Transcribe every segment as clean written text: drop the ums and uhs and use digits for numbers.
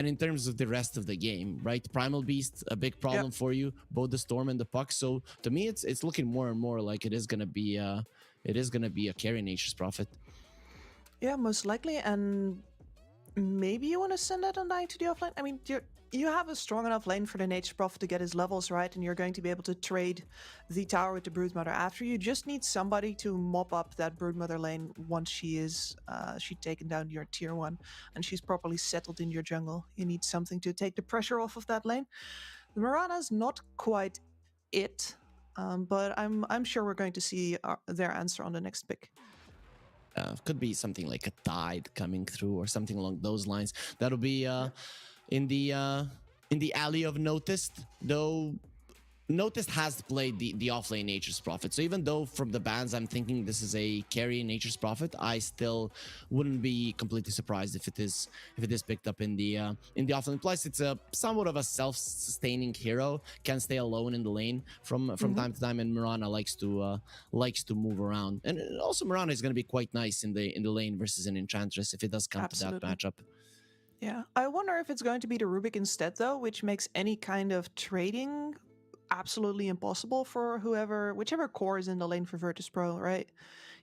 And in terms of the rest of the game, right? Primal Beast, a big problem for you, both the Storm and the Puck. So to me, it's looking more and more like it is gonna be a carry Nature's Prophet. Yeah, most likely. And maybe you want to send that Undying to the offlane. I mean, you have a strong enough lane for the Nature's Prophet to get his levels right, and you're going to be able to trade the tower with the Broodmother after. You just need somebody to mop up that Broodmother lane once she's taken down your tier 1 and she's properly settled in your jungle. You need something to take the pressure off of that lane. The Mirana's not quite it, but I'm sure we're going to see their answer on the next pick. Could be something like a Tide coming through or something along those lines. That'll be in the alley of Noticed, though. Noticed has played the offlane Nature's Prophet, so even though from the bans I'm thinking this is a carry Nature's Prophet, I still wouldn't be completely surprised if it is picked up in the offlane. Plus, it's a somewhat of a self-sustaining hero, can stay alone in the lane from time to time, and Mirana likes to move around. And also Mirana is going to be quite nice in the lane versus an Enchantress if it does come to that matchup. Yeah, I wonder if it's going to be the Rubik instead though, which makes any kind of trading absolutely impossible for whichever core is in the lane for Virtus Pro, right?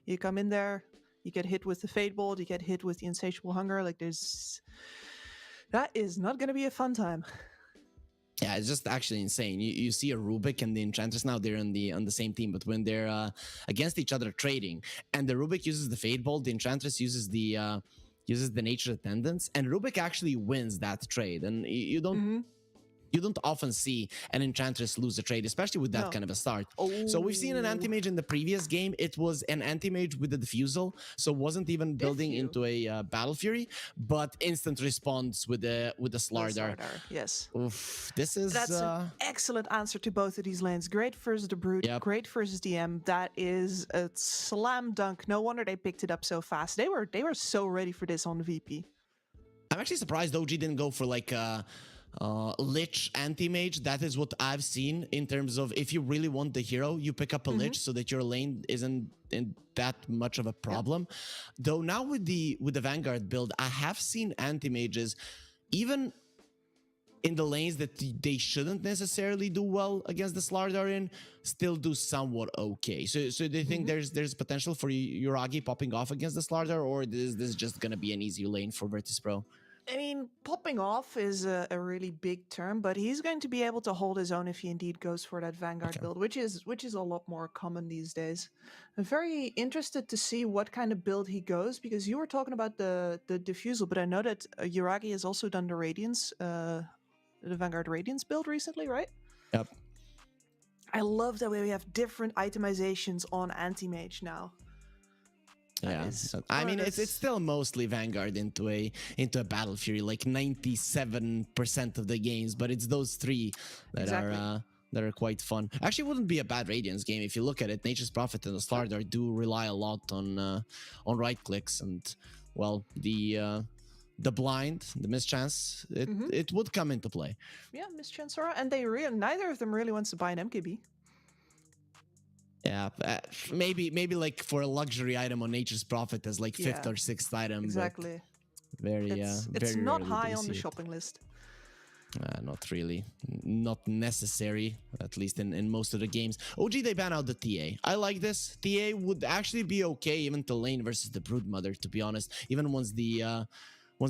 You come in there, you get hit with the Fate Bolt, you get hit with the Insatiable Hunger. Like that is not going to be a fun time. Yeah, it's just actually insane. You see a Rubik and the Enchantress now, they're on the same team, but when they're against each other trading, and the Rubik uses the Fate Bolt, the Enchantress uses the Nature Attendance, and Rubik actually wins that trade, and you don't. You don't often see an Enchantress lose a trade, especially with that kind of a start. So we've seen an Anti-Mage in the previous game. It was an Anti-Mage with the Diffusal, so wasn't even building into a Battle Fury, but instant response with the Slardar. Yes. Oof, that's an excellent answer to both of these lanes. Great versus the Brood, great versus DM. That is a slam dunk. No wonder they picked it up so fast. They were so ready for this on VP. I'm actually surprised OG didn't go for like Lich anti-mage. That is what I've seen in terms of if you really want the hero, you pick up a Lich so that your lane isn't in that much of a problem. Though now with the Vanguard build, I have seen anti-mages even in the lanes that they shouldn't necessarily do well against the Slardar in, still do somewhat okay. So do you think there's potential for Yuragi popping off against the Slardar, or is this just gonna be an easy lane for Virtus Pro? I mean, popping off is a really big term, but he's going to be able to hold his own if he indeed goes for that Vanguard build, which is a lot more common these days. I'm very interested to see what kind of build he goes, because you were talking about the Diffusal, but I know that Yuragi has also done the Radiance, the Vanguard Radiance build recently, right? Yep. I love that we have different itemizations on Anti-Mage now. Yeah, I mean it's still mostly Vanguard into a Battle Fury, like 97% of the games, but it's those three that are quite fun. Actually, wouldn't be a bad Radiance game if you look at it. Nature's Prophet and the Slardar do rely a lot on right clicks, and well, the blind, the mischance, it would come into play. Yeah, mischance Sora, and neither of them really wants to buy an MKB. Yeah, maybe like for a luxury item on Nature's Prophet as like fifth or sixth item. Exactly. It's not high on the shopping list. Not really. Not necessary, at least in most of the games. OG, they ban out the TA. I like this. TA would actually be okay even to lane versus the Broodmother, to be honest. Even once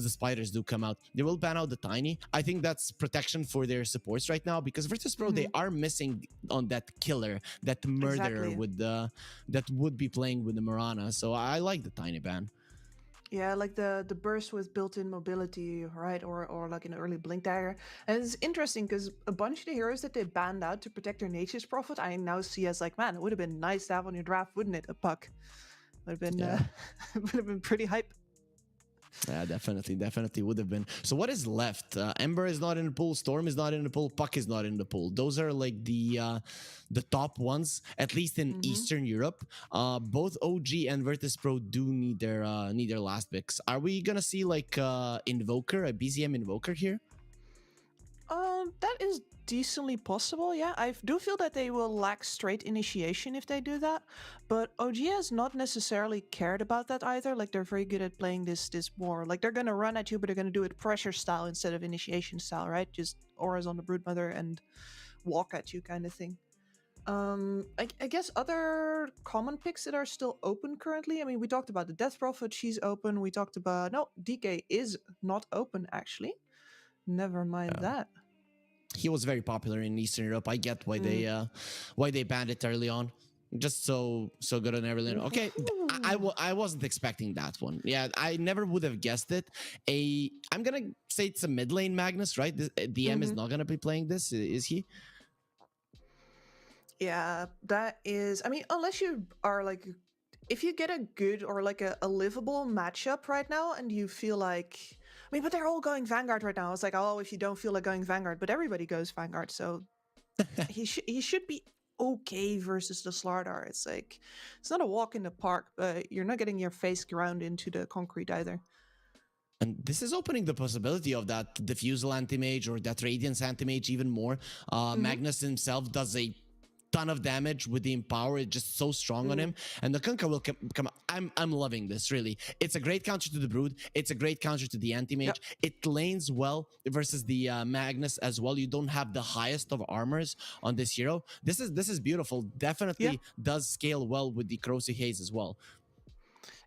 the spiders do come out, they will ban out the Tiny. I think that's protection for their supports right now, because Virtus Pro, they are missing on that killer, that murderer with that would be playing with the Mirana. So I like the Tiny ban. Yeah, like the burst with built-in mobility, right? Or like an early Blink Dagger. And it's interesting because a bunch of the heroes that they banned out to protect their Nature's Prophet, I now see as like, man, it would have been nice to have on your draft, wouldn't it? A Puck. Would have been would have been pretty hype. Yeah, definitely would have been. So what is left? Ember is not in the pool, Storm is not in the pool, Puck is not in the pool. Those are like the top ones, at least in Eastern Europe. Both OG and Virtus Pro do need their last picks. Are we gonna see like Invoker, a BZM Invoker here? That is decently possible, yeah. I do feel that they will lack straight initiation if they do that, but OG has not necessarily cared about that either. Like, they're very good at playing this more. Like, they're gonna run at you, but they're gonna do it pressure style instead of initiation style, right? Just auras on the Broodmother and walk at you kind of thing. I guess other common picks that are still open currently. I mean, we talked about the Death Prophet, she's open. We talked about no, DK is not open actually. Never mind that. He was very popular in Eastern Europe. I get why they banned it early on. Just so good on early on. Okay, I wasn't expecting that one. Yeah, I never would have guessed it. I'm gonna say it's a mid lane Magnus, right? DM is not gonna be playing this, is he? Yeah, that is. I mean, unless you are like, if you get a good or like a livable matchup right now, and you feel like, I mean, but they're all going Vanguard right now. It's like, oh, if you don't feel like going Vanguard, but everybody goes Vanguard, so he should be okay versus the Slardar. It's like, it's not a walk in the park, but you're not getting your face ground into the concrete either. And this is opening the possibility of that Diffusal Anti-Mage or that Radiance Anti-Mage even more. Magnus himself does a ton of damage with the Empower. It's just so strong on him, and the Kunkka will come. I'm loving this, really. It's a great counter to the Brood. It's a great counter to the Anti-Mage. Yep. It lanes well versus the Magnus as well. You don't have the highest of armors on this hero. This is beautiful. Definitely does scale well with the Corrosive Haze as well.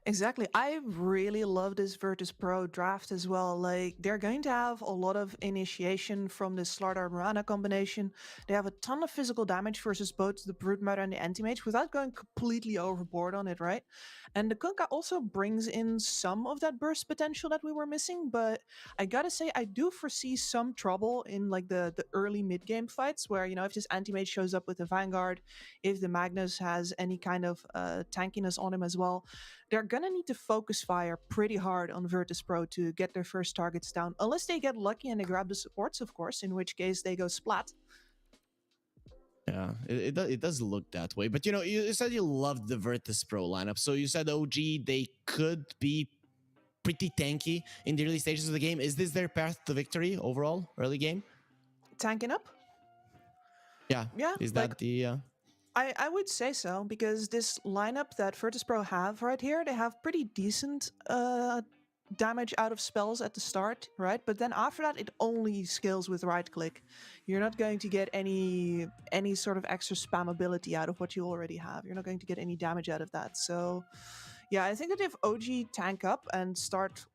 Exactly. I really love this Virtus Pro draft as well. Like, they're going to have a lot of initiation from the Slardar Mirana combination. They have a ton of physical damage versus both the Broodmother and the Anti-Mage without going completely overboard on it, right? And the Kunkka also brings in some of that burst potential that we were missing, but I gotta say, I do foresee some trouble in like the early mid-game fights where, you know, if this Anti-Mage shows up with a Vanguard, if the Magnus has any kind of tankiness on him as well, they're gonna need to focus fire pretty hard on Virtus Pro to get their first targets down, unless they get lucky and they grab the supports, of course, in which case they go splat. Yeah, it does look that way. But, you know, you said you loved the Virtus Pro lineup. So you said OG, they could be pretty tanky in the early stages of the game. Is this their path to victory overall, early game? Tanking up? Yeah. Yeah. Is that the... I would say so, because this lineup that Virtus Pro have right here, they have pretty decent damage out of spells at the start, right? But then after that, it only scales with right click. You're not going to get any sort of extra spammability out of what you already have. You're not going to get any damage out of that. So yeah, I think that if OG tank up and start,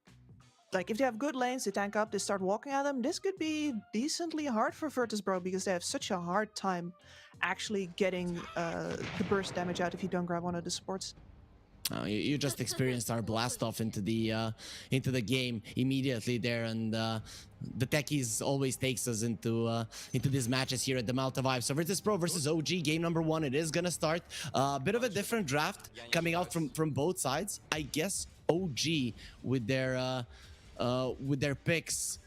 like, if they have good lanes, they tank up, they start walking at them, this could be decently hard for Virtus Pro, because they have such a hard time actually getting the burst damage out if you don't grab one of the supports. You just experienced our blast off into the game immediately there, and the techies always takes us into these matches here at the Malta Vibe. So Virtus Pro versus OG, game number 1. It is gonna start. A bit of a different draft coming out from both sides. I guess OG with their picks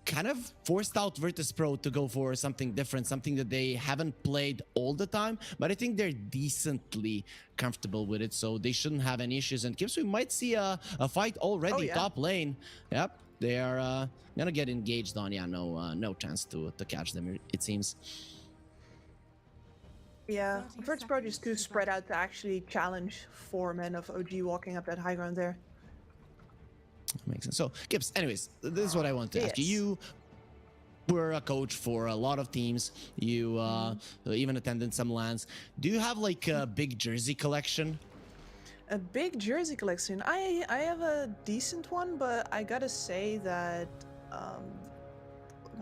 kind of forced out Virtus Pro to go for something different, something that they haven't played all the time, but I think they're decently comfortable with it, so they shouldn't have any issues. And Gibbs, we might see a fight already top lane. Yep, they are gonna get engaged on. Yeah, no chance to catch them, it seems. Yeah, Virtus Pro just too spread out to actually challenge 4 men of OG walking up that high ground there. Makes sense. So, Gibbs, anyways, this is what I want to ask you. You were a coach for a lot of teams. You even attended some LANs. Do you have like a big jersey collection? A big jersey collection? I have a decent one, but I gotta say that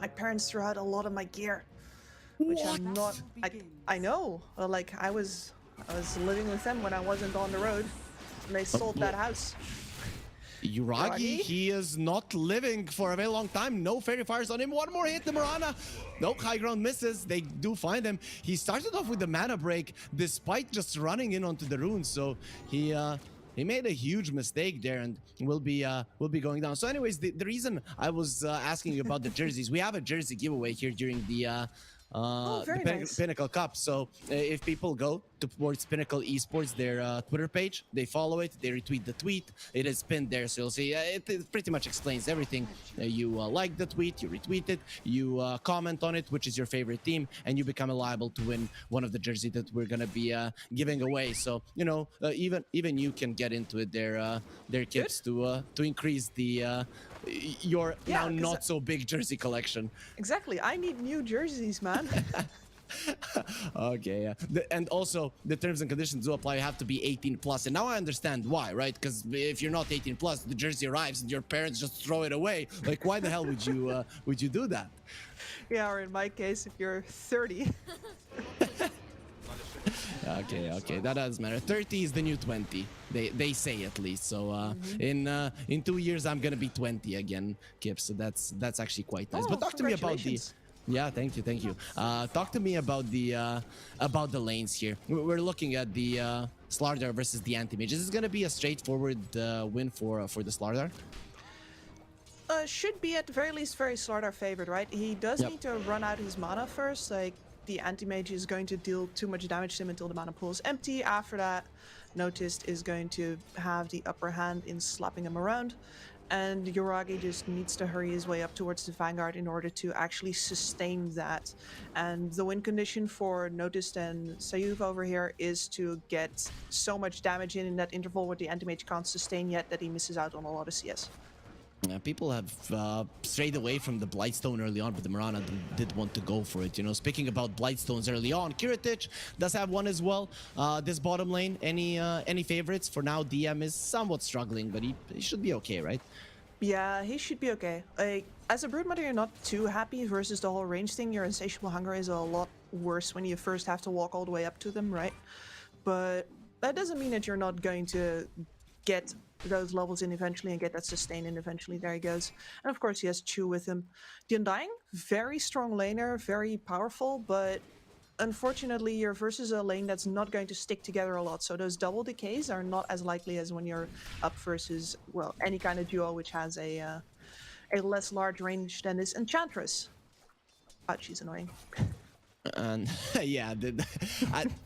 my parents threw out a lot of my gear, which I'm not. I know. Like, I was living with them when I wasn't on the road, and they sold that house. Yuragi, he is not living for a very long time. No fairy fires on him. One more hit, the Mirana. Nope, high ground misses. They do find him. He started off with the mana break despite just running in onto the runes. So he made a huge mistake there and will be going down. So anyways, the reason I was asking you about the jerseys, we have a jersey giveaway here during the Oh, very nice. Pinnacle Cup. So if people go towards Pinnacle Esports, their Twitter page, they follow it, they retweet the tweet, it is pinned there. So you'll see it pretty much explains everything. You like the tweet, you retweet it, you comment on it, which is your favorite team, and you become liable to win one of the jerseys that we're gonna be giving away. So you know, even you can get into it. Their kits to increase the your now not so big jersey collection. Exactly. I need new jerseys, man. Okay, yeah. And also the terms and conditions do apply. You have to be 18 plus, and now I understand why, right? Because if you're not 18 plus, the jersey arrives and your parents just throw it away. Like, why the hell would you do that? Yeah, or in my case, if you're 30. Okay, that doesn't matter. 30 is the new 20. They say, at least. So in 2 years I'm gonna be 20 again, Kip. So that's actually quite nice. Oh, But talk to me about the. congratulations. Yeah, thank you. Talk to me about the lanes here. We're looking at the Slardar versus the Anti-Mage. Is this gonna be a straightforward win for the Slardar? Should be at the very least very Slardar favored, right? He does Yep. need to run out his mana first. Like, the anti-mage is going to deal too much damage to him until the mana pool is empty. After that, Noticed is going to have the upper hand in slapping him around. And Yoragi just needs to hurry his way up towards the Vanguard in order to actually sustain that. And the win condition for Noticed and Sayuv over here is to get so much damage in that interval where the anti-mage can't sustain yet that he misses out on a lot of CS. People have strayed away from the Blightstone early on, but the Mirana did want to go for it. You know, speaking about Blightstones early on, Kiritich does have one as well. This bottom lane, any favorites? For now, DM is somewhat struggling, but he should be okay, right? Yeah, he should be okay. Like, as a broodmother, you're not too happy versus the whole range thing. Your insatiable hunger is a lot worse when you first have to walk all the way up to them, right? But that doesn't mean that you're not going to get those levels in eventually and get that sustain in eventually. There he goes. And of course he has Chu with him. The Undying, very strong laner, very powerful, but unfortunately you're versus a lane that's not going to stick together a lot. So those double decays are not as likely as when you're up versus, well, any kind of duo which has a less large range than this Enchantress. Oh, she's annoying. And yeah,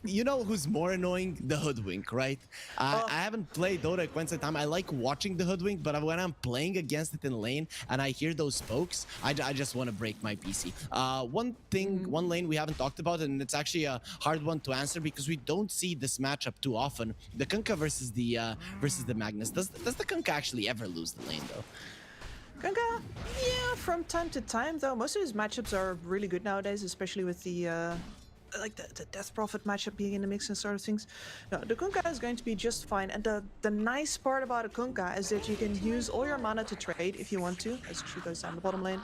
you know who's more annoying? The Hoodwink, right? I haven't played Dota quite some time. I like watching the Hoodwink, but when I'm playing against it in lane and I hear those spokes, I just want to break my PC. One lane we haven't talked about, and it's actually a hard one to answer because we don't see this matchup too often. The Kunkka versus the Magnus. Does the Kunkka actually ever lose the lane though? Kunkka, yeah, from time to time, though. Most of his matchups are really good nowadays, especially with the the Death Prophet matchup being in the mix and sort of things. No, the Kunkka is going to be just fine. And the nice part about a Kunkka is that you can use all your mana to trade if you want to, as she goes down the bottom lane.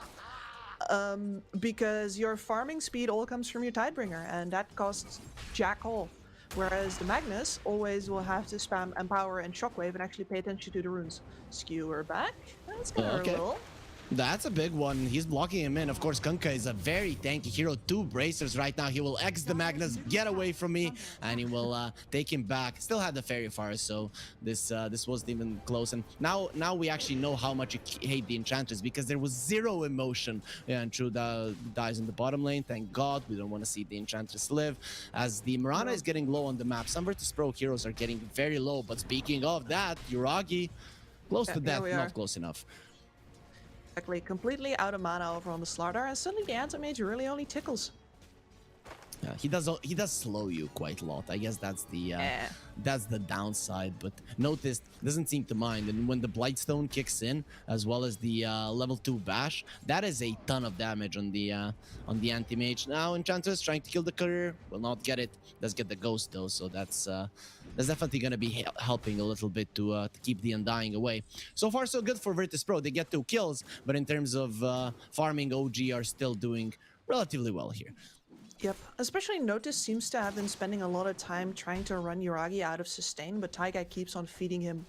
Because your farming speed all comes from your Tidebringer, and that costs jack all. Whereas the Magnus always will have to spam Empower and Shockwave and actually pay attention to the runes. Skewer back. That's gonna hurt a little. That's a big one. He's blocking him in. Of course, Kunkka is a very tanky hero. 2 bracers right now. He will X the Magnus, get away from me, and he will take him back. Still had the Fairy Fire, so this wasn't even close. And now we actually know how much you hate the Enchantress because there was 0 emotion. Yeah, and True dies in the bottom lane. Thank God. We don't want to see the Enchantress live. As the Mirana is getting low on the map, some Virtus Pro heroes are getting very low. But speaking of that, Yoragi, close to death, not close enough. Exactly, completely out of mana over on the Slardar, and suddenly the Anti-Mage really only tickles. Yeah, he does slow you quite a lot. I guess that's the downside. But Noticed doesn't seem to mind, and when the Blightstone kicks in, as well as the level 2 bash, that is a ton of damage on the Anti-Mage. Now Enchantress trying to kill the courier, will not get it. Does get the ghost though, so that's definitely going to be helping a little bit to keep the Undying away. So far, so good for Virtus Pro. They get 2 kills, but in terms of farming, OG are still doing relatively well here. Yep, especially Noticed seems to have been spending a lot of time trying to run Yoragi out of sustain, but Taiga keeps on feeding him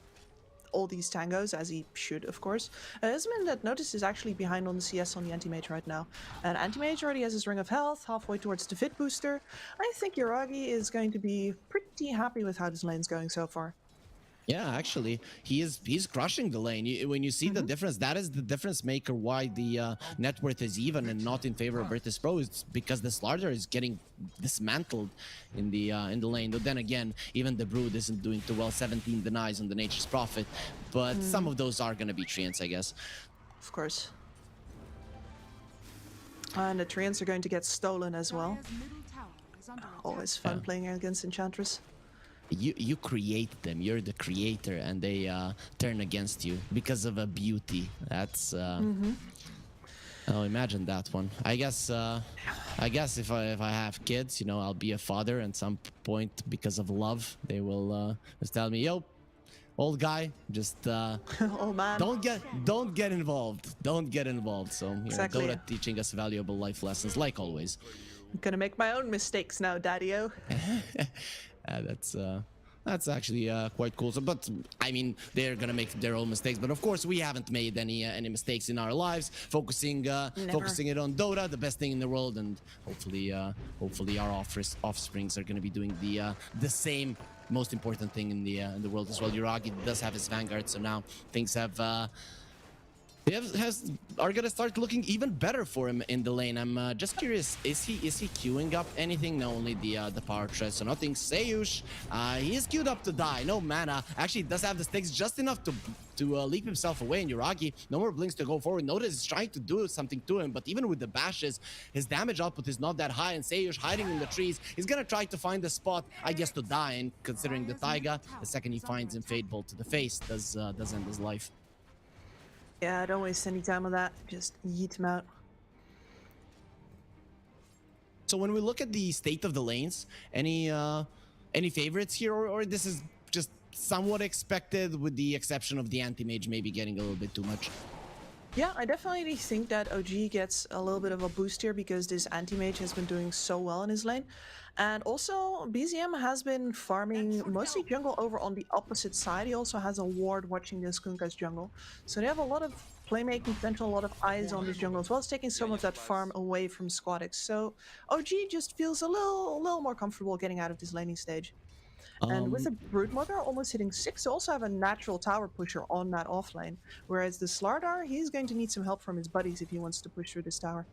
all these tangos, as he should, of course. It has meant that Noticed is actually behind on the CS on the Anti-Mage right now. And Anti-Mage already has his Ring of Health, halfway towards the Fit booster. I think Yoragi is going to be pretty happy with how this lane's going so far. Yeah, actually, he's crushing the lane. When you see the difference, that is the difference maker. Why the net worth is even and not in favor of Virtus Pro. It's because the Slardar is getting dismantled in the lane. But then again, even the Brood isn't doing too well. 17 denies on the Nature's Prophet, but some of those are gonna be treants, I guess. Of course. And the treants are going to get stolen as well. Always fun playing against Enchantress. You create them. You're the creator, and they turn against you because of a beauty. That's oh, imagine that one. I guess if I have kids, you know, I'll be a father at some point because of love. They will just tell me, "Yo, old guy, just Oh man. don't get involved. Don't get involved." So Exactly. Dota teaching us valuable life lessons, like always. I'm gonna make my own mistakes now, Daddy-o. That's actually quite cool. So, but I mean, they're gonna make their own mistakes. But of course, we haven't made any mistakes in our lives. Focusing it on Dota, the best thing in the world, and hopefully our offsprings are gonna be doing the same. Most important thing in the world as well. Yuragi does have his Vanguard, so now things have. Are gonna start looking even better for him in the lane. I'm just curious, is he queuing up anything? No, only the power tread, so nothing. Seyush, he is queued up to die. No mana. Actually, does have the stakes just enough to leap himself away. And Yuragi, no more blinks to go forward. Notice is trying to do something to him, but even with the bashes, his damage output is not that high. And Seyush hiding in the trees, he's gonna try to find a spot, I guess, to die. And considering the Taiga, the second he finds him, Fade Bolt to the face does end his life. Yeah, don't waste any time on that. Just yeet him out. So when we look at the state of the lanes, any favorites here, or this is just somewhat expected, with the exception of the anti-mage maybe getting a little bit too much? Yeah, I definitely think that OG gets a little bit of a boost here because this anti-mage has been doing so well in his lane. And also, BZM has been farming mostly jungle over on the opposite side. He also has a ward watching this Kunkka's jungle. So they have a lot of playmaking potential, a lot of eyes on this jungle, as well as taking some of that farm away from Squadix. So OG just feels a little more comfortable getting out of this laning stage. And with the Broodmother almost hitting 6, they also have a natural tower pusher on that offlane. Whereas the Slardar, he's going to need some help from his buddies if he wants to push through this tower.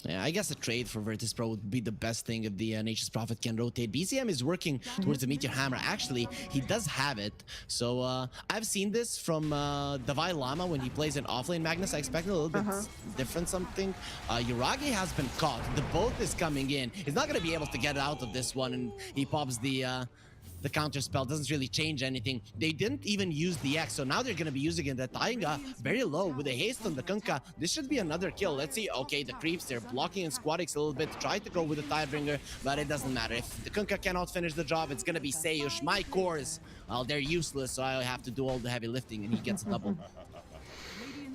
Yeah, I guess a trade for Virtus Pro would be the best thing if the Nature's Prophet can rotate. BCM is working towards the Meteor Hammer. Actually, he does have it. So I've seen this from Davai Lama when he plays an offlane Magnus. I expect a little bit different something. Yuragi has been caught. The boat is coming in. He's not going to be able to get out of this one, and he pops the counter spell. Doesn't really change anything. They didn't even use the X, so now they're going to be using it. The Taiga very low with a haste on the Kunkka. This should be another kill. Let's see. Okay, the creeps, they're blocking and Squadix a little bit. Try to go with the Tidebringer, but it doesn't matter. If the Kunkka cannot finish the job, it's going to be Seyush. My cores, well, they're useless, so I have to do all the heavy lifting, and he gets a double.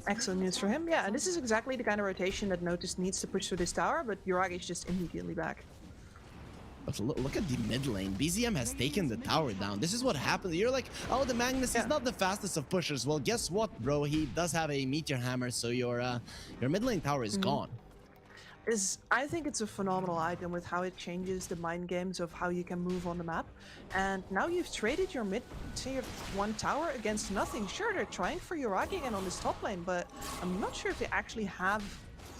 Excellent news for him. Yeah, and this is exactly the kind of rotation that Notice needs to push through this tower, but Yuragi is just immediately back. But look at the mid lane. BZM has taken the tower down. This is what happens. You're like, oh, the Magnus is not the fastest of pushers. Well, guess what, bro? He does have a Meteor Hammer, so your mid lane tower is gone. I think it's a phenomenal item with how it changes the mind games of how you can move on the map. And now you've traded your mid tier 1 tower against nothing. Sure, they're trying for Yuragi again on this top lane, but I'm not sure if they actually have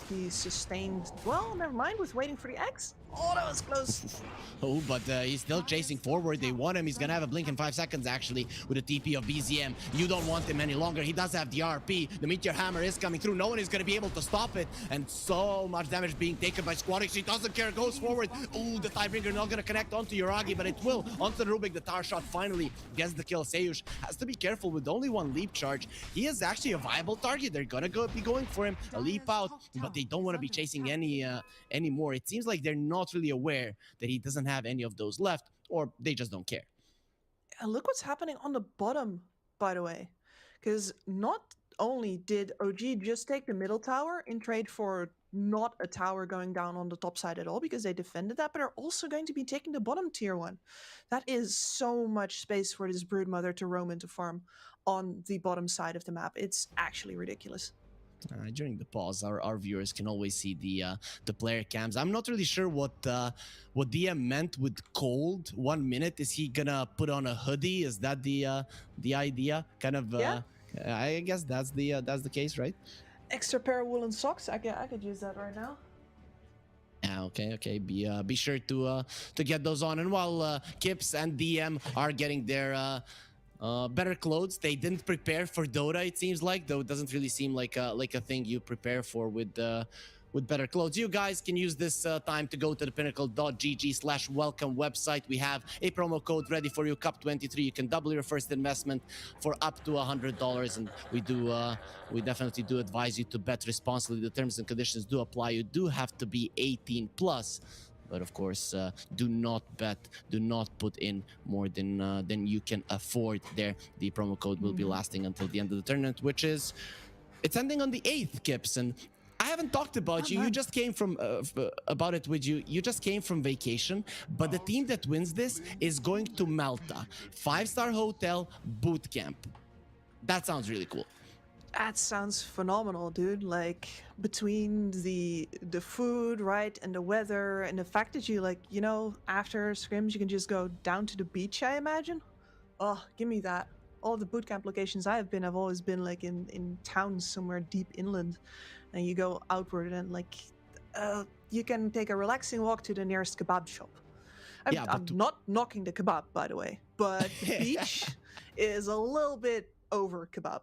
the sustained... Well, never mind with waiting for the X. Oh, that was close. Oh, but he's still chasing forward. They want him. He's gonna have a blink in 5 seconds, actually, with a TP of BZM. You don't want him any longer. He does have the RP. The Meteor Hammer is coming through. No one is gonna be able to stop it. And so much damage being taken by Squadix. He doesn't care. Goes forward. Oh, the Tidebringer not gonna connect onto Yuragi, but it will. Onto the Rubik. The tower shot finally gets the kill. Seyush has to be careful with only one leap charge. He is actually a viable target. They're gonna be going for him. A leap out, but they don't want to be chasing any more. It seems like they're not really aware that he doesn't have any of those left, or they just don't care. And look what's happening on the bottom, by the way. Because not only did OG just take the middle tower in trade for not a tower going down on the top side at all, because they defended that, but are also going to be taking the bottom tier 1. That is so much space for this Broodmother to roam into farm on the bottom side of the map. It's actually ridiculous. During the pause, our viewers can always see the player cams. I'm not really sure what DM meant with cold. 1 minute, is he gonna put on a hoodie? Is that the idea? Kind of. Yeah. I guess that's the case, right? Extra pair of woolen socks. I could use that right now. Yeah, okay. Be sure to get those on. And while Kips and DM are getting their better clothes, they didn't prepare for Dota. It seems like, though, it doesn't really seem like a thing you prepare for with better clothes. You guys can use this time to go to the pinnacle.gg/welcome website. We have a promo code ready for you, Cup23. You can double your first investment for up to $100, and we definitely do advise you to bet responsibly. The terms and conditions do apply. You do have to be 18 plus. But of course, do not bet, do not put in more than you can afford there. The promo code will be lasting until the end of the tournament, which is, it's ending on the 8th, Kips. And I haven't talked about you. You just came from about it with you. You just came from vacation, but the team that wins this is going to Malta, 5-star hotel boot camp. That sounds really cool. That sounds phenomenal, dude. Like, between the food, right, and the weather, and the fact that you, like, you know, after scrims you can just go down to the beach, I imagine. Oh, give me that. All the bootcamp locations I have been have always been like in towns somewhere deep inland, and you go outward and like you can take a relaxing walk to the nearest kebab shop. I'm not knocking the kebab, by the way, but the beach is a little bit over kebab.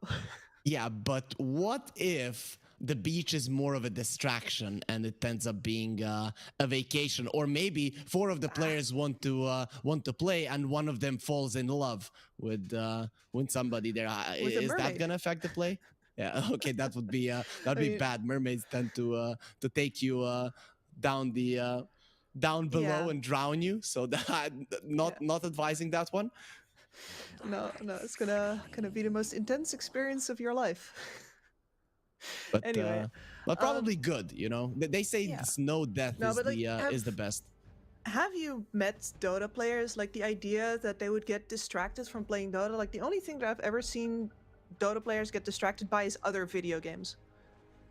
Yeah, but what if the beach is more of a distraction and it ends up being a vacation? Or maybe 4 of the players want to play and one of them falls in love with somebody there. Is that gonna affect the play? Yeah, okay, that would be bad. Mermaids tend to take you down below and drown you. So that not advising that one. No, it's gonna be the most intense experience of your life. But anyway, but probably good, you know. They say snow death is the best. Have you met Dota players? Like, the idea that they would get distracted from playing Dota. Like, the only thing that I've ever seen Dota players get distracted by is other video games.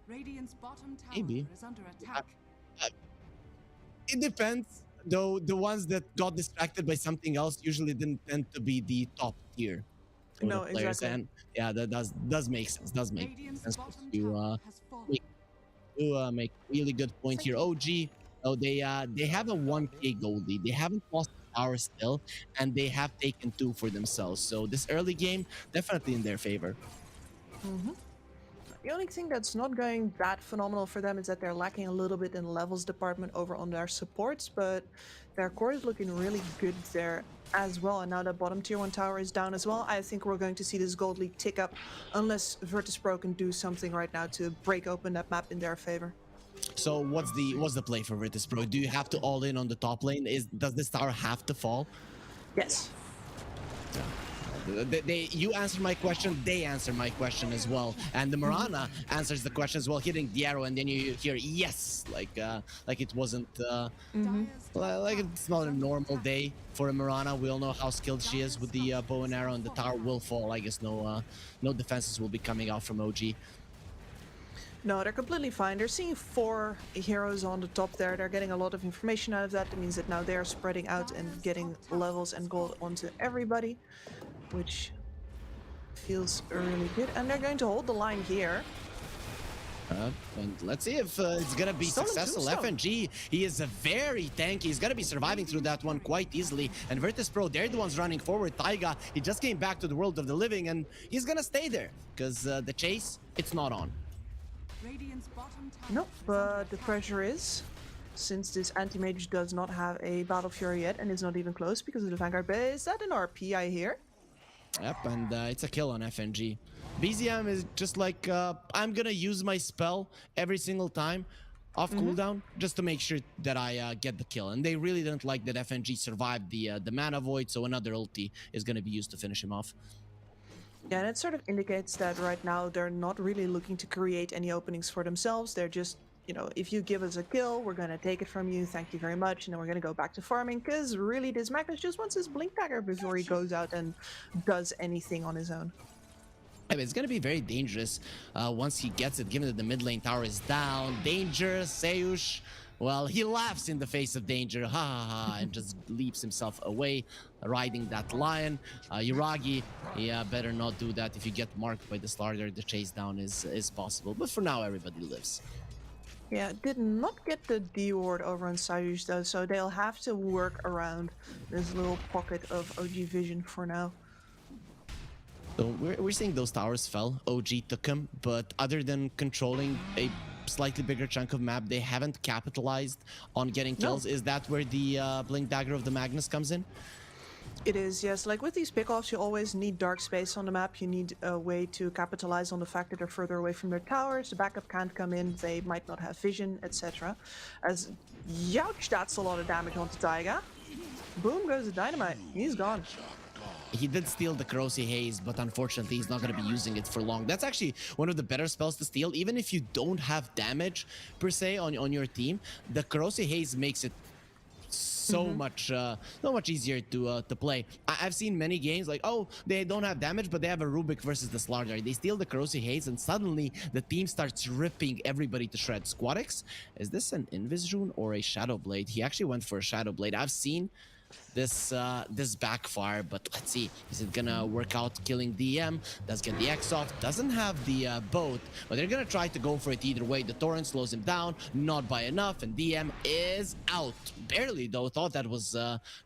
Radiant's bottom tower Maybe. is under attack. It depends. Though the ones that got distracted by something else usually didn't tend to be the top tier players. Exactly. And yeah, that does make sense. Does make sense. You make really good point here. OG, they have a 1K gold lead. They haven't lost the tower still, and they have taken 2 for themselves. So this early game definitely in their favor. The only thing that's not going that phenomenal for them is that they're lacking a little bit in the levels department over on their supports, but their core is looking really good there as well. And now that bottom tier 1 tower is down as well, I think we're going to see this gold league tick up unless Virtus.pro can do something right now to break open that map in their favor. So what's the play for Virtus.pro? Do you have to all in on the top lane? Does this tower have to fall? Yes. Yeah. You answer my question, they answer my question as well, and the Mirana answers the question as well, hitting the arrow, and then you hear yes, like it wasn't like it's not a normal day for a Mirana. We all know how skilled she is with the bow and arrow, and the tower will fall. I guess no defenses will be coming out from OG. No, they're completely fine. They're seeing 4 heroes on the top there. They're getting a lot of information out of that. That means that now they're spreading out and getting levels and gold onto everybody, which feels really good. And they're going to hold the line here. And let's see if it's gonna be successful. FNG, he is a very tanky. He's gonna be surviving through that one quite easily. And Virtus.pro, they're the ones running forward. Taiga, he just came back to the world of the living, and he's gonna stay there because the chase, it's not on. Nope, but the pressure is, since this anti-mage does not have a Battle Fury yet and is not even close because of the Vanguard base. Is that an RP I hear? Yep, and it's a kill on FNG. BZM is just like, I'm gonna use my spell every single time off cooldown just to make sure that I get the kill. And they really didn't like that FNG survived the mana void, so another ulti is gonna be used to finish him off. Yeah, and it sort of indicates that right now they're not really looking to create any openings for themselves. They're just, you know, if you give us a kill, we're going to take it from you. Thank you very much. And then we're going to go back to farming, because really this Magnus just wants his blink dagger before he goes out and does anything on his own. It's going to be very dangerous once he gets it, given that the mid lane tower is down. Danger, Seush. Well, he laughs in the face of danger, ha ha ha, and just leaps himself away, riding that lion. Yuragi, yeah, better not do that. If you get marked by the starter, the chase down is possible. But for now, everybody lives. Yeah, did not get the D ward over on Sayush though, so they'll have to work around this little pocket of OG vision for now. So we're seeing those towers fell. OG took them, but other than controlling a slightly bigger chunk of map, they haven't capitalized on getting kills. Is that where the Blink Dagger of the Magnus comes in? It is, yes. Like with these pickoffs, you always need dark space on the map. You need a way to capitalize on the fact that they're further away from their towers. The backup can't come in. They might not have vision, etc. As youch, that's a lot of damage onto Taiga. Boom goes the dynamite. He's gone. He did steal the Corrosive Haze, but unfortunately he's not going to be using it for long. That's actually one of the better spells to steal. Even if you don't have damage per se on your team, the Corrosive Haze makes it so much easier to play. I've seen many games like, oh, they don't have damage, but they have a Rubik versus the Slardar. They steal the Corrosive Haze, and suddenly the team starts ripping everybody to shreds. Squadix, is this an Invis Rune or a Shadow Blade? He actually went for a Shadow Blade. I've seen this backfire, but let's see, is it gonna work out? Killing DM does get the X off, doesn't have the boat, but they're gonna try to go for it either way. The torrent slows him down, not by enough, and DM is out barely though. Thought that was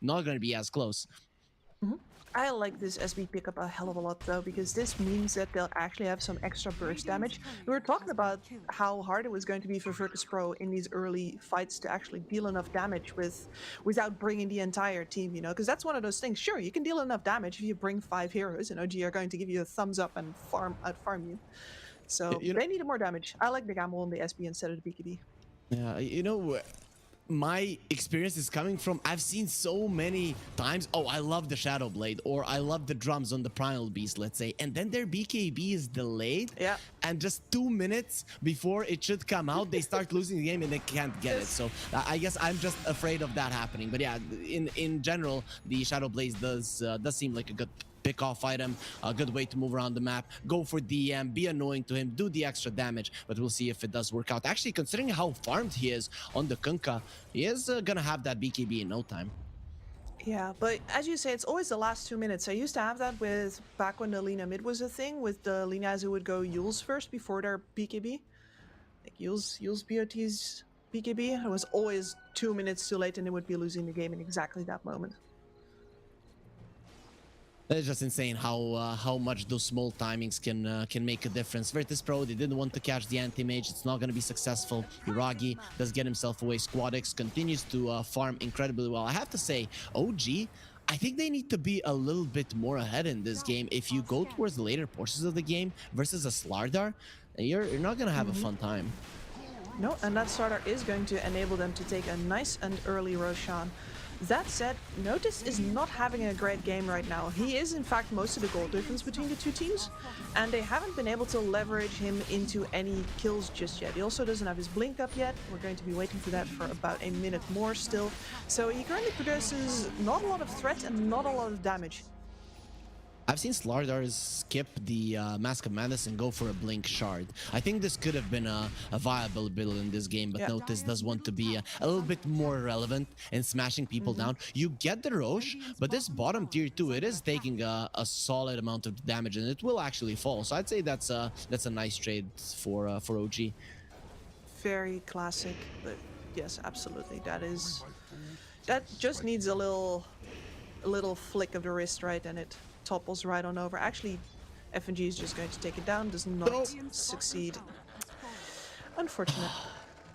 not gonna be as close. I like this SB pickup a hell of a lot though, because this means that they'll actually have some extra burst damage. We were talking about how hard it was going to be for Virtus Pro in these early fights to actually deal enough damage without bringing the entire team, you know, because that's one of those things. Sure, you can deal enough damage if you bring 5 heroes, and OG are going to give you a thumbs up and outfarm you. So they needed more damage. I like the gamble on the SB instead of the BKB. Yeah, you know, my experience is coming from, I've seen so many times, oh, I love the Shadow Blade, or I love the drums on the Primal Beast, let's say, and then their BKB is delayed, and just 2 minutes before it should come out, they start losing the game and they can't get it. So I guess I'm just afraid of that happening. But yeah, in general, the Shadow Blade does seem like a good pick-off item, a good way to move around the map, go for DM, be annoying to him, do the extra damage, but we'll see if it does work out. Actually, considering how farmed he is on the Kunkka, he is gonna have that BKB in no time. Yeah, but as you say, it's always the last 2 minutes. I used to have that with back when the Lina mid was a thing, with the Linas who would go Yules first before their BKB. Like Yules BOT's BKB, it was always 2 minutes too late and they would be losing the game in exactly that moment. It's just insane how much those small timings can make a difference. Virtus Pro, they didn't want to catch the anti-mage. It's not going to be successful. Hiragi does get himself away. Squadix continues to farm incredibly well. I have to say, OG, I think they need to be a little bit more ahead in this game. If you go towards the later portions of the game versus a Slardar, you're not going to have a fun time. No, and that starter is going to enable them to take a nice and early Roshan. That said, Notice is not having a great game right now. He is in fact most of the goal difference between the two teams, and they haven't been able to leverage him into any kills just yet. He also doesn't have his blink up yet. We're going to be waiting for that for about a minute more still. So he currently produces not a lot of threat and not a lot of damage. I've seen Slardars skip the Mask of Madness and go for a Blink Shard. I think this could have been a viable build in this game, but Notice does want to be a little bit more relevant in smashing people down. You get the Roche, but this bottom tier 2, it is taking a solid amount of damage, and it will actually fall. So I'd say that's a nice trade for OG. Very classic, but yes, absolutely. That just needs a little flick of the wrist, right, and it topples right on over. Actually, FNG is just going to take it down, does not succeed. Unfortunate.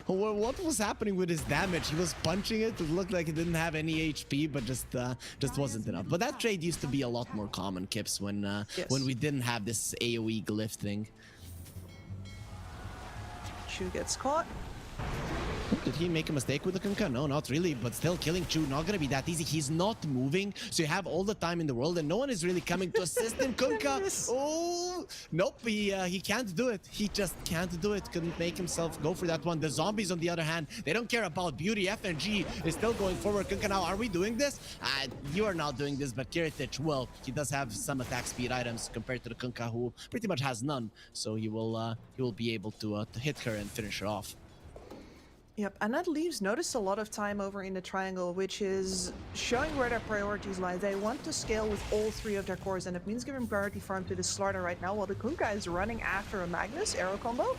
What was happening with his damage? He was punching it. It looked like it didn't have any HP, but just wasn't enough. But that trade used to be a lot more common, Kips, when we didn't have this AoE glyph thing. Chu gets caught. Did he make a mistake with the Kunkka? No, not really, but still killing Chu, not gonna be that easy. He's not moving, so you have all the time in the world and no one is really coming to assist him. Kunkka, oh, nope, he can't do it. He just can't do it. Couldn't make himself go for that one. The zombies, on the other hand, they don't care about beauty. FNG is still going forward. Kunkka now, are we doing this? You are not doing this, but Kiritich, well, he does have some attack speed items compared to the Kunkka, who pretty much has none, so he will be able to hit her and finish her off. Yep, and that leaves Notice a lot of time over in the triangle, which is showing where their priorities lie. They want to scale with all three of their cores, and it means giving priority farm to the Slardar right now, while the Kunkka is running after a Magnus arrow combo.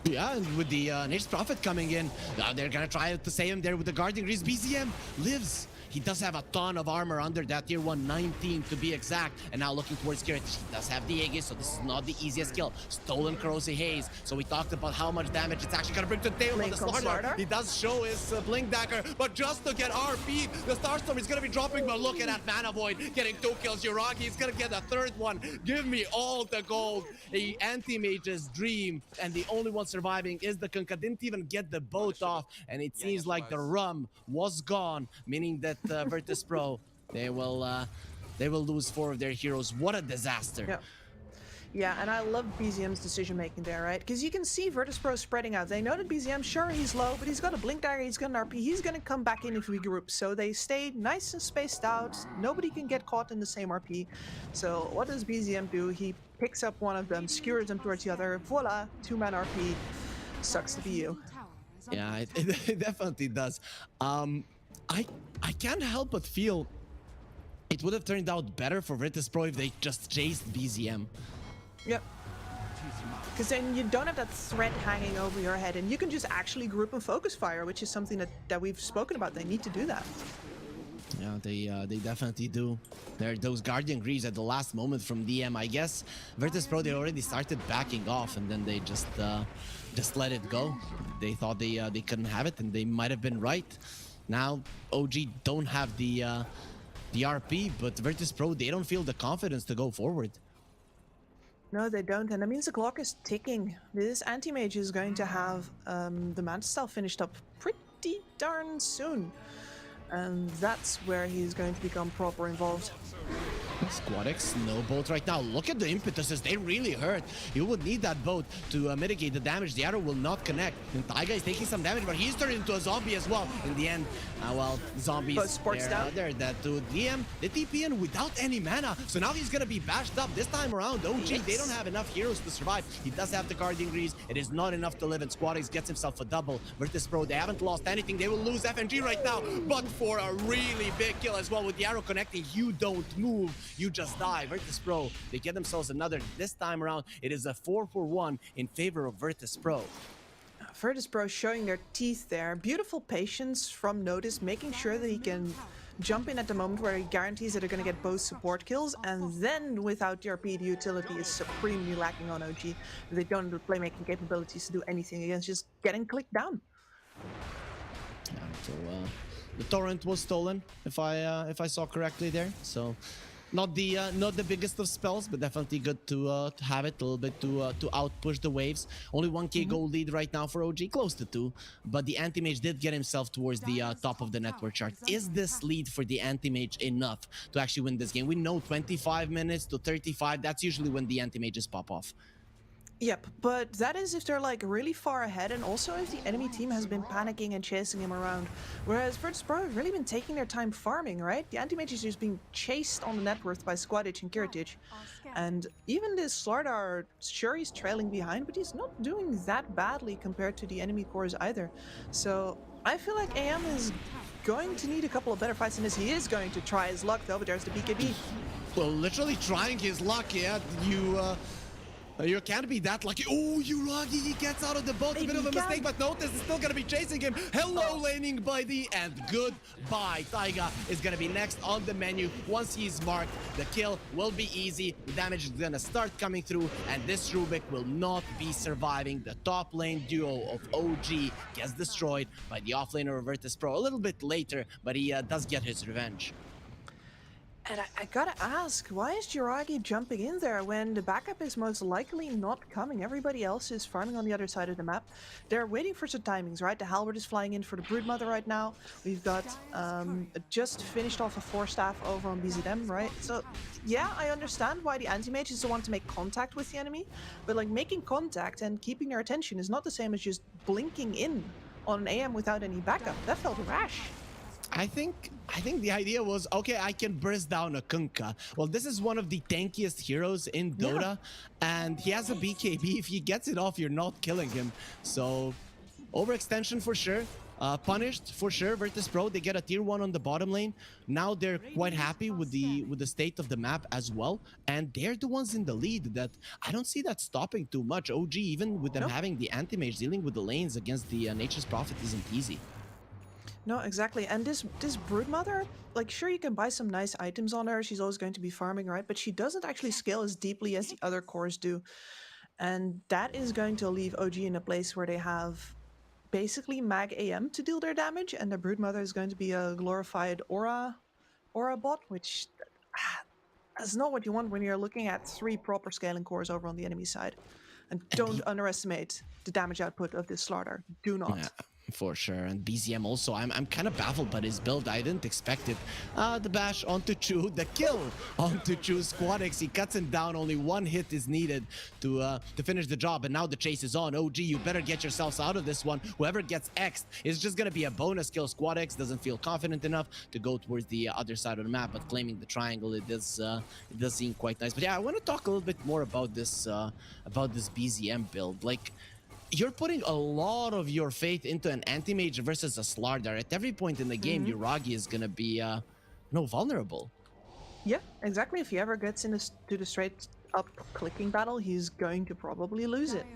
Yeah, and with the Nature's Prophet coming in, they're gonna try to save him there with the Guardian Grease. BZM lives. He does have a ton of armor under that tier 119 to be exact. And now looking towards Kiritich, he does have the Aegis, so this is not the easiest kill. Stolen Corrosive Haze. So we talked about how much damage it's actually gonna bring to the table. But the Slardar, he does show his Blink Dagger, but just to get RP, the Starstorm is gonna be dropping. But look at that Mana Void getting 2 kills. Yuragi is gonna get a third one. Give me all the gold. The Anti-Mage's dream, and the only one surviving is the Kunkka. Didn't even get the boat off, and it seems like the rum was gone, meaning that Virtus Pro, they will lose 4 of their heroes. What a disaster. Yeah. Yeah, and I love BZM's decision making there, right? Because you can see Virtus Pro spreading out. They know that BZM, sure, he's low, but he's got a Blink Dagger, he's got an RP, he's going to come back in if we group. So they stay nice and spaced out. Nobody can get caught in the same RP. So what does BZM do? He picks up one of them, skewers them towards the other. Voila, 2-man RP. Sucks to be you. Yeah, it definitely does. I can't help but feel it would have turned out better for Virtus Pro if they just chased BZM. Yep. Because then you don't have that threat hanging over your head, and you can just actually group and focus fire, which is something that we've spoken about. They need to do that. Yeah, they definitely do. There are those Guardian Greaves at the last moment from DM. I guess Virtus Pro, they already started backing off, and then they just let it go. They thought they couldn't have it, and they might have been right. Now OG don't have the RP, but Virtus Pro, they don't feel the confidence to go forward. No, they don't, and that means the clock is ticking. This anti-mage is going to have the Manta style finished up pretty darn soon. And that's where he's going to become proper involved. Squadix, no boat right now. Look at the impetuses, they really hurt. You would need that boat to mitigate the damage. The arrow will not connect. And Taiga is taking some damage, but he's turned into a zombie as well. In the end, well, zombies, they're dead too. DM, the TP in without any mana. So now he's gonna be bashed up. This time around, OG, they don't have enough heroes to survive. He does have the Guardian Greaves. It is not enough to live, and Squadix gets himself a double. Virtus Pro, they haven't lost anything. They will lose FNG right now, but for a really big kill as well. With the arrow connecting, you don't move, you just die. Virtus Pro, they get themselves another. This time around, it is a 4-for-1 in favor of Virtus Pro. Virtus Pro showing their teeth there. Beautiful patience from Notice, making sure that he can jump in at the moment where he guarantees that they're going to get both support kills, and then without the RP, the utility is supremely lacking on OG. They don't have the playmaking capabilities to do anything against just getting clicked down. Yeah, so the torrent was stolen, if I saw correctly there. So not the biggest of spells, but definitely good to have it a little bit to outpush the waves. Only 1k gold lead right now for OG, close to 2. But the Anti-Mage did get himself towards the top of the network chart. Is this lead for the Anti-Mage enough to actually win this game? We know 25 minutes to 35, that's usually when the Anti-Mages pop off. Yep, but that is if they're like really far ahead, and also if the enemy team has been panicking and chasing him around. Whereas Virtus Pro have really been taking their time farming, right? The anti-mage is just being chased on the net worth by Squadich and Kiritich. And even this Slardar, sure, he's trailing behind, but he's not doing that badly compared to the enemy cores either. So I feel like AM is going to need a couple of better fights in this. He is going to try his luck though, but there's the BKB. Well, literally trying his luck, yeah. You can't be that lucky. Oh, Yuragi, he gets out of the boat. A bit of a mistake, but Notice is still going to be chasing him. Hello, laning buddy, and goodbye. Taiga is going to be next on the menu. Once he's marked, the kill will be easy. The damage is going to start coming through, and this Rubik will not be surviving. The top lane duo of OG gets destroyed by the offlaner of Virtus Pro a little bit later, but he does get his revenge. And I gotta ask, why is Jiragi jumping in there when the backup is most likely not coming? Everybody else is farming on the other side of the map. They're waiting for some timings, right? The Halberd is flying in for the Broodmother right now. We've got just finished off a 4-staff over on BZM, right? So yeah, I understand why the anti-mage is the one to make contact with the enemy, but like making contact and keeping their attention is not the same as just blinking in on an AM without any backup. That felt rash. I think the idea was, okay, I can burst down a Kunkka. Well, this is one of the tankiest heroes in Dota, and he has a BKB. If he gets it off, you're not killing him. So, overextension for sure. Punished for sure. Virtus Pro, they get a tier 1 on the bottom lane. Now they're quite happy with the state of the map as well, and they're the ones in the lead. That I don't see that stopping too much. OG, even with them having the anti-mage, dealing with the lanes against the Nature's Prophet isn't easy. No, exactly. And this Broodmother, like, sure, you can buy some nice items on her. She's always going to be farming, right? But she doesn't actually scale as deeply as the other cores do. And that is going to leave OG in a place where they have basically mag AM to deal their damage, and the Broodmother is going to be a glorified aura bot, which is not what you want when you're looking at 3 proper scaling cores over on the enemy side. And don't underestimate the damage output of this Slardar. Do not. Yeah. For sure, and BZM also, I'm kind of baffled by his build. I didn't expect it. The bash onto Chu, the kill onto Chu. Squad X, he cuts him down. Only 1 hit is needed to finish the job, and now the chase is on. OG, you better get yourselves out of this one. Whoever gets X'd is just gonna be a bonus kill. Squad X doesn't feel confident enough to go towards the other side of the map, but claiming the triangle, it does seem quite nice. But yeah, I want to talk a little bit more about this BZM build. Like, you're putting a lot of your faith into an anti-mage versus a Slardar. At every point in the game, Jiragi is gonna be vulnerable. Yeah, exactly. If he ever gets into the straight up clicking battle, he's going to probably lose it.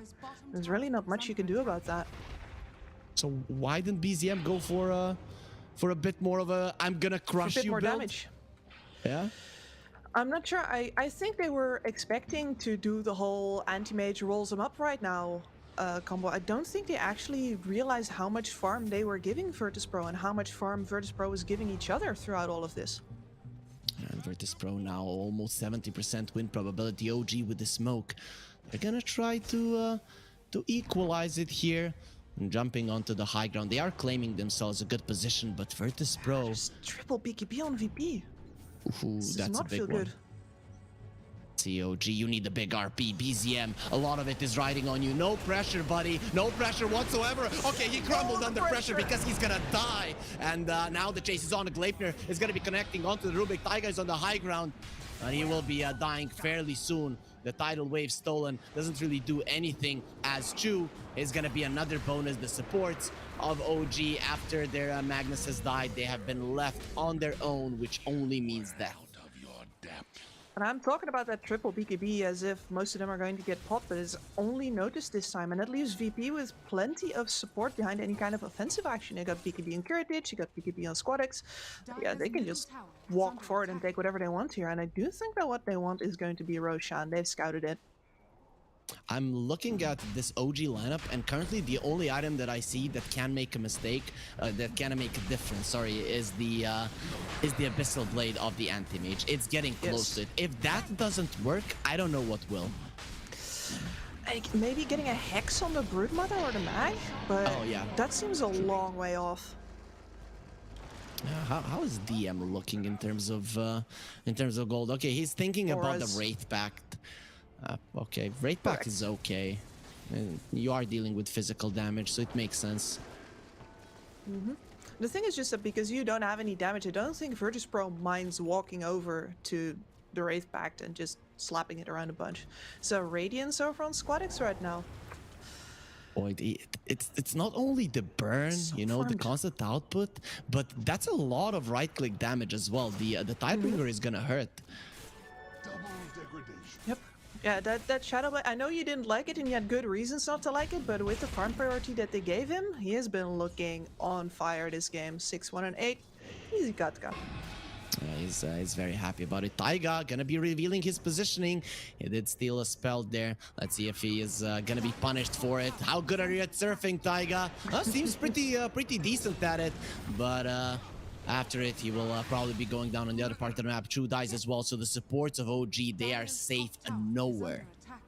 There's really not much you can do about that. So why didn't BZM go for a bit more of a I'm gonna crush you more build? Damage. Yeah. I'm not sure. I think they were expecting to do the whole anti-mage rolls them up right now combo. I don't think they actually realized how much farm they were giving Virtus Pro and how much farm Virtus Pro was giving each other throughout all of this. And Virtus Pro now almost 70% win probability. OG with the smoke. They're gonna try to equalize it here. And jumping onto the high ground. They are claiming themselves a good position, but Virtus Pro... Just triple BKB on VP. Ooh, This does that's a not big feel one. good. COG, you need the big RP. BZM, a lot of it is riding on you. No pressure, buddy. No pressure whatsoever. Okay, he crumbled under pressure because he's gonna die. And now the chase is on. The Gleipnir is gonna be connecting onto the Rubik. Taiga is on the high ground. And he will be dying fairly soon. The tidal wave stolen doesn't really do anything, as Chu is gonna be another bonus. The supports of OG, after their Magnus has died, they have been left on their own, which only means death. And I'm talking about that triple BKB as if most of them are going to get popped, but it's only noticed this time, and that leaves VP with plenty of support behind any kind of offensive action. You got BKB on Curatage, you got BKB on Squad X. Yeah, they can just walk forward and take whatever they want here, and I do think that what they want is going to be Roshan. They've scouted it. I'm looking at this OG lineup, and currently the only item that I see that can make a mistake, that can make a difference, sorry, is the Abyssal Blade of the Anti-Mage. It's getting close to it. If that doesn't work, I don't know what will. Like, maybe getting a Hex on the Broodmother or the Mag, but that seems a long way off. How is DM looking in terms of gold? Okay, he's thinking about the Wraith Pact. Okay, Wraith Pact is okay. And you are dealing with physical damage, so it makes sense. The thing is just that because you don't have any damage, I don't think Virtus Pro minds walking over to the Wraith Pact and just slapping it around a bunch. So Radiance over on Squad X right now. Boy, it's not only the burn, So you know, the farmed. constant constant output, but that's a lot of right-click damage as well. The Tidebringer is gonna hurt. Yep. Yeah, that Shadow Blade, I know you didn't like it and you had good reasons not to like it, but with the farm priority that they gave him, he has been looking on fire this game. 6-1 and 8. Easy Katka. He's very happy about it. Taiga gonna be revealing his positioning. He did steal a spell there. Let's see if he is gonna be punished for it. How good are you at surfing, Taiga? Seems pretty decent at it, but After it, he will probably be going down on the other part of the map. Chu dies as well, so the supports of OG, they are Dire's safe top tower is nowhere. under attack.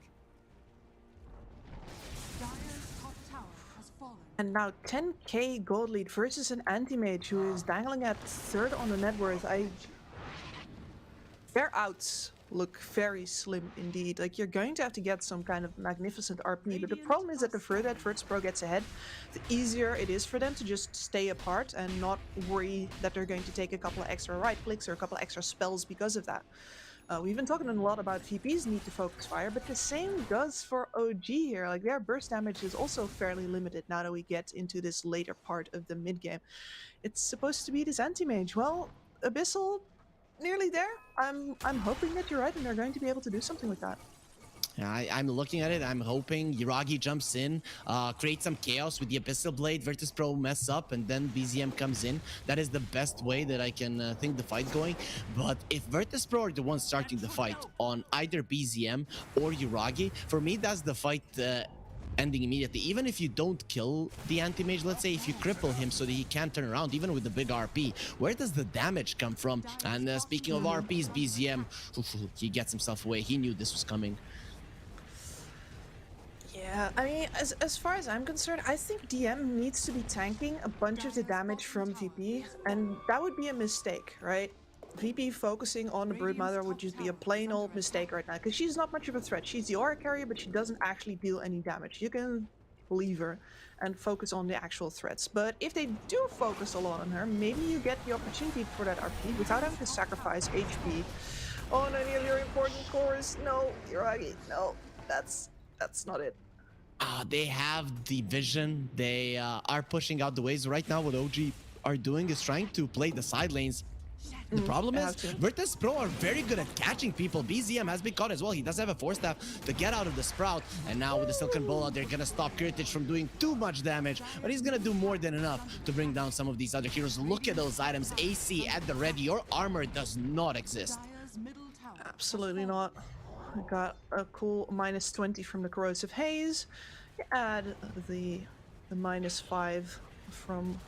Dire's top tower has fallen. And now 10k gold lead versus an anti-mage who is dangling at third on the net worth. Their outs look very slim indeed. Like, you're going to have to get some kind of magnificent RP, but the problem is that the further that Virtus.pro gets ahead, the easier it is for them to just stay apart and not worry that they're going to take a couple of extra right clicks or a couple of extra spells because of that. We've been talking a lot about VPs need to focus fire, but the same goes for OG here. Like, their burst damage is also fairly limited now that we get into this later part of the mid game. It's supposed to be this anti-mage. Well, Abyssal, nearly there. I'm hoping that you're right and they're going to be able to do something with that. I'm looking at it. I'm hoping Yuragi jumps in, creates some chaos with the Abyssal Blade. Virtus.pro mess up, and then BZM comes in. That is the best way that I can think the fight going. But if Virtus.pro are the ones starting the fight on either BZM or Yuragi, for me, that's the fight ending immediately. Even if you don't kill the anti-mage, let's say if you cripple him so that he can't turn around, even with the big RP, where does the damage come from? And speaking of RPs, BZM, he gets himself away. He knew this was coming. Yeah, I mean, as far as I'm concerned, I think DM needs to be tanking a bunch of the damage from VP, and that would be a mistake, right? VP focusing on the Broodmother would just be a plain old mistake right now, because she's not much of a threat. She's the aura carrier, but she doesn't actually deal any damage. You can leave her and focus on the actual threats. But if they do focus a lot on her, maybe you get the opportunity for that RP without having to sacrifice HP on any of your important cores. No, Yuragi, no, that's not it. They have the vision. They are pushing out the waves. Right now, what OG are doing is trying to play the side lanes. The problem they is, have to. Virtus.pro are very good at catching people. BZM has been caught as well. He does have a force staff to get out of the Sprout. And now with the Silken Bola, they're going to stop Kurtic from doing too much damage. But he's going to do more than enough to bring down some of these other heroes. Look at those items. AC at the ready. Your armor does not exist. Dire's middle tower has Absolutely fallen. not. I got a cool -20 from the corrosive haze. You add the -5 from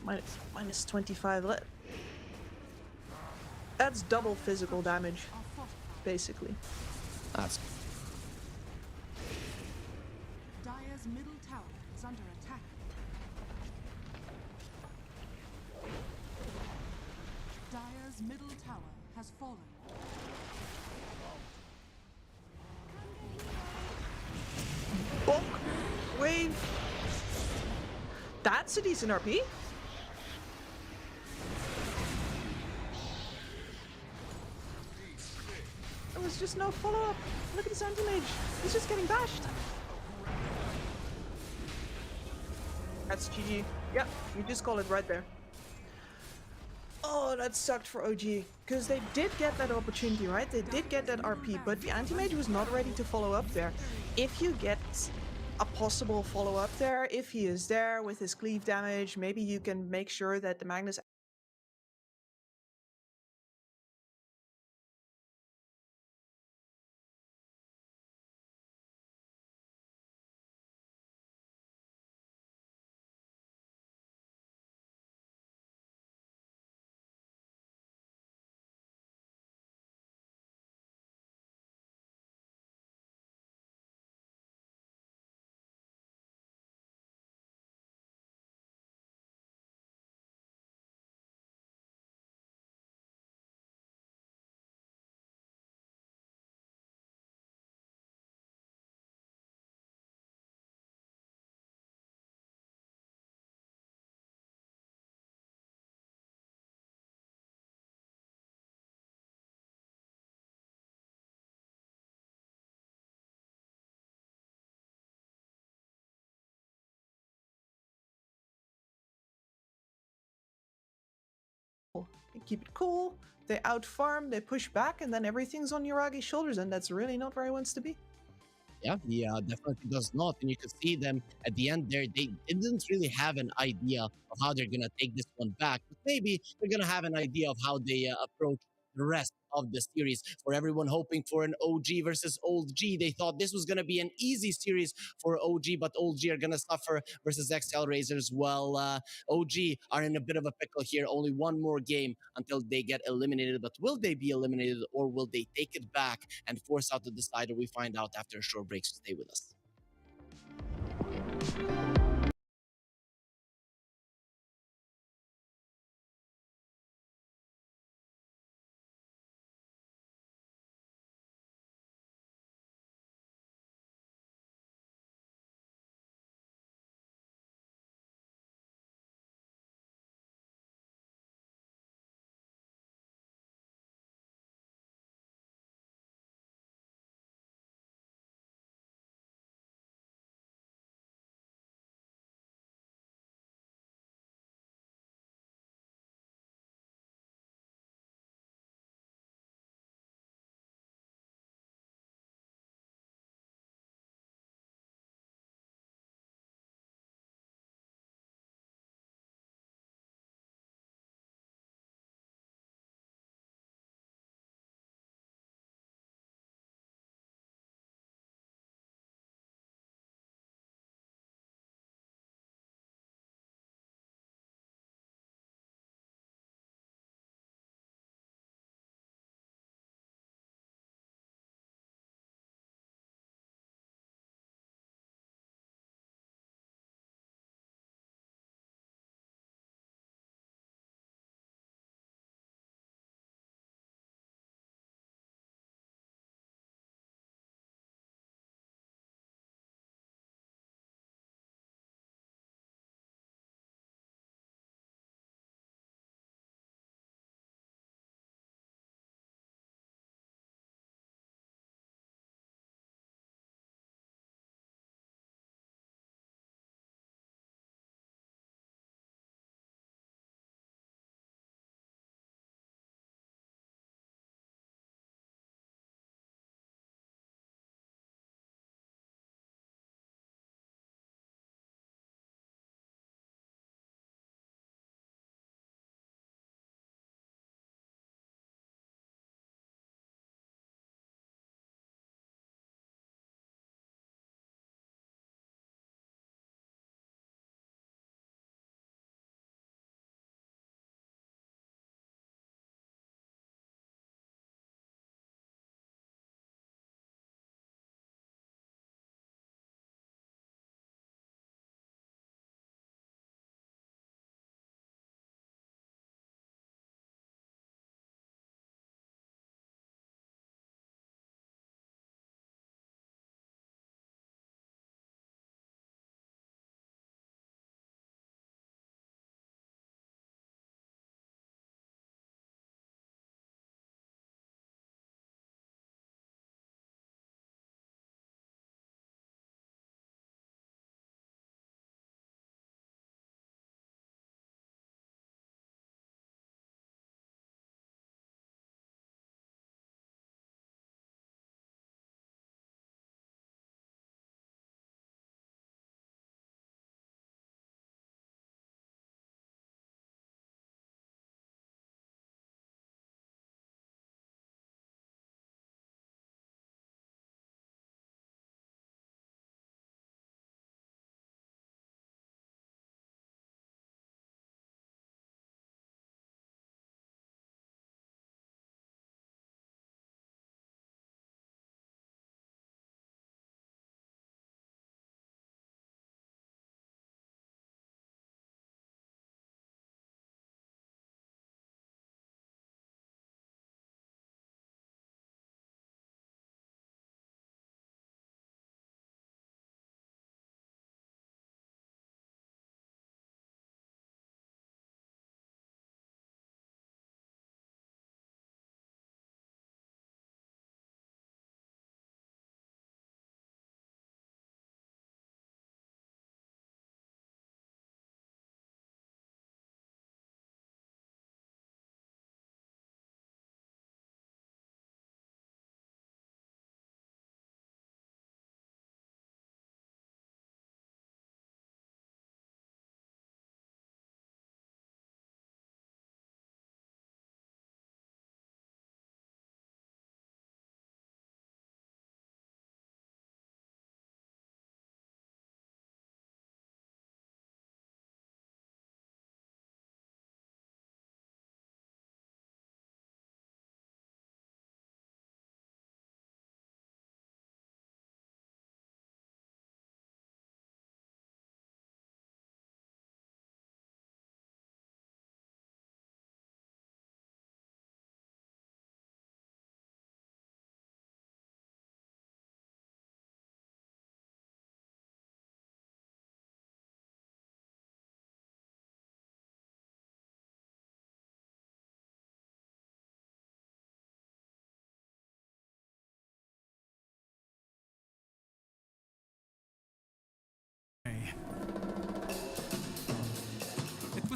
-25. That's double physical damage, Are fortified. basically. That's Dire's middle tower is under attack. Dire's middle tower has fallen. Bonk! Wave! That's a decent RP. There was just no follow-up. Look at this anti-mage. He's just getting bashed. That's GG. Yep, you just call it right there. Oh, that sucked for OG. Because they did get that opportunity, right? They did get that RP, but the anti-mage was not ready to follow up there. If you get a possible follow-up there, if he is there with his cleave damage, maybe you can make sure that the Magnus keep it cool, they out-farm, they push back, and then everything's on Yuragi's shoulders, and that's really not where he wants to be. Yeah, he definitely does not. And you can see them at the end there. They didn't really have an idea of how they're going to take this one back. But maybe they're going to have an idea of how they approach the rest of the series. For everyone hoping for an OG versus old G, they thought this was going to be an easy series for OG, but old G are going to suffer versus XL Razors. Well, OG are in a bit of a pickle here. Only one more game until they get eliminated. But will they be eliminated, or will they take it back and force out the decider? We find out after a short break. So stay with us.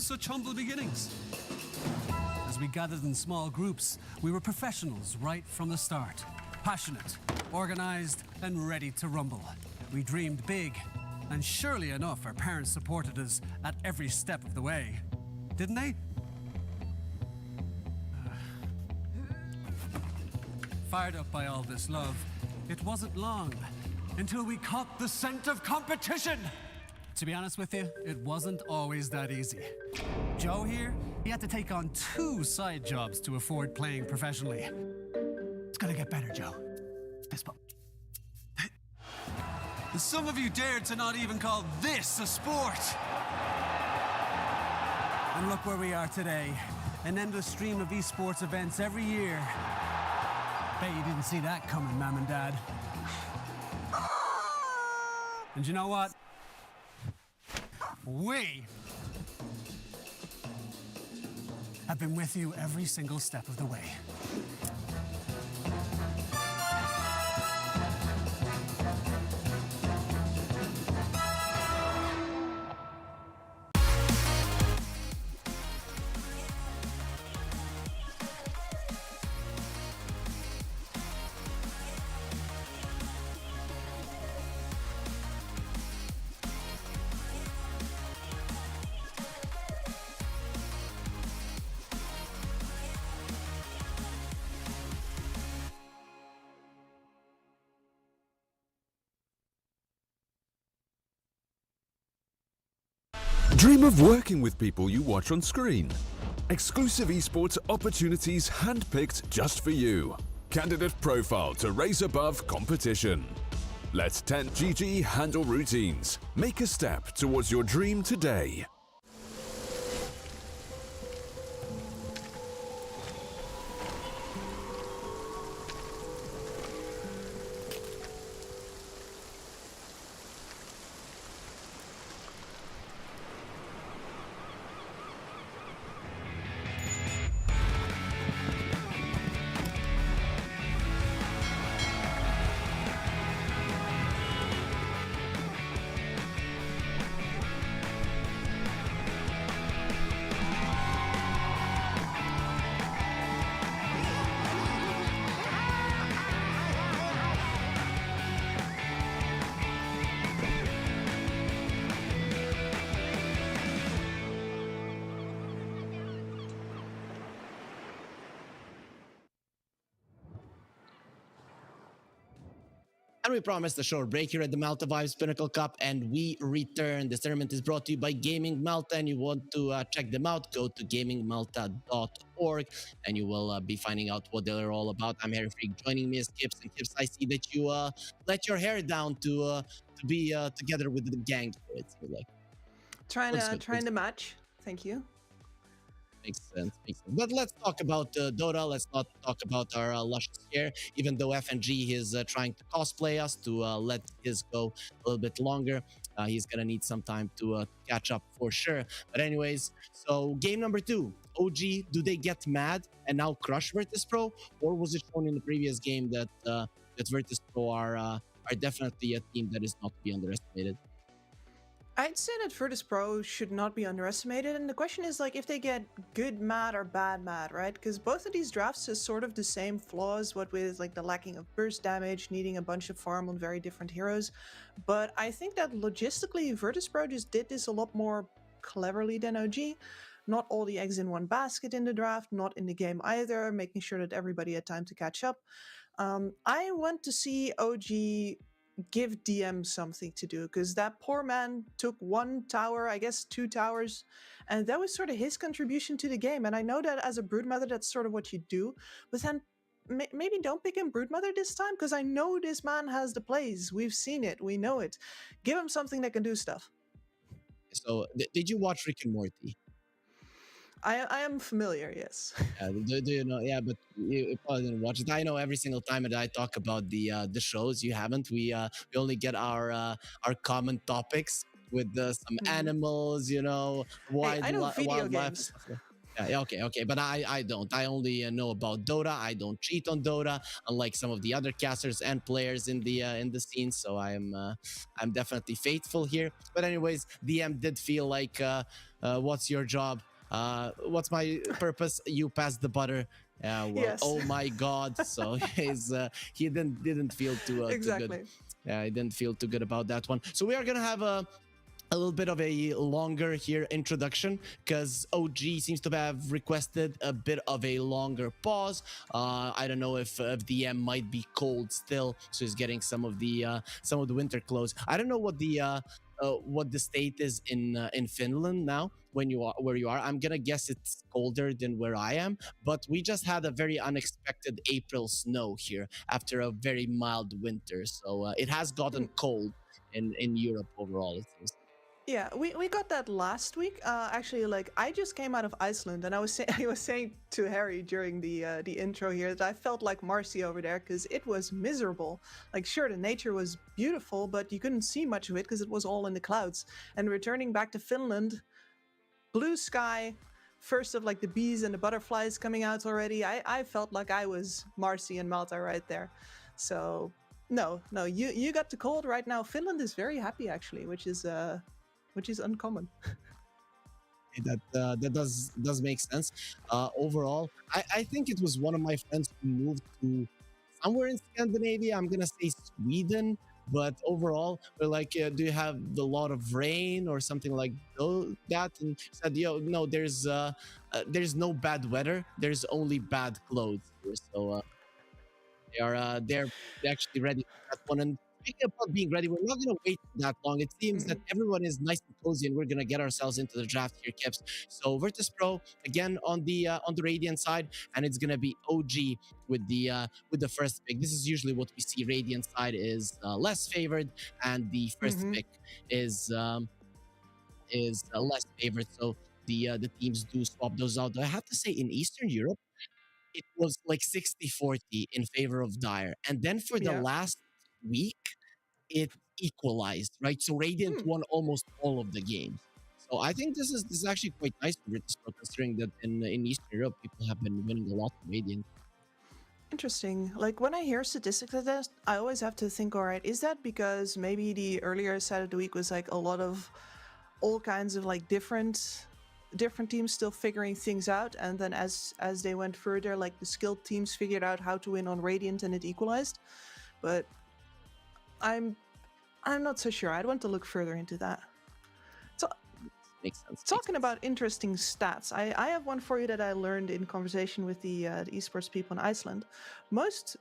such humble beginnings. As we gathered in small groups, we were professionals right from the start. Passionate, organized, and ready to rumble. We dreamed big, and surely enough, our parents supported us at every step of the way. Didn't they? Fired up by all this love, it wasn't long until we caught the scent of competition. To be honest with you, it wasn't always that easy. Joe here, he had to take on 2 side jobs to afford playing professionally. It's gonna get better, Joe. Fist bump. Some of you dared to not even call this a sport. And look where we are today. An endless stream of esports events every year. Bet you didn't see that coming, Mom and Dad. And you know what? We have been with you every single step of the way. Dream of working with people you watch on screen. Exclusive esports opportunities handpicked just for you. Candidate profile to raise above competition. Let 10GG handle routines. Make a step towards your dream today. And we promised a short break here at the Malta Vibes Pinnacle Cup, and we return. This tournament is brought to you by Gaming Malta, and you want to check them out, go to gamingmalta.org, and you will be finding out what they're all about. I'm Harry Freak. Joining me is Kips, and Kips, I see that you let your hair down to be together with the gang. It's like Trying to match. Thank you. Makes sense. But let's talk about Dota. Let's not talk about our luscious hair. Even though FNG is trying to cosplay us to let his go a little bit longer, he's gonna need some time to catch up for sure. But anyways, so game number 2. OG, do they get mad and now crush Virtus Pro, or was it shown in the previous game that that Virtus Pro are definitely a team that is not to be underestimated? I'd say that Virtus Pro should not be underestimated, and the question is like if they get good mad or bad mad, right? Because both of these drafts has sort of the same flaws, what with like the lacking of burst damage, needing a bunch of farm on very different heroes. But I think that logistically Virtus Pro just did this a lot more cleverly than OG. Not all the eggs in one basket in the draft, not in the game either, making sure that everybody had time to catch up. I want to see OG give DM something to do, because that poor man took 1 tower, I guess 2 towers, and that was sort of his contribution to the game. And I know that as a broodmother that's sort of what you do, but then maybe don't pick him broodmother this time, because I know this man has the plays. We've seen it, we know it. Give him something that can do stuff. So did you watch Rick and Morty? I am familiar, yes. Do you know? Yeah, but you probably didn't watch it. I know every single time that I talk about the shows, you haven't. We only get our common topics with some animals, you know, Hey, I know video wildlife games. stuff. Yeah, okay, but I don't. I only know about Dota. I don't cheat on Dota, unlike some of the other casters and players in the scene. So I'm definitely faithful here. But anyways, DM did feel like, what's your job? What's my purpose? You pass the butter. Well, Yes. oh my God! So he didn't feel too good. Exactly. Yeah, I didn't feel too good about that one. So we are gonna have a little bit of a longer here introduction because OG seems to have requested a bit of a longer pause. I don't know if DM might be cold still, so he's getting some of the winter clothes. I don't know what the state is in Finland now when you are where you are. I'm gonna guess it's colder than where I am, but we just had a very unexpected April snow here after a very mild winter, so it has gotten cold in Europe overall, it seems. Yeah, we got that last week. Actually, like I just came out of Iceland, and I was I was saying to Harry during the intro here that I felt like Marcy over there because it was miserable. Like, sure, the nature was beautiful, but you couldn't see much of it because it was all in the clouds. And returning back to Finland, blue sky, first of like the bees and the butterflies coming out already. I felt like I was Marcy and Malta right there. So no, you got the cold right now. Finland is very happy actually, which is uncommon. That does make sense. Overall, I think it was one of my friends who moved to somewhere in Scandinavia. I'm gonna say Sweden, but overall, we're like, do you have a lot of rain or something like that? And she said, yo, no, there's no bad weather. There's only bad clothes here. So they're actually ready for that one. And speaking about being ready, we're not going to wait that long. It seems that everyone is nice and cozy, and we're going to get ourselves into the draft here, Kips. So Virtus Pro again on the Radiant side, and it's going to be OG with the first pick. This is usually what we see. Radiant side is less favored, and the first pick is less favored. So the teams do swap those out. I have to say, in Eastern Europe, it was like 60-40 in favor of Dire. And then for the Yeah. last week, it equalized, right? So Radiant won almost all of the games. So I think this is actually quite nice for Virtus Pro, considering that in Eastern Europe, people have been winning a lot of Radiant. Interesting. Like when I hear statistics like this, I always have to think, all right, is that because maybe the earlier side of the week was like a lot of all kinds of like different teams still figuring things out, and then as they went further, like the skilled teams figured out how to win on Radiant and it equalized. But I'm not so sure. I'd want to look further into that. So Makes sense. talking about interesting stats, I have one for you that I learned in conversation with the esports people in Iceland. Most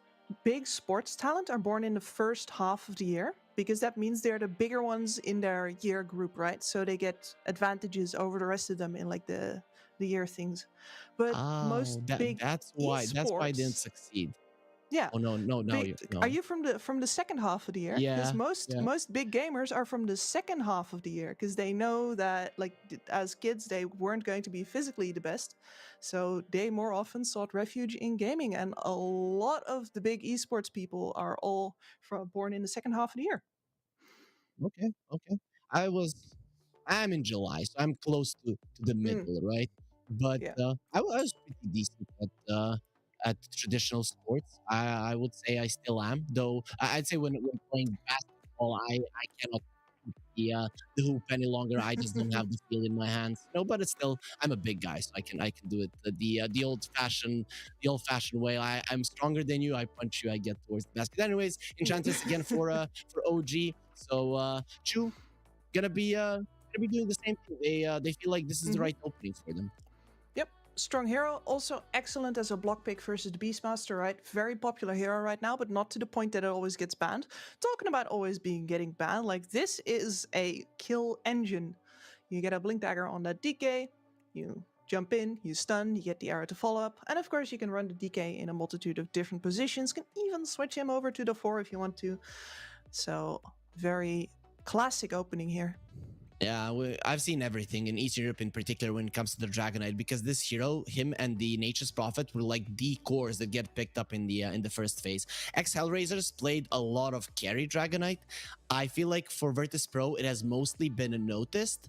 big sports talent are born in the first half of the year, because that means they're the bigger ones in their year group, right? So they get advantages over the rest of them in like the year things. But most big that's why I didn't esports- succeed. Yeah. Oh no, no. Are you from the second half of the year? Yeah, Because most big gamers are from the second half of the year, because they know that like as kids they weren't going to be physically the best, so they more often sought refuge in gaming. And a lot of the big esports people are all born in the second half of the year. Okay. I'm in July, so I'm close to the middle, right? But Yeah. I was pretty decent at traditional sports. I would say I still am, though. I'd say when playing basketball, I cannot shoot the hoop any longer. I just don't have the feel in my hands. No, but it's still, I'm a big guy, so I can do it the old fashioned way. I'm stronger than you. I punch you. I get towards the basket. Anyways, Enchantress again for OG. So Chu gonna be doing the same thing. They feel like this is the right opening for them. Yep. Strong hero, also excellent as a block pick versus the Beastmaster, right? Very popular hero right now, but not to the point that it always gets banned. Talking about always getting banned, like this is a kill engine. You get a blink dagger on that DK, you jump in, you stun, you get the arrow to follow up, and of course you can run the DK in a multitude of different positions. Can even switch him over to the 4 if you want to. So very classic opening here. Yeah, I've seen everything in Eastern Europe in particular when it comes to the Dragonite, because this hero, him and the Nature's Prophet, were like the cores that get picked up in the first phase. Hellraisers played a lot of carry Dragonite. I feel like for Virtus Pro, it has mostly been noticed.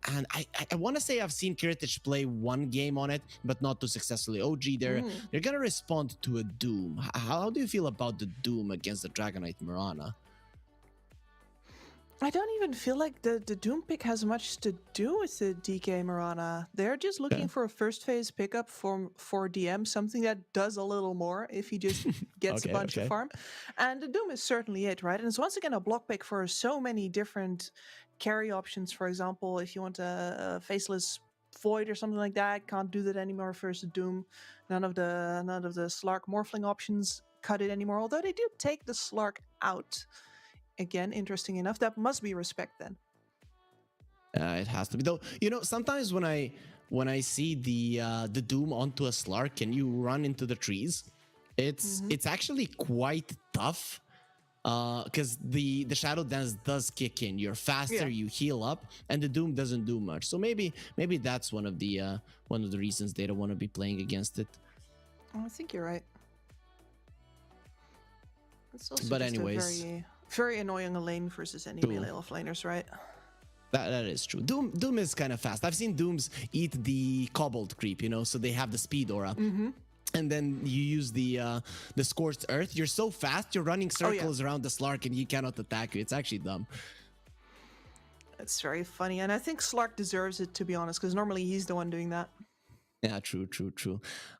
and I want to say I've seen Kiritich play one game on it, but not too successfully. OG, they're gonna respond to a Doom. How do you feel about the Doom against the Dragonite Mirana? I don't even feel like the Doom pick has much to do with the DK Mirana. They're just looking for a first phase pickup for DM, something that does a little more if he just gets a bunch of farm. And the Doom is certainly it, right? And it's once again a block pick for so many different carry options. For example, if you want a faceless Void or something like that, can't do that anymore versus Doom. None of the Slark Morphling options cut it anymore, although they do take the Slark out. Again, interesting enough. That must be respect then. It has to be, though. Sometimes when I see the Doom onto a Slark and you run into the trees, it's actually quite tough. Because the Shadow Dance does kick in. You're faster, you heal up, and the Doom doesn't do much. So maybe that's one of the reasons they don't want to be playing against it. I think you're right. It's also but just anyways. a very annoying lane versus any melee offlaners, right? That is true. Doom is kind of fast. I've seen Dooms eat the Cobbled creep, so they have the speed aura. And then you use the Scorched Earth. You're so fast, you're running circles around the Slark and you cannot attack you. It's actually dumb. It's very funny. And I think Slark deserves it, to be honest, because normally he's the one doing that. Yeah, true.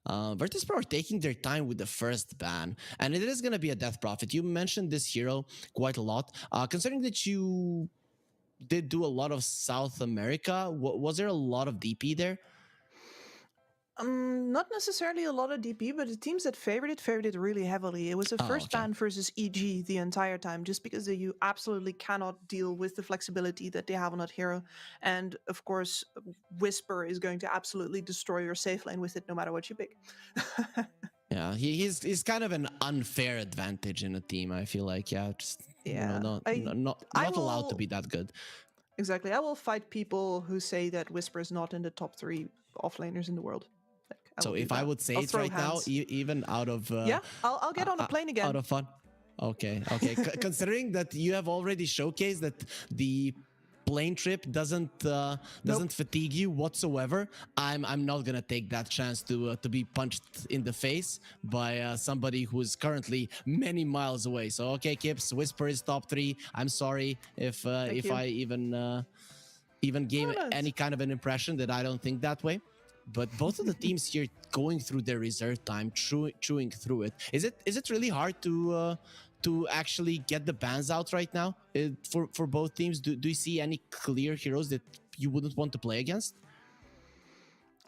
Virtus.pro are taking their time with the first ban, and it is going to be a Death Prophet. You mentioned this hero quite a lot. Considering that you did do a lot of South America, was there a lot of DP there? Not necessarily a lot of DP, but the teams that favored it really heavily. It was a first ban versus EG the entire time, just because you absolutely cannot deal with the flexibility that they have on that hero. And of course, Whisper is going to absolutely destroy your safe lane with it, no matter what you pick. Yeah, he's kind of an unfair advantage in a team. I feel like, not allowed to be that good. Exactly. I will fight people who say that Whisper is not in the top 3 offlaners in the world. So if I would say it right now, even out of I'll get on a plane again. Out of fun. Okay. Considering that you have already showcased that the plane trip doesn't fatigue you whatsoever, I'm not gonna take that chance to be punched in the face by somebody who's currently many miles away. So okay, Kips, Whisper is top 3. I'm sorry if I even gave any kind of an impression that I don't think that way. But both of the teams here going through their reserve time, chewing through it. Is it really hard to actually get the bans out right now for both teams? Do you see any clear heroes that you wouldn't want to play against?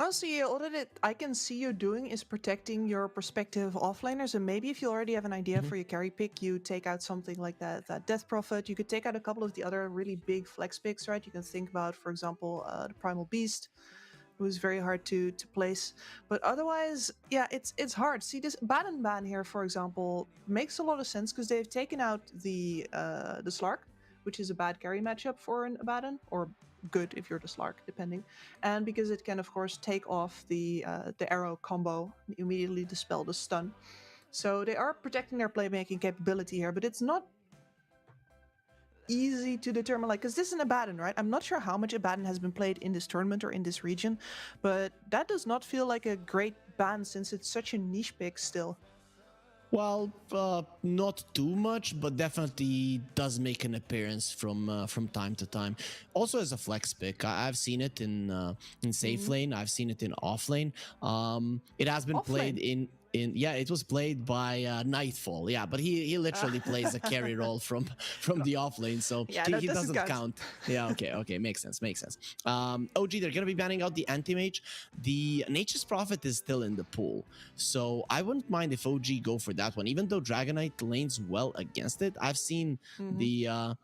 Honestly, all that I can see you doing is protecting your prospective offlaners, and maybe if you already have an idea for your carry pick, you take out something like that Death Prophet. You could take out a couple of the other really big flex picks, right? You can think about, for example, the Primal Beast, who's very hard to place. But otherwise, yeah, it's hard. See, this Baden ban here, for example, makes a lot of sense because they've taken out the Slark, which is a bad carry matchup for an Abaddon, or good if you're the Slark, depending. And because it can, of course, take off the arrow combo, immediately dispel the stun. So they are protecting their playmaking capability here, but it's not easy to determine, like, because this is an Abaddon, right? I'm not sure how much Abaddon has been played in this tournament or in this region, but that does not feel like a great ban since it's such a niche pick still. Well, not too much, but definitely does make an appearance from time to time. Also as a flex pick, I've seen it in safe lane. I've seen it in off lane. It has been played in it was played by Nightfall. Yeah, but he literally plays a carry role from the off lane, so he doesn't count. Yeah, okay, makes sense. OG, they're gonna be banning out the anti-mage. The Nature's Prophet is still in the pool, so I wouldn't mind if OG go for that one, even though Dragonite lanes well against it. I've seen the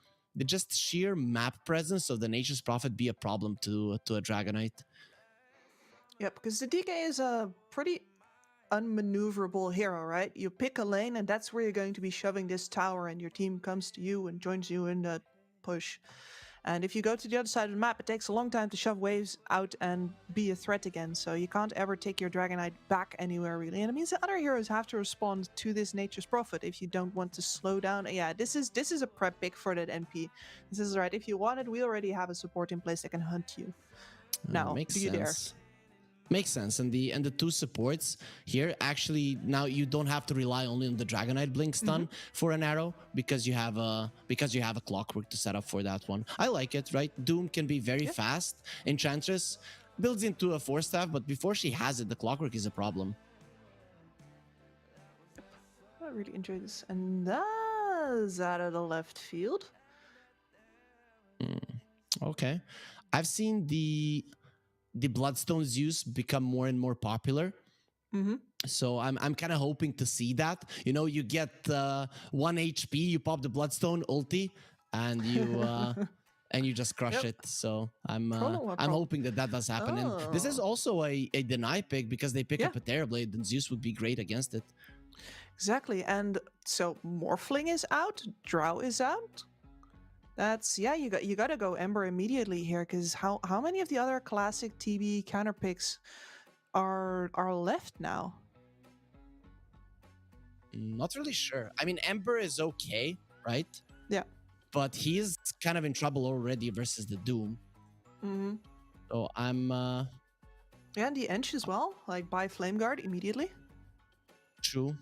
just sheer map presence of the Nature's Prophet be a problem to a Dragonite. Yeah, because the DK is a pretty unmaneuverable hero, right? You pick a lane and that's where you're going to be shoving this tower, and your team comes to you and joins you in the push. And if you go to the other side of the map, it takes a long time to shove waves out and be a threat again. So you can't ever take your Dragonite back anywhere, really. And it means the other heroes have to respond to this Nature's Prophet if you don't want to slow down. Yeah, this is a prep pick for that NP. This is right. If you want it, we already have a support in place that can hunt you. Now, Makes do you dare? sense. Makes sense. And the two supports here, actually, now you don't have to rely only on the Dragonite Blink stun for an arrow because you have a Clockwork to set up for that one. I like it, right? Doom can be very fast. Enchantress builds into a 4-staff, but before she has it, the Clockwork is a problem. I really enjoy this. And that's out of the left field. Okay. I've seen the Bloodstone Zeus become more and more popular. So I'm kind of hoping to see that. You know, you get 1 HP, you pop the Bloodstone ulti, and you just crush it. So I'm hoping that does happen. And this is also a deny pick because they pick up a Terrorblade, and Zeus would be great against it. Exactly. And so Morphling is out, Drow is out. That's you got to go Ember immediately here, because how many of the other classic TB counter picks are left now? Not really sure. I mean, Ember is okay, right? Yeah. But he is kind of in trouble already versus the Doom. So I'm and the Ench as well, like buy Flame Guard immediately. True.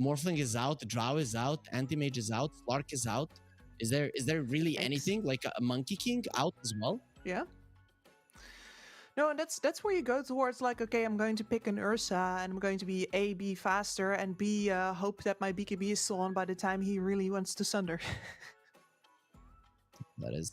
Morphling is out, Drow is out, Anti-Mage is out, Slark is out. Is there really anything like a Monkey King out as well? Yeah. No, and that's where you go towards, like, okay, I'm going to pick an Ursa and I'm going to be A, be faster, and B, hope that my BKB is still on by the time he really wants to Sunder. This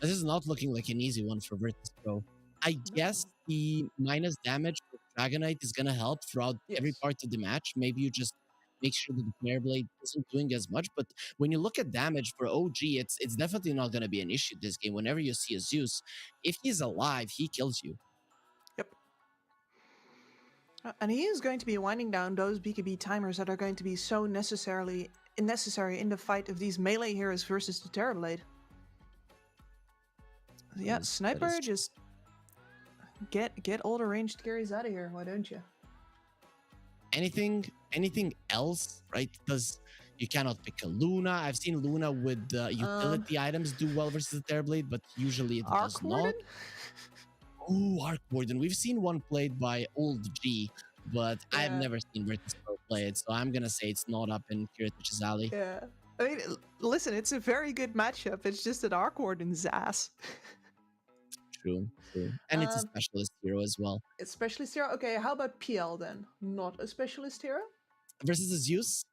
is not looking like an easy one for Virtus Pro. I guess the minus damage for Dragonite is gonna help throughout every part of the match. Maybe you just make sure that the Terrorblade isn't doing as much. But when you look at damage for OG, it's definitely not going to be an issue this game. Whenever you see a Zeus, if he's alive, he kills you. Yep. And he is going to be winding down those BKB timers that are going to be so necessary in the fight of these melee heroes versus the Terrorblade. Yeah, Sniper, just get all the ranged carries out of here. Why don't you? Anything else, right? Because you cannot pick a Luna. I've seen Luna with utility items do well versus the Terrorblade, but usually it does not. Oh, Arc Warden. We've seen one played by Old G, but I've never seen Virtus Pro play it, so I'm gonna say it's not up in Kiritich's alley. Yeah. I mean, listen, it's a very good matchup. It's just that Arc Warden's ass. True. And it's a specialist hero as well. It's specialist hero? Okay, how about PL then? Not a specialist hero? Versus a Zeus?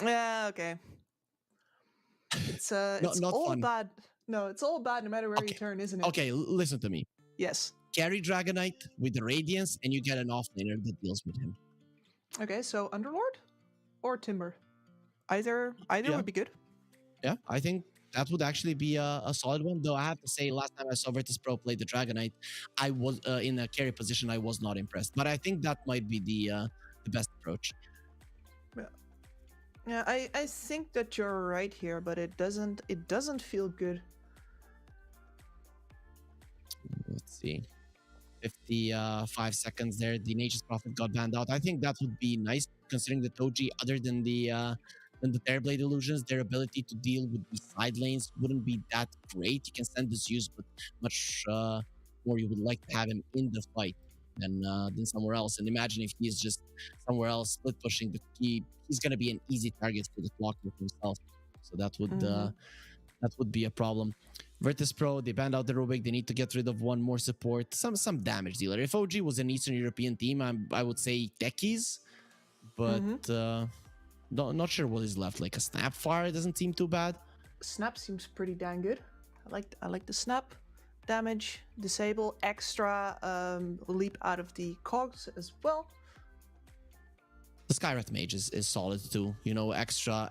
Yeah, okay. It's all fun. Bad. No, it's all bad no matter where you turn, isn't it? Okay, listen to me. Yes. Carry Dragonite with the Radiance and you get an offlaner that deals with him. Okay, so Underlord or Timber? Either would be good. Yeah, I think that would actually be a solid one. Though I have to say, last time I saw Virtus Pro play the Dragonite, I was in a carry position. I was not impressed. But I think that might be the best approach. Yeah, I think that you're right here, but it doesn't feel good. Let's see. 55 seconds there. The Nature's Prophet got banned out. I think that would be nice, considering the Toji, other than the Terrorblade illusions, their ability to deal with the side lanes wouldn't be that great. You can send this use, but much more you would like to have him in the fight than somewhere else. And imagine if he's just somewhere else split pushing the key, he's going to be an easy target for the Clockwork himself. So that would be a problem. Virtus Pro, they banned out the Rubik. They need to get rid of one more support, some damage dealer. If OG was an Eastern European team, I would say Techies, but not sure what is left. Like a Snapfire doesn't seem too bad. Snap seems pretty dang good. I like the Snap. Damage, disable, extra leap out of the cogs as well. The Skywrath Mage is solid too. You know, extra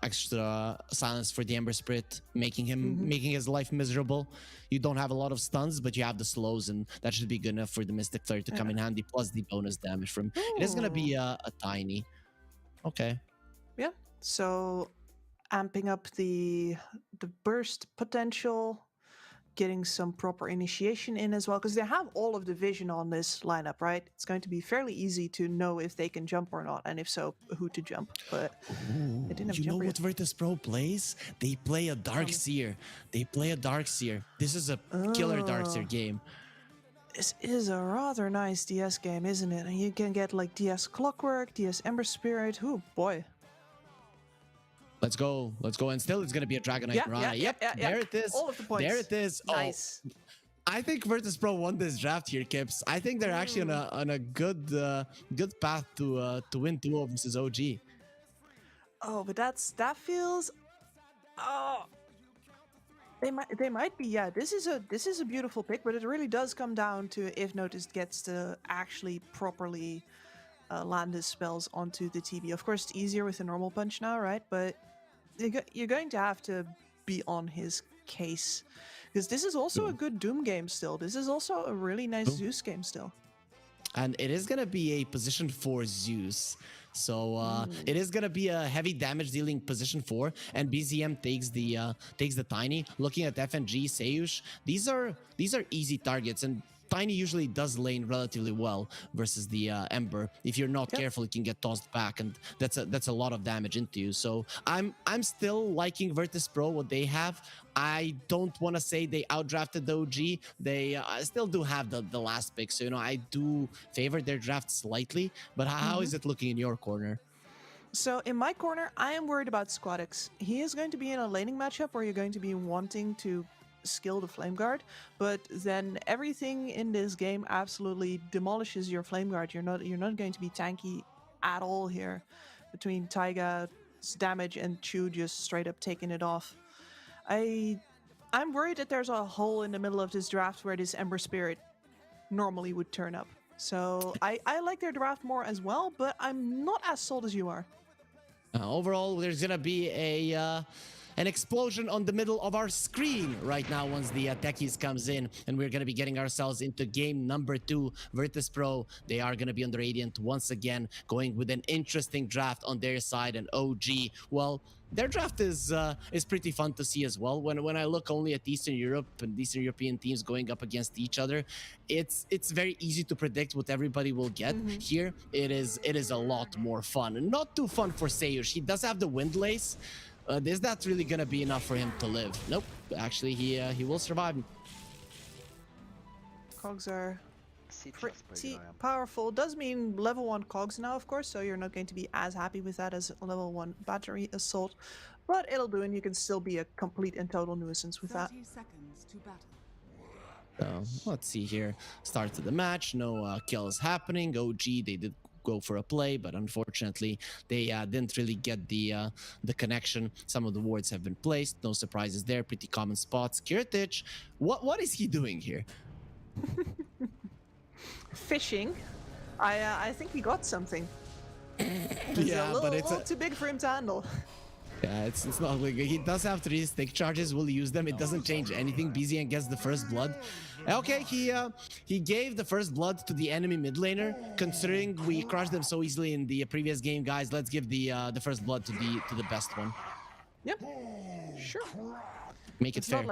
silence for the Ember Spirit, making his life miserable. You don't have a lot of stuns, but you have the slows, and that should be good enough for the Mystic Flare to come in handy, plus the bonus damage from. It is gonna be a tiny. Okay. Yeah. So amping up the burst potential. getting some proper initiation in as well, because they have all of the vision on this lineup, right? It's going to be fairly easy to know if they can jump or not, and if so, who to jump. But Ooh, they didn't have you know jumper what yet. Virtus Pro plays? They play a Dark me. Seer. They play a Dark Seer. This is a killer Dark Seer Oh. game. This is a rather nice DS game, isn't it? And you can get like DS Clockwork, DS Ember Spirit. Oh boy. Let's go. Let's go. And still, it's going to be a Dragonite Rana. Yep, there it is. All of the points. There it is. Nice. Oh, I think Virtus Pro won this draft here, Kips. I think they're actually on a good good path to win 2-0 versus OG. Oh, but that feels. Oh. They might be, yeah. This is a beautiful pick, but it really does come down to if Notice gets to actually properly land his spells onto the TB. Of course, it's easier with a normal punch now, right? But you're going to have to be on his case, because this is also a good Doom game still. This is also a really nice Zeus game still. And it is going to be a position 4 Zeus. So it is going to be a heavy damage dealing position 4, and BZM takes the Tiny. Looking at FNG, Seyush, these are easy targets, and Tiny usually does lane relatively well versus the Ember. If you're not careful, it can get tossed back, and that's a lot of damage into you. So I'm still liking Virtus Pro, what they have. I don't want to say they outdrafted the OG. They still do have the last pick. So, I do favor their draft slightly. But how is it looking in your corner? So in my corner, I am worried about Squadix. He is going to be in a laning matchup where you're going to be wanting to skill the Flame Guard, but then everything in this game absolutely demolishes your Flame Guard. You're not going to be tanky at all here, between Taiga's damage and Chu just straight up taking it off. I'm worried that there's a hole in the middle of this draft where this Ember Spirit normally would turn up. So I like their draft more as well, but I'm not as sold as you are. Overall, there's gonna be an explosion on the middle of our screen right now once the techies comes in, and we're gonna be getting ourselves into game number 2. Virtus Pro, they are gonna be on the Radiant once again, going with an interesting draft on their side, and OG, well, their draft is pretty fun to see as well. When I look only at Eastern Europe and Eastern European teams going up against each other, it's very easy to predict what everybody will get. Here, it is a lot more fun, and not too fun for Seyush. He does have the Wind Lace. Is that really gonna be enough for him to live? Nope. Actually, he will survive. Cogs are pretty powerful. Does mean level 1 cogs now, of course, so you're not going to be as happy with that as level 1 battery assault, but it'll do, and you can still be a complete and total nuisance with that. 30 seconds to battle. Let's see here. Start of the match. No kills happening. OG, they did go for a play, but unfortunately they didn't really get the connection. Some of the wards have been placed. No surprises there. Pretty common spots. Kiritich, what is he doing here? Fishing. I think he got something. It's Yeah, a but it's little too big for him to handle. Yeah, it's not like he does have 3 stick charges. Will use them. It doesn't change anything. BZN gets the first blood. Okay, he gave the first blood to the enemy mid laner. Considering we crushed them so easily in the previous game, guys, let's give the first blood to the best one. Yep. Sure. Make it It's fair.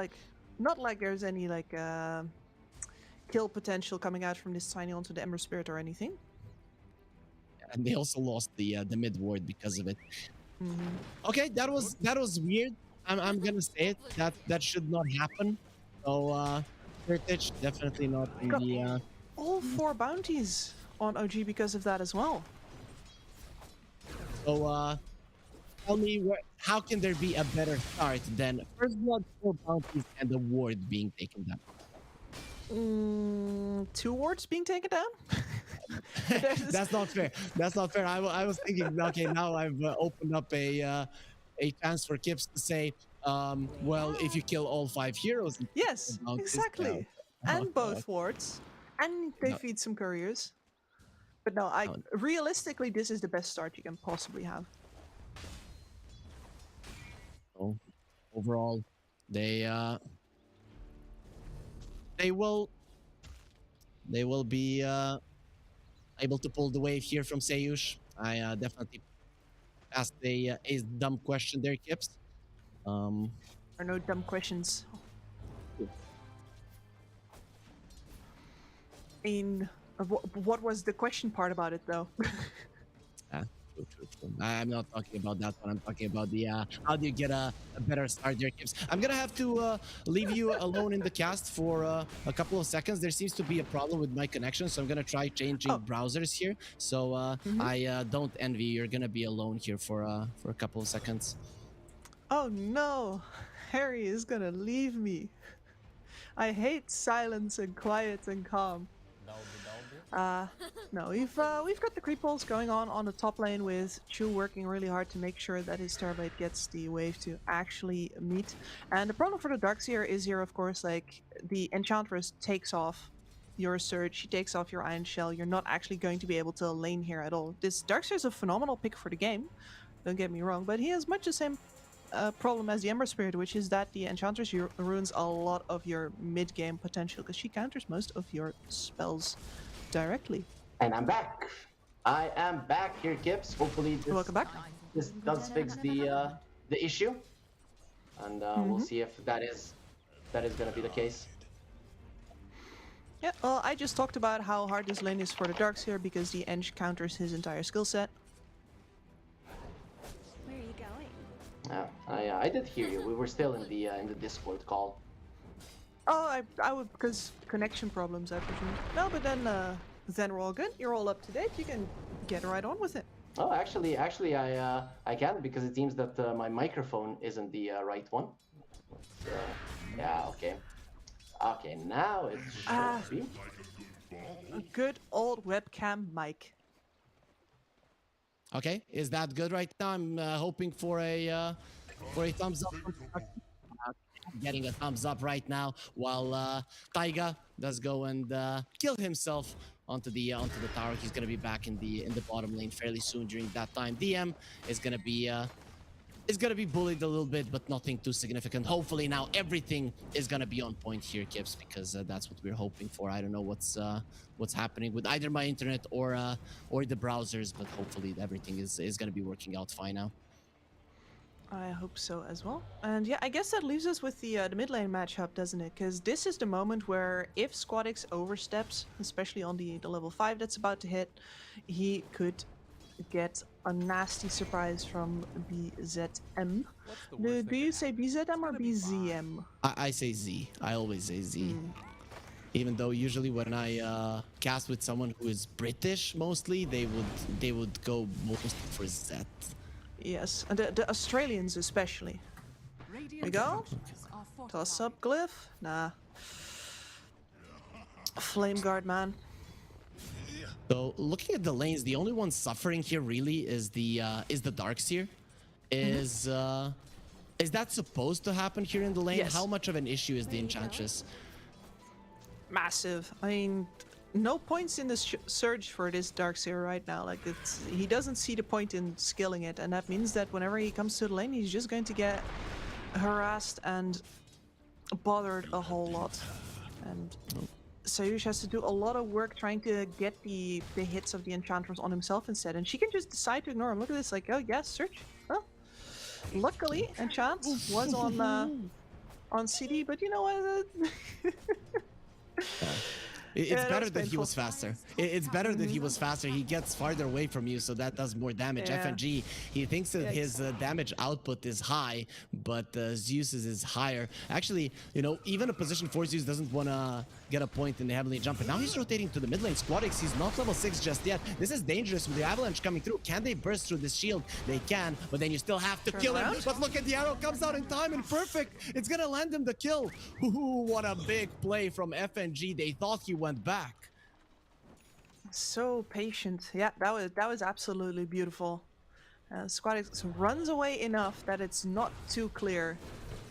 not like there's any like kill potential coming out from this tiny onto the Ember Spirit or anything. And they also lost the mid ward because of it. Okay, that was weird. I'm gonna say it. That should not happen. So Kiritich definitely not in the All 4 bounties on OG because of that as well. So tell me how can there be a better start than first blood, 4 bounties, and the ward being taken down? 2 wards being taken down? That's not fair. That's not fair. I was thinking, okay, now I've opened up a chance for Kips to say, well, if you kill all 5 heroes, Yes, exactly. And both wards. And they feed some couriers. But no, realistically, this is the best start you can possibly have. So, overall, they will be able to pull the wave here from Seyush. I definitely asked a dumb question there, Kips. Or no dumb questions. In what was the question part about it though? Yeah, true. I'm not talking about that one. I'm talking about the how do you get a better start there, Kips. I'm gonna have to leave you alone in the cast for a couple of seconds. There seems to be a problem with my connection, so I'm gonna try changing browsers here. So I don't envy you. You're gonna be alone here for a couple of seconds. Oh no, Harry is gonna leave me. I hate silence and quiet and calm. No, we've got the creep pulls going on the top lane with Chu working really hard to make sure that his Starblade gets the wave to actually meet. And the problem for the Darkseer is here, of course, like the Enchantress takes off your Surge, she takes off your Iron Shell. You're not actually going to be able to lane here at all. This Darkseer is a phenomenal pick for the game, don't get me wrong, but he has much the same problem as the Ember Spirit, which is that the Enchantress ruins a lot of your mid-game potential because she counters most of your spells directly. And I'm back. I am back here, Kips. Hopefully Welcome back. This does fix the issue, and we'll see if that is going to be the case. Yeah, well, I just talked about how hard this lane is for the Darkseer because the Eng counters his entire skill set. Where are you going? I did hear you. We were still in the Discord call. Oh, I would, because connection problems, I presume. No, but then we're all good. You're all up to date. You can get right on with it. Oh, actually, I can, because it seems that my microphone isn't the right one. So, yeah, okay. Okay, now it should be. A good old webcam mic. Okay, is that good right now? I'm hoping for a thumbs up. Getting a thumbs up right now, while Taiga does go and kill himself onto the tower. He's gonna be back in the bottom lane fairly soon. During that time, DM is gonna be bullied a little bit, but nothing too significant. Hopefully now everything is gonna be on point here, Kips, because that's what we're hoping for. I don't know what's happening with either my internet or the browsers, but hopefully everything is gonna be working out fine now. I hope so as well. And yeah, I guess that leaves us with the mid lane matchup, doesn't it? Because this is the moment where if Squadix oversteps, especially on the level 5 that's about to hit, he could get a nasty surprise from BZM. Do you say BZM or BZM? I say Z. I always say Z. Even though usually when I cast with someone who is British mostly, they would go mostly for Z. Yes, and the Australians especially. Here we go. Toss up Glyph. Nah. Flame Guard, man. So looking at the lanes, the only one suffering here really is the Darkseer. Is that supposed to happen here in the lane? Yes. How much of an issue is the Enchantress? Massive. I mean, no points in the surge for this Darkseer right now. Like, he doesn't see the point in skilling it, and that means that whenever he comes to the lane, he's just going to get harassed and bothered a whole lot. And Sayush has to do a lot of work trying to get the hits of the Enchantress on himself instead, and she can just decide to ignore him. Look at this, like, oh yes, search. Well, luckily, Enchant was on CD, but you know what? It's better that he was faster. It's better that he was faster. He gets farther away from you, so that does more damage. Yeah. FNG, he thinks that his damage output is high, but Zeus's is higher. Actually, you know, even a position 4 Zeus doesn't want to get a point in the heavenly jump. And now he's rotating to the mid lane. Squadix, he's not level 6 just yet. This is dangerous with the avalanche coming through. Can they burst through this shield? They can, but then you still have to kill him. But look at the arrow comes out in time and perfect. It's gonna land him the kill. Ooh, what a big play from FNG. They thought he went back. So patient. Yeah, that was absolutely beautiful. Squadix runs away enough that it's not too clear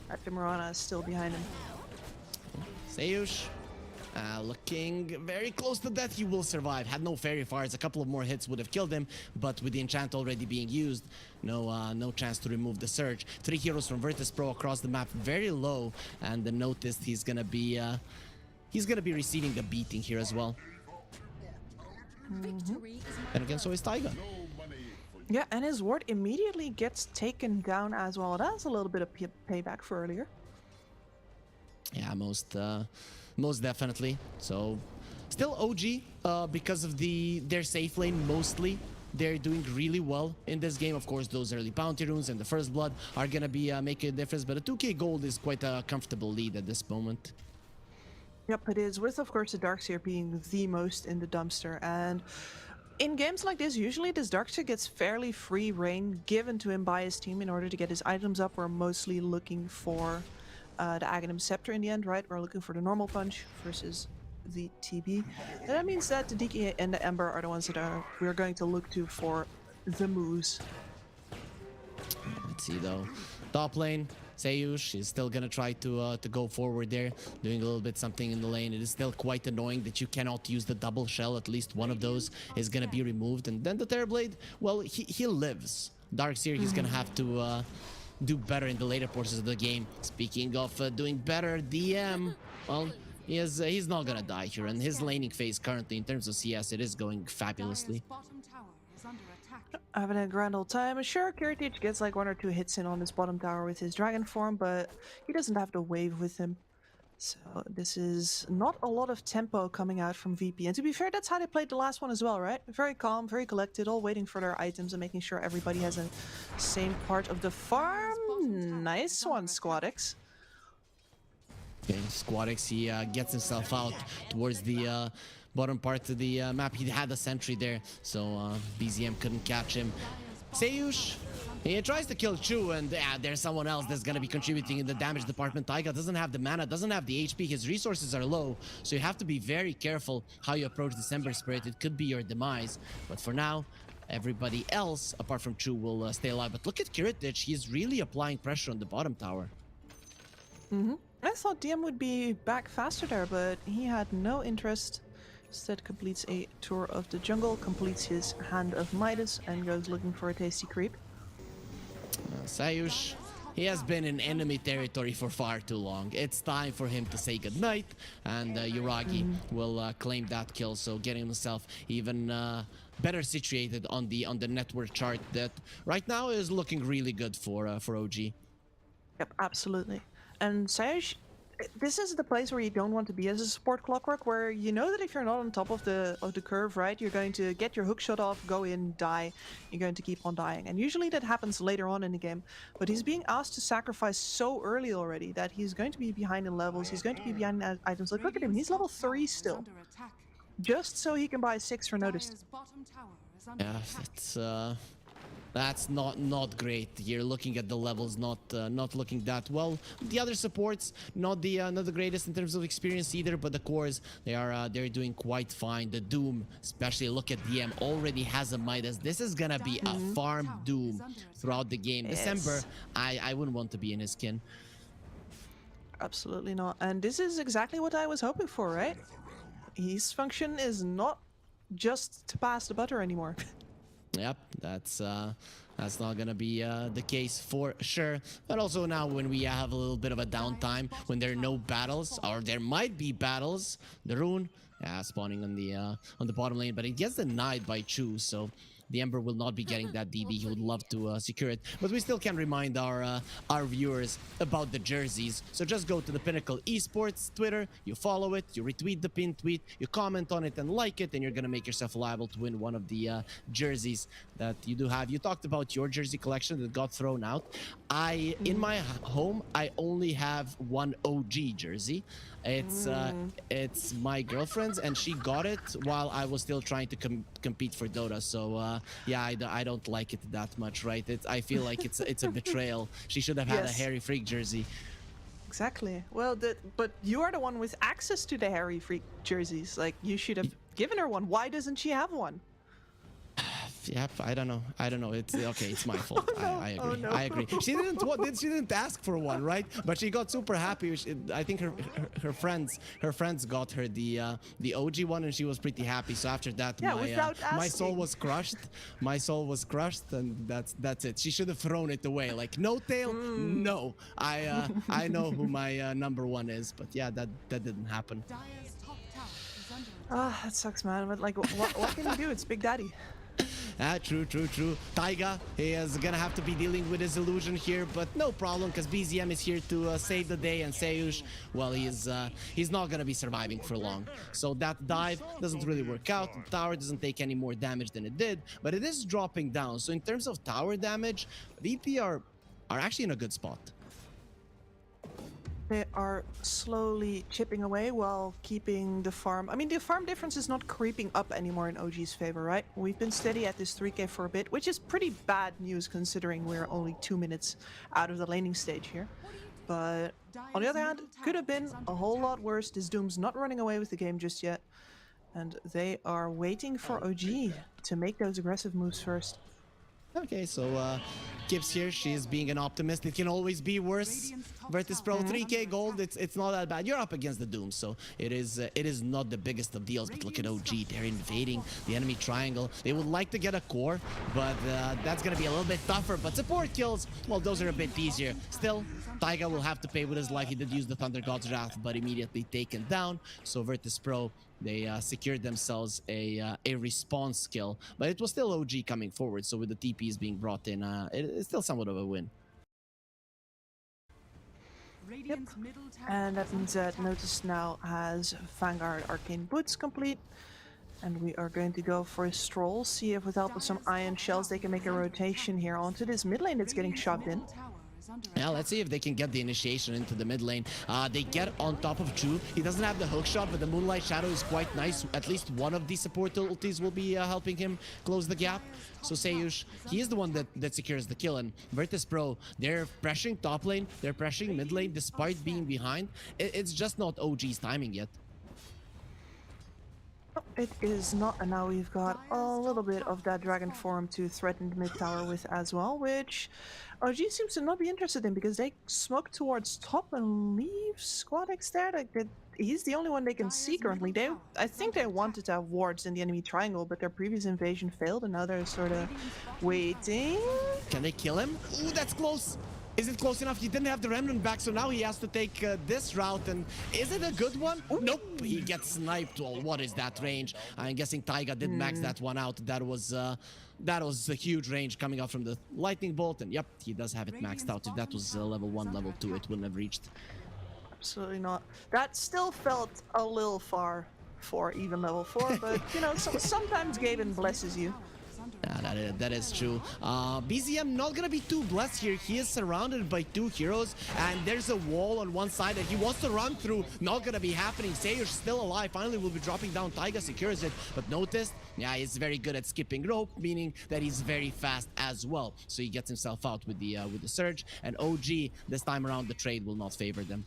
that the Mirana is still behind him. Sayush, looking very close to death. He will survive. Had no fairy fires. A couple of more hits would have killed him, but with the enchant already being used, no chance to remove the surge. 3 heroes from Virtus Pro across the map, very low, and the noticed he's gonna be receiving a beating here as well. And again, so is Taiga. Yeah, and his ward immediately gets taken down as well. That's a little bit of payback for earlier. Yeah, most definitely. So Still OG because of their safe lane mostly. They're doing really well in this game. Of course, those early bounty runes and the first blood are gonna be making a difference. But a 2k gold is quite a comfortable lead at this moment. Yep, it is. With, of course, the Darkseer being the most in the dumpster. And in games like this, usually this Darkseer gets fairly free reign given to him by his team in order to get his items up. We're mostly looking for the Aghanim Scepter in the end, right? We're looking for the normal punch versus the TB. And that means that the DK and the Ember are the ones that we're going to look to for the moves. Let's see though. Top lane, Seyush is still gonna try to go forward there, doing a little bit something in the lane. It is still quite annoying that you cannot use the double shell. At least one of those is gonna be removed. And then the Terrorblade, well, he lives. Darkseer, he's gonna have to do better in the later portions of the game. Speaking of doing better, DM, well, he's not gonna die here, and his laning phase currently in terms of CS, it is going fabulously. Having a grand old time. Sure, Kiritich gets like 1 or 2 hits in on this bottom tower with his dragon form, but he doesn't have the wave with him. So this is not a lot of tempo coming out from VP. And to be fair, that's how they played the last one as well, right? Very calm, very collected, all waiting for their items and making sure everybody has the same part of the farm. Nice one, Squadix. Okay, Squadix, he gets himself out towards the bottom part of the map. He had a sentry there, so BZM couldn't catch him. Seyush, he tries to kill Chu, and there's someone else that's gonna be contributing in the damage department. Taiga doesn't have the mana, doesn't have the HP, his resources are low, so you have to be very careful how you approach the Ember Spirit. It could be your demise, but for now, everybody else, apart from Chu, will stay alive. But look at Kiritich, he's really applying pressure on the bottom tower. I thought DM would be back faster there, but he had no interest. Instead completes a tour of the jungle, completes his Hand of Midas, and goes looking for a tasty creep. Sayush, he has been in enemy territory for far too long. It's time for him to say goodnight, and Yuragi will claim that kill, so getting himself even better situated on the network chart that right now is looking really good for OG. Yep, absolutely. And Sayush, this is the place where you don't want to be as a support, Clockwork, where you know that if you're not on top of the curve, right, you're going to get your hook shot off, go in, die. You're going to keep on dying. And usually that happens later on in the game. But he's being asked to sacrifice so early already that he's going to be behind in levels. He's going to be behind in items. Like, look at him. He's level 3 still. Just so he can buy 6 for notice. Yeah, that's not great. You're looking at the levels, not looking that well. The other supports, not the greatest in terms of experience either, but the cores, they're doing quite fine. The Doom, especially, look at DM, already has a Midas. This is gonna be a farm Doom throughout the game. Yes. December, I wouldn't want to be in his skin. Absolutely not. And this is exactly what I was hoping for, right? His function is not just to pass the butter anymore. Yep, that's not gonna be the case for sure. But also now when we have a little bit of a downtime, when there are no battles, or there might be battles, the rune spawning on the bottom lane, but it gets denied by Chu, so the Ember will not be getting that DD. He would love to secure it, but we still can remind our viewers about the jerseys. So just go to the Pinnacle Esports Twitter, you follow it, you retweet the pinned tweet, you comment on it and like it, and you're gonna make yourself liable to win one of the jerseys that you do have. You talked about your jersey collection that got thrown out. In my home, I only have one OG jersey. It's my girlfriend's, and she got it while I was still trying to compete for Dota. So yeah, I don't like it that much, right? I feel like it's a betrayal. She should have had a Harry Freak jersey. Exactly. Well, but you are the one with access to the Harry Freak jerseys. Like, you should have given her one. Why doesn't she have one? Yep, I don't know. It's okay. It's my fault. I agree. Oh, no. I agree. She didn't ask for one, right? But she got super happy. I think her friends got her the OG one, and she was pretty happy. So after that, my soul was crushed. My soul was crushed, and that's it. She should have thrown it away. Like, no tail, no. I know who my number one is, but yeah, that didn't happen. Ah, that sucks, man. But like, what can you do? It's Big Daddy. True. Taiga, he is gonna have to be dealing with his illusion here, but no problem, because BZM is here to save the day, and Seyush, well, he's not gonna be surviving for long. So that dive doesn't really work out. The tower doesn't take any more damage than it did, but it is dropping down. So in terms of tower damage, VP are actually in a good spot. They are slowly chipping away while keeping the farm. I mean, the farm difference is not creeping up anymore in OG's favor, right? We've been steady at this 3k for a bit, which is pretty bad news considering we're only 2 minutes out of the laning stage here. But on the other hand, could have been a whole lot worse. This Doom's not running away with the game just yet. And they are waiting for OG to make those aggressive moves first. Okay, so Gibbs here, she's being an optimist. It can always be worse. Virtus Pro, 3k gold, it's not that bad. You're up against the Doom, so it is not the biggest of deals. But look at OG, they're invading the enemy triangle. They would like to get a core, but that's gonna be a little bit tougher. But support kills, well, those are a bit easier. Still, Taiga will have to pay with his life. He did use the Thunder God's Wrath, but immediately taken down. So Virtus Pro, they secured themselves a response skill, but it was still OG coming forward. So with the TPs being brought in, it's still somewhat of a win. Yep. And that means that Notice now has Vanguard Arcane Boots complete. And we are going to go for a stroll, see if with help of some iron shells they can make a rotation here onto this mid lane that's getting shoved in. Yeah, let's see if they can get the initiation into the mid lane. They get on top of Chu. He doesn't have the hook shot, but the Moonlight Shadow is quite nice. At least one of the support ultis will be helping him close the gap. So Seyush, he is the one that secures the kill. And Virtus Pro, they're pressuring top lane, they're pressuring mid lane despite being behind. It's just not OG's timing yet. It is not, and now we've got a little bit of that dragon form to threaten the mid tower with as well, which OG seems to not be interested in because they smoke towards top and leave Squad X there. He's the only one they can see currently. I think they wanted to have wards in the enemy triangle, but their previous invasion failed, and now they're sort of waiting. Can they kill him? Ooh, that's close. Is it close enough? He didn't have the Remnant back, so now he has to take this route. And is it a good one? Ooh. Nope, he gets sniped. Well, what is that range? I'm guessing Taiga did max that one out. That was a huge range coming out from the lightning bolt. And yep, he does have it maxed out. If that was level 1, level 2, it wouldn't have reached. Absolutely not. That still felt a little far for even level 4, but you know, sometimes Gaben blesses you. Yeah, that is true. BZM not gonna be too blessed here. He is surrounded by 2 heroes, and there's a wall on one side that he wants to run through. Not gonna be happening. Seyush still alive. Finally will be dropping down. Taiga secures it, but notice, yeah, he's very good at skipping rope, meaning that he's very fast as well. So he gets himself out with the surge, and OG this time around the trade will not favor them.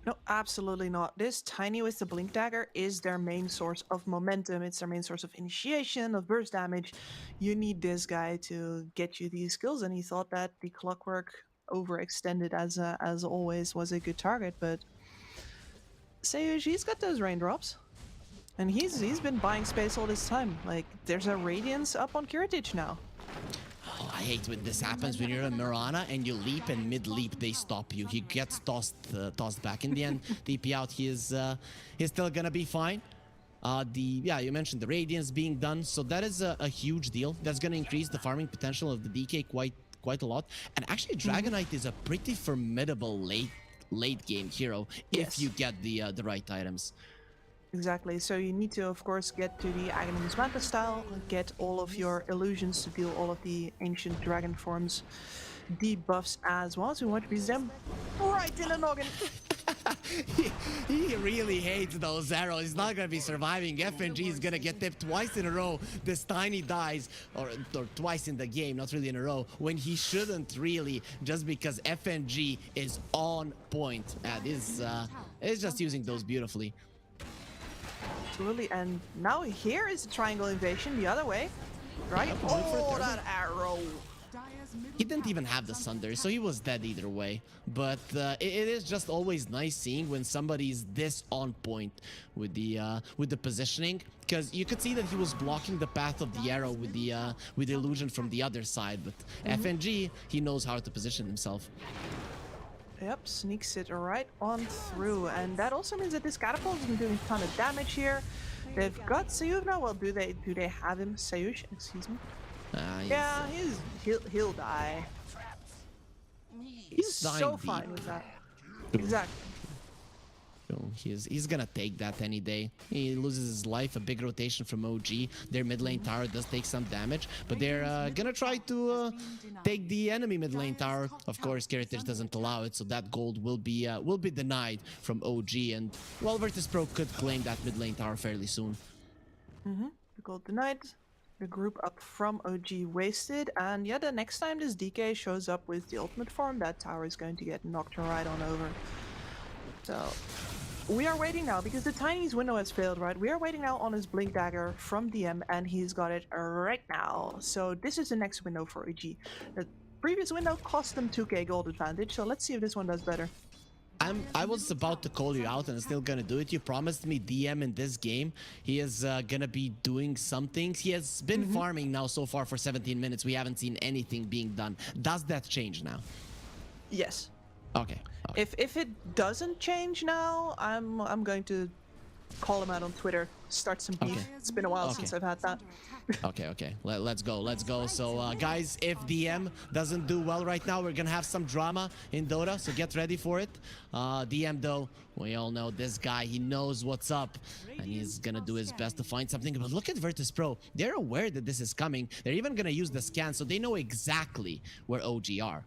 No, absolutely not. This Tiny with the Blink Dagger is their main source of momentum. It's their main source of initiation, of burst damage. You need this guy to get you these kills, and he thought that the Clockwork overextended as always was a good target, but Seyush, he's got those raindrops. And he's been buying space all this time. Like, there's a Radiance up on Curatage now. Oh, I hate when this happens when you're a Mirana and you leap, and mid-leap they stop you. He gets tossed back. In the end, TP out, he's still gonna be fine. You mentioned the Radiance being done, so that is a huge deal. That's gonna increase the farming potential of the DK quite a lot. And actually, Dragonite is a pretty formidable late game hero if you get the right items. Exactly, so you need to, of course, get to the Aghanim Manta style, get all of your illusions to deal all of the ancient dragon forms debuffs as well. So we want to beat them right in the noggin. he really hates those arrows. He's not going to be surviving. FNG is going to get tipped twice in a row. This Tiny dies, or twice in the game, not really in a row, when he shouldn't really, just because FNG is on point. It's just using those beautifully. Absolutely, and now here is the triangle invasion the other way, right? Oh, that arrow! He didn't even have the Sunder, so he was dead either way. But it is just always nice seeing when somebody's this on point with the positioning, because you could see that he was blocking the path of the arrow with the illusion from the other side. But FNG, he knows how to position himself. Yep, sneaks it right on through, and that also means that this catapult has been doing a ton of damage here. They've got Sayush now. Well, do they have him? Sayush, excuse me. Yeah, he'll die. He's so fine with that. Exactly. So he's gonna take that any day. He loses his life. A big rotation from OG. Their mid lane tower does take some damage, but they're gonna try to take the enemy mid lane tower. Of course, Heritage doesn't allow it, so that gold will be denied from OG. And well, Virtus.pro could claim that mid lane tower fairly soon. The gold denied. The group up from OG wasted, and yeah, the next time this DK shows up with the ultimate form, that tower is going to get knocked right on over. So we are waiting now because the Tiny's window has failed, right? We are waiting now on his Blink Dagger from DM, and he's got it right now. So this is the next window for OG. The previous window cost them 2k gold advantage, so let's see if this one does better. I was about to call you out and I'm still gonna do it. You promised me DM in this game. He is gonna be doing some things. He has been farming now so far for 17 minutes. We haven't seen anything being done. Does that change now? Yes. Okay. If it doesn't change now, I'm going to call him out on Twitter. Start some beef. It's been a while since I've had that. Okay. Let's go. So guys, if DM doesn't do well right now, we're gonna have some drama in Dota, so get ready for it. DM though, we all know this guy, he knows what's up, and he's gonna do his best to find something. But look at Virtus.pro, they're aware that this is coming. They're even gonna use the scan, so they know exactly where OG are.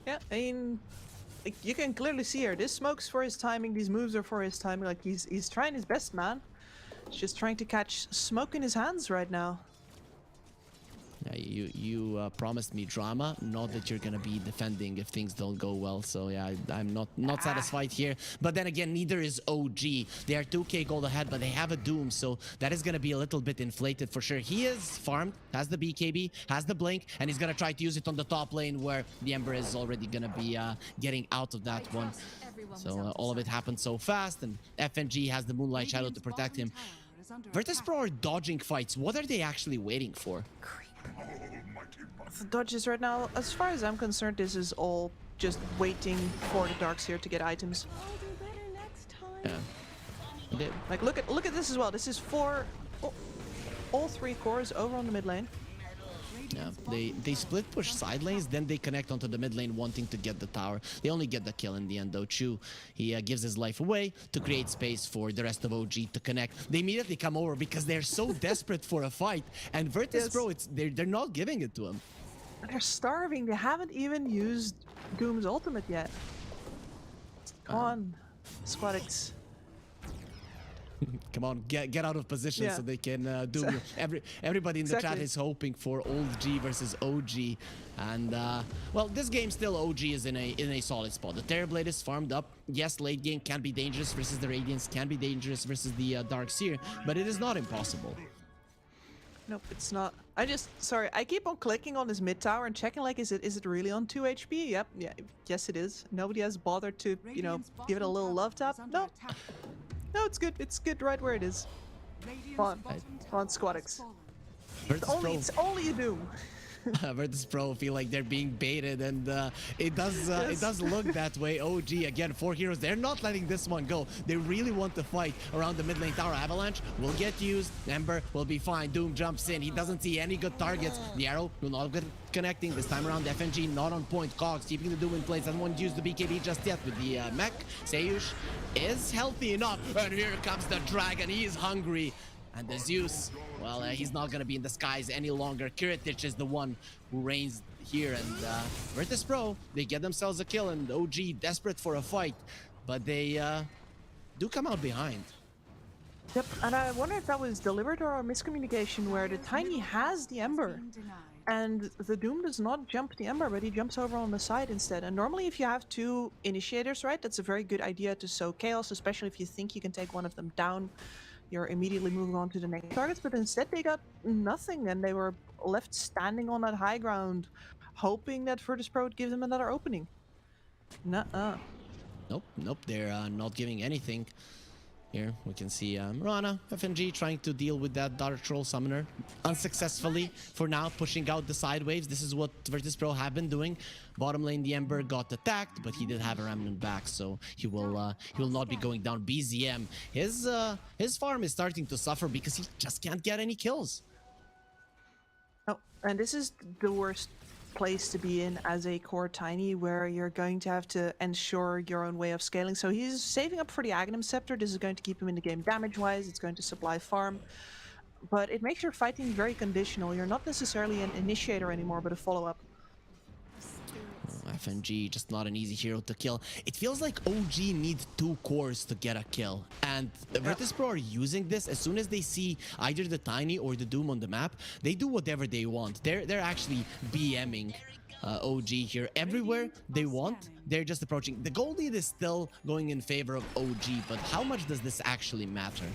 Yeah, I mean, like, you can clearly see here, this smoke's for his timing, these moves are for his timing. Like, he's trying his best, man. He's just trying to catch smoke in his hands right now. Yeah, you promised me drama, not that you're gonna be defending if things don't go well. So yeah, I'm not satisfied here. But then again, neither is OG. They are 2k gold ahead, but they have a Doom, so that is gonna be a little bit inflated for sure. He is farmed, has the BKB, has the blink, and he's gonna try to use it on the top lane where the Ember is already gonna be getting out of that one. So all of it happened so fast, and FNG has the Moonlight Shadow to protect him. Virtus.pro are dodging fights. What are they actually waiting for? The dodges right now, as far as I'm concerned, this is all just waiting for the Darkseer to get items. Yeah. Like, look at this as well. This is for all 3 cores over on the mid lane. Yeah, they split push side lanes, then they connect onto the mid lane wanting to get the tower. They only get the kill in the end though. Chu, he gives his life away to create space for the rest of OG to connect. They immediately come over because they're so desperate for a fight, and Virtus.pro, they're not giving it to him. They're starving. They haven't even used Doom's ultimate yet. Come on, Squadix. Come on, get out of position so they can do everybody in the chat is hoping for old G versus OG, and well, this game still OG is in a solid spot. The Terrorblade is farmed up. Yes, late game can be dangerous versus the Radiance, can be dangerous versus the Darkseer, but it is not impossible. Nope, it's not. Sorry, I keep on clicking on this mid tower and checking, like, is it really on 2 HP? Yep, yeah, yes it is. Nobody has bothered to, you know, give it a little love tap. No. No, it's good. It's good right where it is. Come on, Squadix. It's only a Doom. Virtus.pro feel like they're being baited, and it does look that way. OG again, 4 heroes. They're not letting this one go. They really want to fight around the mid lane tower. Avalanche will get used. Ember will be fine. Doom jumps in. He doesn't see any good targets. The arrow will not get connecting this time around. FNG not on point. Cogs keeping the Doom in place. Doesn't want to use the BKB just yet with the mech. Sayush is healthy enough, and here comes the dragon. He is hungry. And the Zeus, well, he's not going to be in the skies any longer. Kiritich is the one who reigns here. And Virtus.pro, they get themselves a kill. And OG desperate for a fight. But they do come out behind. Yep, and I wonder if that was deliberate or a miscommunication where the Tiny has the Ember. And the Doom does not jump the Ember, but he jumps over on the side instead. And normally if you have 2 initiators, right, that's a very good idea to sow chaos, especially if you think you can take one of them down. You're immediately moving on to the next targets, but instead they got nothing, and they were left standing on that high ground, hoping that Virtus.pro would give them another opening. Nuh-uh. Nope, they're not giving anything. Here we can see Rana, FNG trying to deal with that Dark Troll Summoner unsuccessfully for now, pushing out the side waves. This is what Virtus.pro have been doing. Bottom lane, the Ember got attacked, but he did have a Remnant back, so he will not be going down. BZM, his farm is starting to suffer because he just can't get any kills. Oh, and this is the worst place to be in as a core Tiny, where you're going to have to ensure your own way of scaling. So he's saving up for the Aghanim Scepter. This is going to keep him in the game damage-wise. It's going to supply farm. But it makes your fighting very conditional. You're not necessarily an initiator anymore, but a follow-up. FNG, just not an easy hero to kill. It feels like OG need 2 cores to get a kill. And Virtus.pro are using this. As soon as they see either the Tiny or the Doom on the map, they do whatever they want. They're actually BMing OG here. Everywhere they want, they're just approaching. The gold lead is still going in favor of OG, but how much does this actually matter?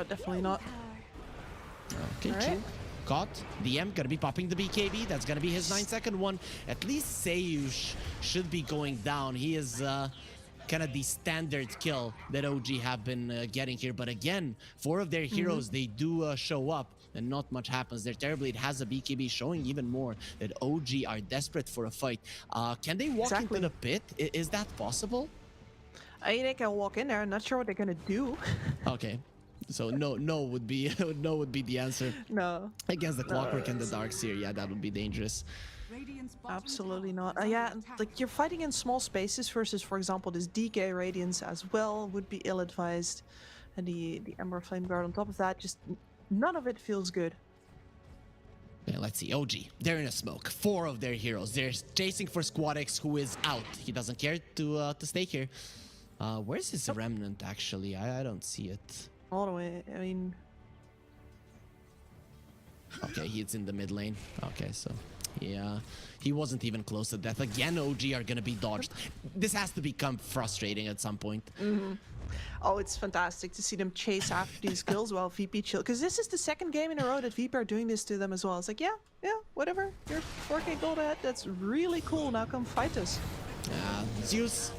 Definitely not. Okay, true. Caught. DM gonna be popping the BKB. That's gonna be his 9-second one. At least Seiyush should be going down. He is kind of the standard kill that OG have been getting here. But again, 4 of their heroes, they do show up and not much happens. Their Terrorblade has a BKB, showing even more that OG are desperate for a fight. Can they walk into the pit? Is that possible? I mean, they can walk in there. I'm not sure what they're gonna do. Okay. So no would be the answer. No. Against the Clockwork and the Dark Seer, yeah, that would be dangerous. Absolutely not. Yeah, like you're fighting in small spaces versus, for example, this DK Radiance as well would be ill-advised, and the Ember Flame Guard on top of that. Just none of it feels good. Yeah, let's see. OG, they're in a smoke. 4 of their heroes. They're chasing for Squad X, who is out. He doesn't care to stay here. Where's his Remnant actually? I don't see it. All the way. I mean, okay, he's in the mid lane. Okay, so yeah, he wasn't even close to death. Again, OG are gonna be dodged. This has to become frustrating at some point. Oh, it's fantastic to see them chase after these kills while VP chill. Because this is the 2nd game in a row that VP are doing this to them as well. It's like, yeah, whatever. You're 4K gold ahead. That's really cool. Now come fight us. Zeus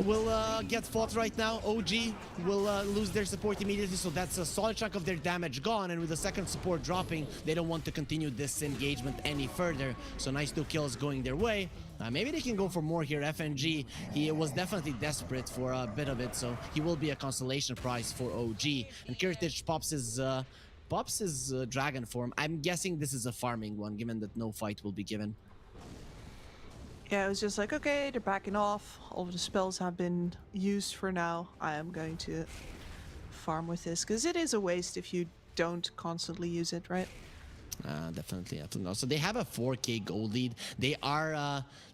will get fought right now. OG will lose their support immediately, so that's a solid chunk of their damage gone, and with the 2nd support dropping, they don't want to continue this engagement any further. So nice 2 kills going their way. Maybe they can go for more here. FNG, he was definitely desperate for a bit of it, so he will be a consolation prize for OG. And Kiritich pops his dragon form. I'm guessing this is a farming one, given that no fight will be given. Yeah, it was just like, okay, they're backing off. All of the spells have been used for now. I am going to farm with this, because it is a waste if you don't constantly use it, right? Definitely. So they have a 4K gold lead. They are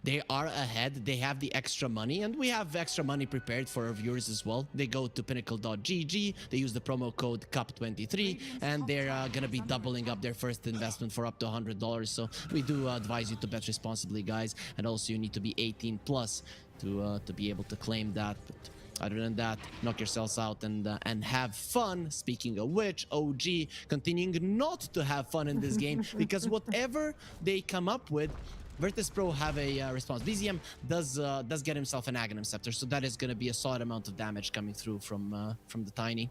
ahead. They have the extra money, and we have extra money prepared for our viewers as well. They go to pinnacle.gg. They use the promo code CUP23, and they're gonna be doubling up their first investment for up to $100. So we do advise you to bet responsibly, guys, and also you need to be 18 plus to be able to claim that. But other than that, knock yourselves out and have fun. Speaking of which, OG continuing not to have fun in this game, because whatever they come up with, Virtus.pro have a response. BZM does get himself an Aghanim Scepter, so that is going to be a solid amount of damage coming through from the Tiny.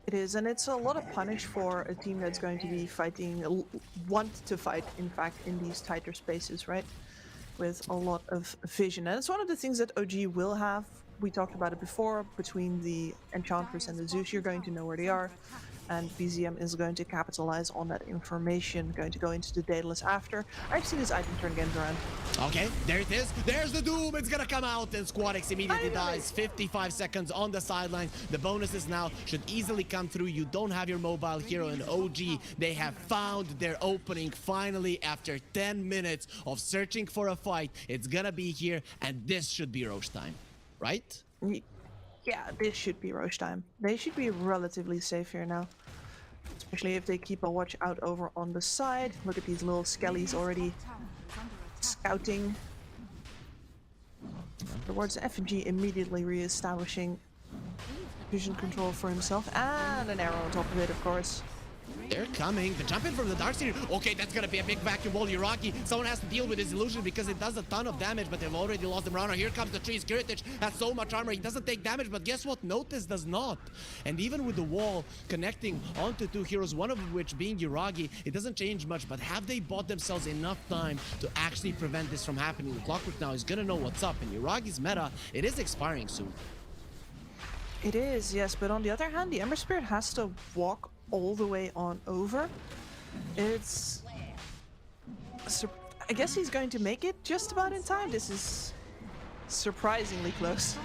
It is, and it's a lot of punish for a team that's going to be fighting, want to fight, in fact, in these tighter spaces, right? With a lot of vision. And it's one of the things that OG will have. We talked about it before. Between the Enchantress and the Zeus, you're going to know where they are. And BZM is going to capitalize on that information, going to go into the Daedalus after. I've seen his item turn games around. Okay, there it is. There's the Doom. It's gonna come out, and Squad X immediately dies. 55 seconds on the sideline. The bonuses now should easily come through. You don't have your mobile hero, and OG, they have found their opening finally after 10 minutes of searching for a fight. It's gonna be here, and this should be Roche time, right? Yeah, this should be Roche time. They should be relatively safe here now. Especially if they keep a watch out over on the side. Look at these little skellies already scouting. Afterwards, FNG immediately re-establishing vision control for himself. And an arrow on top of it, of course. They're coming. The jump in from the Dark Seer. Okay, that's gonna be a big vacuum wall. Yuragi, someone has to deal with his illusion because it does a ton of damage, but they've already lost the Mirana. Here comes the trees. Kiritich has so much armor. He doesn't take damage, but guess what? Notice does not. And even with the wall connecting onto two heroes, one of which being Yuragi, it doesn't change much, but have they bought themselves enough time to actually prevent this from happening? The Clockwork now is gonna know what's up, and Yuragi's meta, it is expiring soon. It is, yes, but on the other hand, the Ember Spirit has to walk all the way on over. It's... I guess he's going to make it just about in time. This is surprisingly close.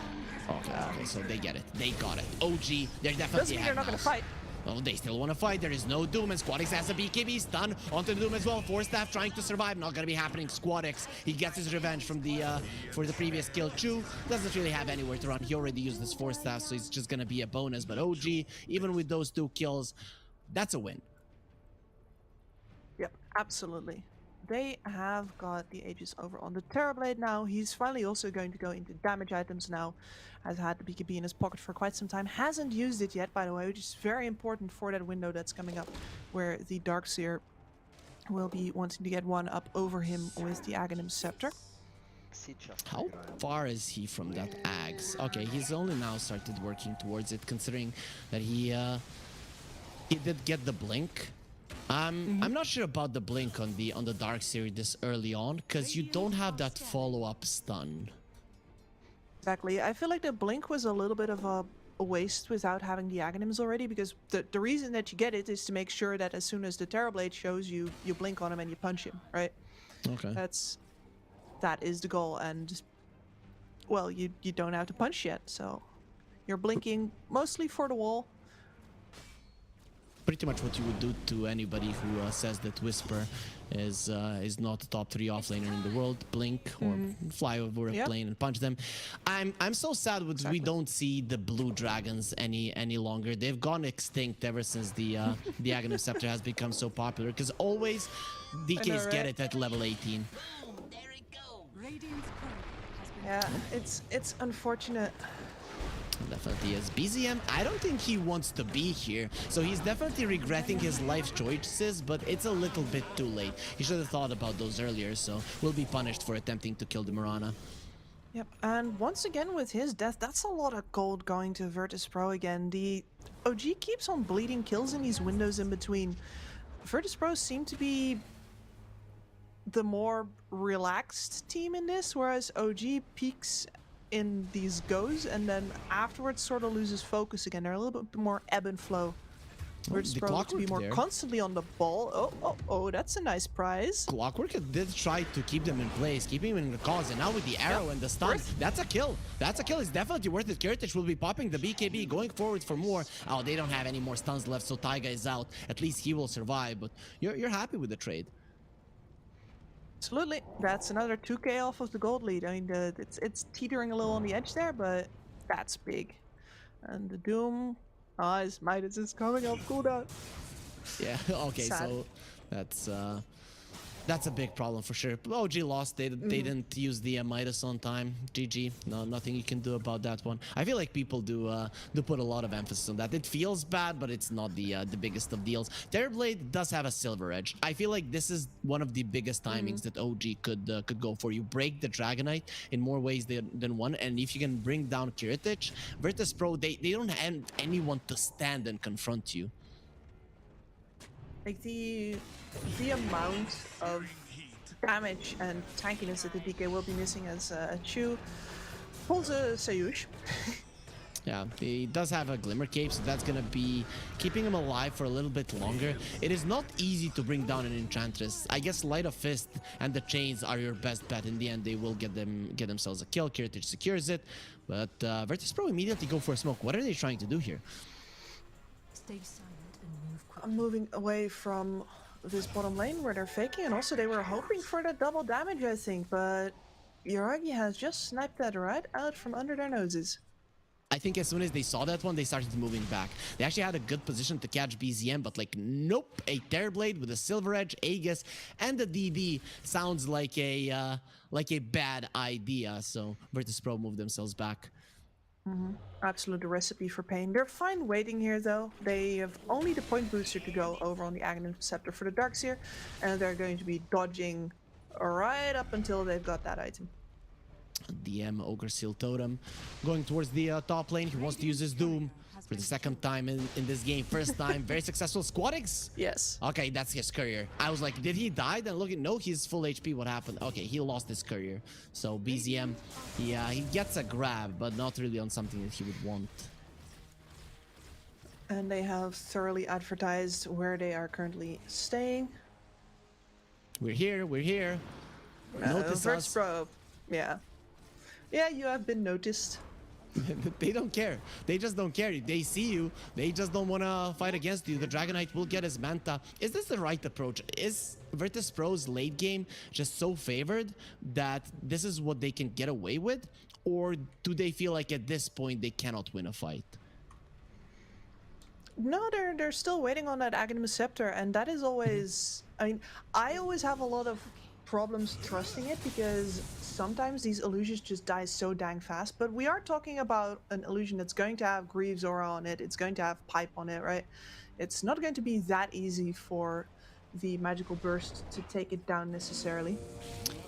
Okay, so they get it. They got it. OG, they're definitely Doesn't mean they're not going to fight. Oh, they still want to fight. There is no Doom, and Squadix has a BKB stun onto Doom as well. Force Staff trying to survive. Not going to be happening. Squadix, he gets his revenge from the for the previous kill. Chu doesn't really have anywhere to run. He already used his Force Staff, so it's just going to be a bonus. But OG, even with those 2 kills, that's a win. Yep, absolutely. They have got the Aegis over on the Terrorblade now. He's finally also going to go into damage items now. Has had the BKB in his pocket for quite some time. Hasn't used it yet, by the way, which is very important for that window that's coming up, where the Darkseer will be wanting to get one up over him with the Aghanim Scepter. How far is he from that Ags? Okay, he's only now started working towards it, considering that he did get the blink. I'm not sure about the blink on the Darkseer this early on, because you don't have that follow-up stun. Exactly. I feel like the blink was a little bit of a waste without having the Aghanims already, because the reason that you get it is to make sure that as soon as the Terrorblade shows you, you blink on him and you punch him, right? Okay. That is the goal, and well, you don't have to punch yet, so you're blinking mostly for the wall. Pretty much what you would do to anybody who says that Whisper is not the top 3 offlaner in the world. Blink or fly over a plane and punch them. I'm so sad we don't see the blue dragons any longer. They've gone extinct ever since the Aghanim Scepter has become so popular, because always DKs get it at level 18. Yeah, it's unfortunate. Definitely is. BZM, I don't think he wants to be here, so he's definitely regretting his life choices, but it's a little bit too late. He should have thought about those earlier, so will be punished for attempting to kill the Mirana. Yep, and once again with his death, that's a lot of gold going to Virtus Pro again. The OG keeps on bleeding kills in these windows in between. Virtus Pro seem to be the more relaxed team in this, whereas OG peaks in these goes and then afterwards sort of loses focus again. They're a little bit more ebb and flow. Virtus Pro to be more constantly on the ball. Oh, that's a nice prize. Clockwork did try to keep them in place, keeping them in the cause, and now with the arrow and the stun, that's a kill. That's a kill. It's definitely worth it. Kiritich will be popping the BKB, going forward for more. Oh, they don't have any more stuns left, so Taiga is out. At least he will survive, but you're happy with the trade. Absolutely. That's another 2k off of the gold lead. I mean, it's teetering a little on the edge there, but that's big. And the Doom, his Midas is coming up cooldown. Yeah, okay, sad. So that's a big problem for sure. OG lost. They didn't use the Midas on time. GG. No, nothing you can do about that one. I feel like people do put a lot of emphasis on that. It feels bad, but it's not the biggest of deals. Terrorblade does have a silver edge. I feel like this is one of the biggest timings that OG could go for. You break the Dragonite in more ways than one, and if you can bring down Kiritich, Virtus Pro, they don't have anyone to stand and confront you. Like the amount of damage and tankiness that the DK will be missing as Chu pulls a Sayush. Yeah, he does have a Glimmer Cape, so that's gonna be keeping him alive for a little bit longer. It is not easy to bring down an Enchantress. I guess Light of Fist and the Chains are your best bet. In the end, they will get themselves a kill. Kiritich secures it, but Virtus Pro immediately go for a smoke. What are they trying to do here? Stay silent and move quickly. I'm moving away from this bottom lane where they're faking, and also they were hoping for the double damage, I think, but Yuragi has just sniped that right out from under their noses. I think as soon as they saw that one, they started moving back. They actually had a good position to catch BZM, but like, nope, a Terrorblade with a Silver Edge, Aegis, and the DD sounds like a bad idea. So Virtus Pro moved themselves back. Absolute recipe for pain. They're fine waiting here, though. They have only the point booster to go over on the Aghanim Scepter for the Darkseer, and they're going to be dodging right up until they've got that item. DM Ogre Seal Totem going towards the top lane. He wants to use his Doom for the second time in this game. First time, very successful. Squadix? Yes. Okay, that's his courier. I was like, did he die? Then look at, no, he's full HP. What happened? Okay, he lost his courier. So BZM, yeah, he gets a grab, but not really on something that he would want. And they have thoroughly advertised where they are currently staying. We're here, we're here. Notice us. Pro. Yeah. Yeah, you have been noticed. They don't care. They just don't care. They see you. They just don't want to fight against you. The Dragonite will get his Manta. Is this the right approach? Is Virtus Pro's late game just so favored that this is what they can get away with? Or do they feel like at this point they cannot win a fight? No, they're still waiting on that Aghanim Scepter, and that is always... I mean, I always have a lot of problems trusting it because sometimes these illusions just die so dang fast, but we are talking about an illusion that's going to have Greaves Aura on it, it's going to have Pipe on it, right? It's not going to be that easy for the magical burst to take it down necessarily.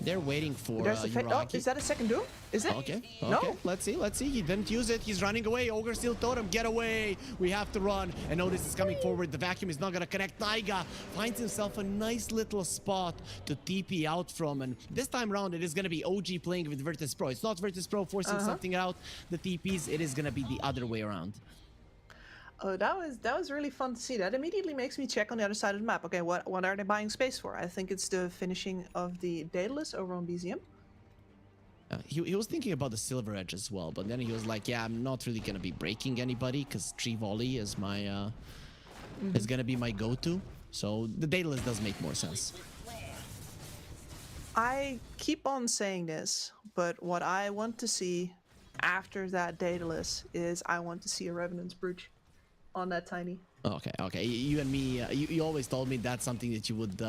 They're waiting for oh, is that a second Doom? Is it? Okay, No? okay, let's see. He didn't use it. He's running away. Ogre Steel Totem, get away. We have to run. And Notice is coming forward. The vacuum is not going to connect. Taiga finds himself a nice little spot to TP out from. And this time around, it is going to be OG playing with Virtus Pro. It's not Virtus Pro forcing something out. The TPs, it is going to be the other way around. Oh, that was really fun to see. That immediately makes me check on the other side of the map. Okay, what are they buying space for? I think it's the finishing of the Daedalus over on BZM. He was thinking about the Silver Edge as well, but then he was like, yeah, I'm not really gonna be breaking anybody because Tree Volley is my is gonna be my go-to. So the Daedalus does make more sense. I keep on saying this, but what I want to see after that Daedalus is I want to see a Revenant's Brooch on that Tiny. Okay. You and me, you always told me that's something that you would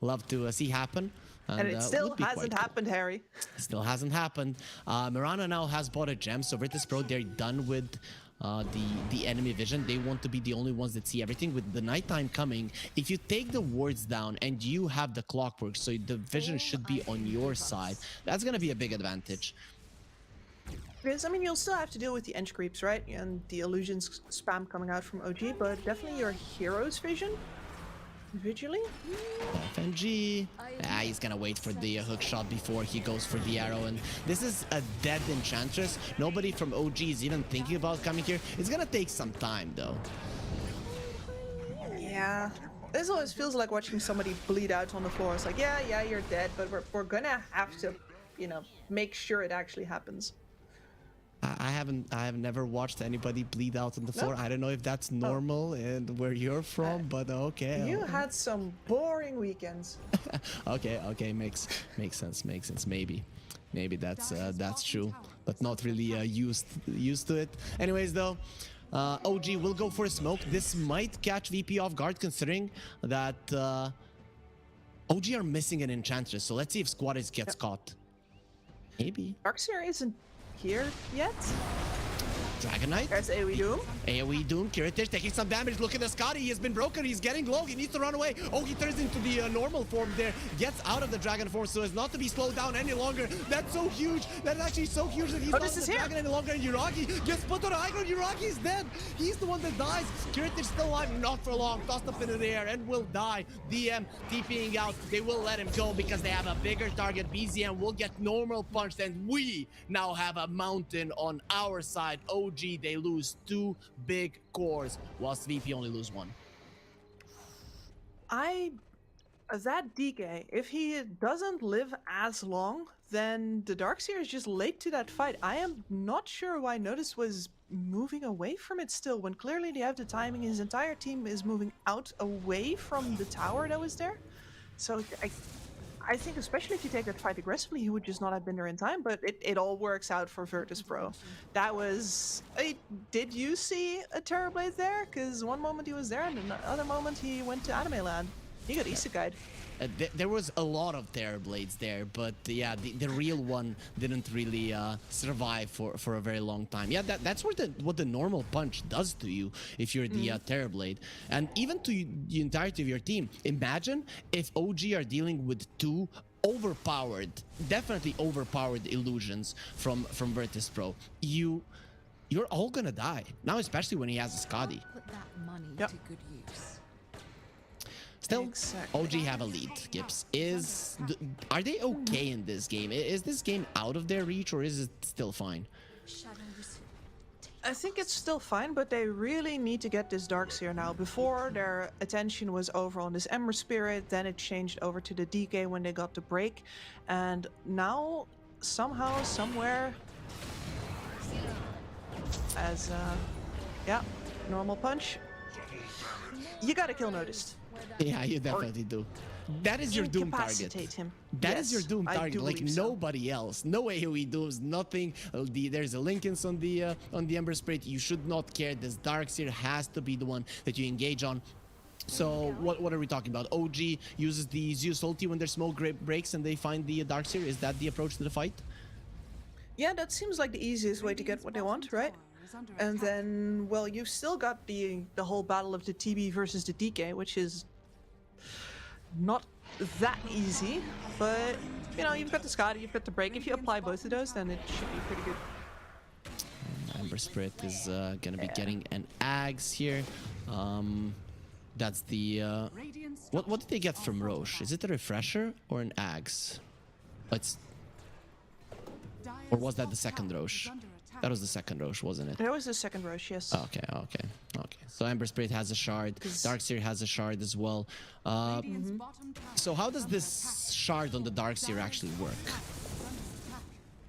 love to see happen. And it still hasn't happened, Harry. Still hasn't happened. Mirana now has bought a gem, so Virtus Pro, they're done with the enemy vision. They want to be the only ones that see everything. With the nighttime coming, if you take the wards down and you have the clockwork, so the vision should be on your side, that's going to be a big advantage. Because, I mean, you'll still have to deal with the Ench creeps, right? And the illusions spam coming out from OG, but definitely your hero's vision. Individually? FNG. He's gonna wait for the hook shot before he goes for the arrow. And this is a dead Enchantress. Nobody from OG is even thinking about coming here. It's gonna take some time, though. Yeah. This always feels like watching somebody bleed out on the floor. It's like, yeah, you're dead, but we're gonna have to, you know, make sure it actually happens. I have never watched anybody bleed out on the floor. I don't know if that's normal and where you're from, but okay. You had some boring weekends. okay, makes sense. Maybe that's true, but not really used to it. Anyways, though, OG will go for a smoke. This might catch VP off guard, considering that OG are missing an Enchantress. So let's see if Squadis gets caught. Maybe. Darkseer isn't here yet. Dragonite. There's AoE Doom. AoE Doom. Kiritish taking some damage. Look at the Scotty. He has been broken. He's getting low. He needs to run away. Oh, he turns into the normal form there. Gets out of the dragon form so as not to be slowed down any longer. That's so huge. That's actually so huge that he's not the dragon any longer. And Yuragi gets put on a high ground. Yuragi is dead. He's the one that dies. Kiritish still alive. Not for long. Tossed up into the air and will die. DM TPing out. They will let him go because they have a bigger target. BZM will get normal punched. And we now have a mountain on our side. OG, they lose 2 big cores, whilst VP only lose 1. That DK, if he doesn't live as long, then the Darkseer is just late to that fight. I am not sure why Notice was moving away from it still, when clearly they have the timing. His entire team is moving out away from the tower that was there. So I think especially if you take that fight aggressively, he would just not have been there in time, but it all works out for Virtus Pro. That was... did you see a Terrorblade there? Because one moment he was there and the other moment he went to Anime Land. He got isekai'd. There was a lot of Terror Blades there, but yeah, the real one didn't really survive for a very long time. Yeah, that's what the normal punch does to you if you're the Terror Blade, and even to the entirety of your team. Imagine if OG are dealing with two overpowered, definitely overpowered illusions from Virtus Pro. You're all gonna die now, especially when he has a Skadi. Put that money Yep. to good use. Still, Exactly. OG have a lead, Gibbs. Are they okay in this game? Is this game out of their reach, or is it still fine? I think it's still fine, but they really need to get this Darkseer now. Before, their attention was over on this Ember Spirit, then it changed over to the DK when they got the break, and now, somehow, somewhere, as, yeah, normal punch, you gotta kill Noticed. Yeah, you definitely do. That is your doom target. Incapacitate him. That is your doom I target, do like believe so. nobody else. No AoE dooms, nothing. There's a Linkens on the Ember Spirit. You should not care. This Darkseer has to be the one that you engage on. So what are we talking about? OG uses the Zeus ulti when their smoke breaks and they find the Darkseer. Is that the approach to the fight? Yeah, that seems like the easiest way to get what they want, right? And then, well, you've still got the whole battle of the TB versus the DK, which is not that easy, but you know, you've got the Skadi, you've got the break. If you apply both of those, then it should be pretty good. Ember Spirit is gonna be getting an Axe here. That's the what did they get from Roche? Is it a refresher or an Axe? Or was that the second Roche? That was the second Roche, wasn't it? That was the second Roche, yes. Okay. So Ember Spirit has a shard. Darkseer has a shard as well. So how does this shard on the Darkseer actually work?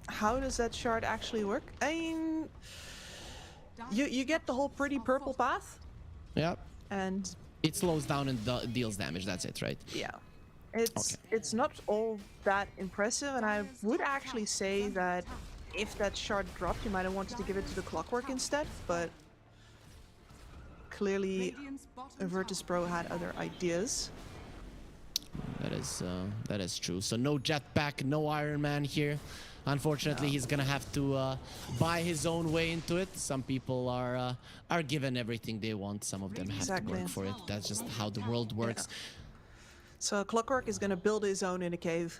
How does that shard actually work? I mean, you get the whole pretty purple path, Yeah. and It slows down and deals damage. That's it, right? yeah, it's not all that impressive. And I would actually say that if that shard dropped, you might have wanted to give it to the Clockwork instead, but clearly Virtus Pro had other ideas. That is true. So no jetpack, no Iron Man here. Unfortunately, he's gonna have to buy his own way into it. Some people are given everything they want. Some of them have to work for it. That's just how the world works. So Clockwork is gonna build his own in a cave.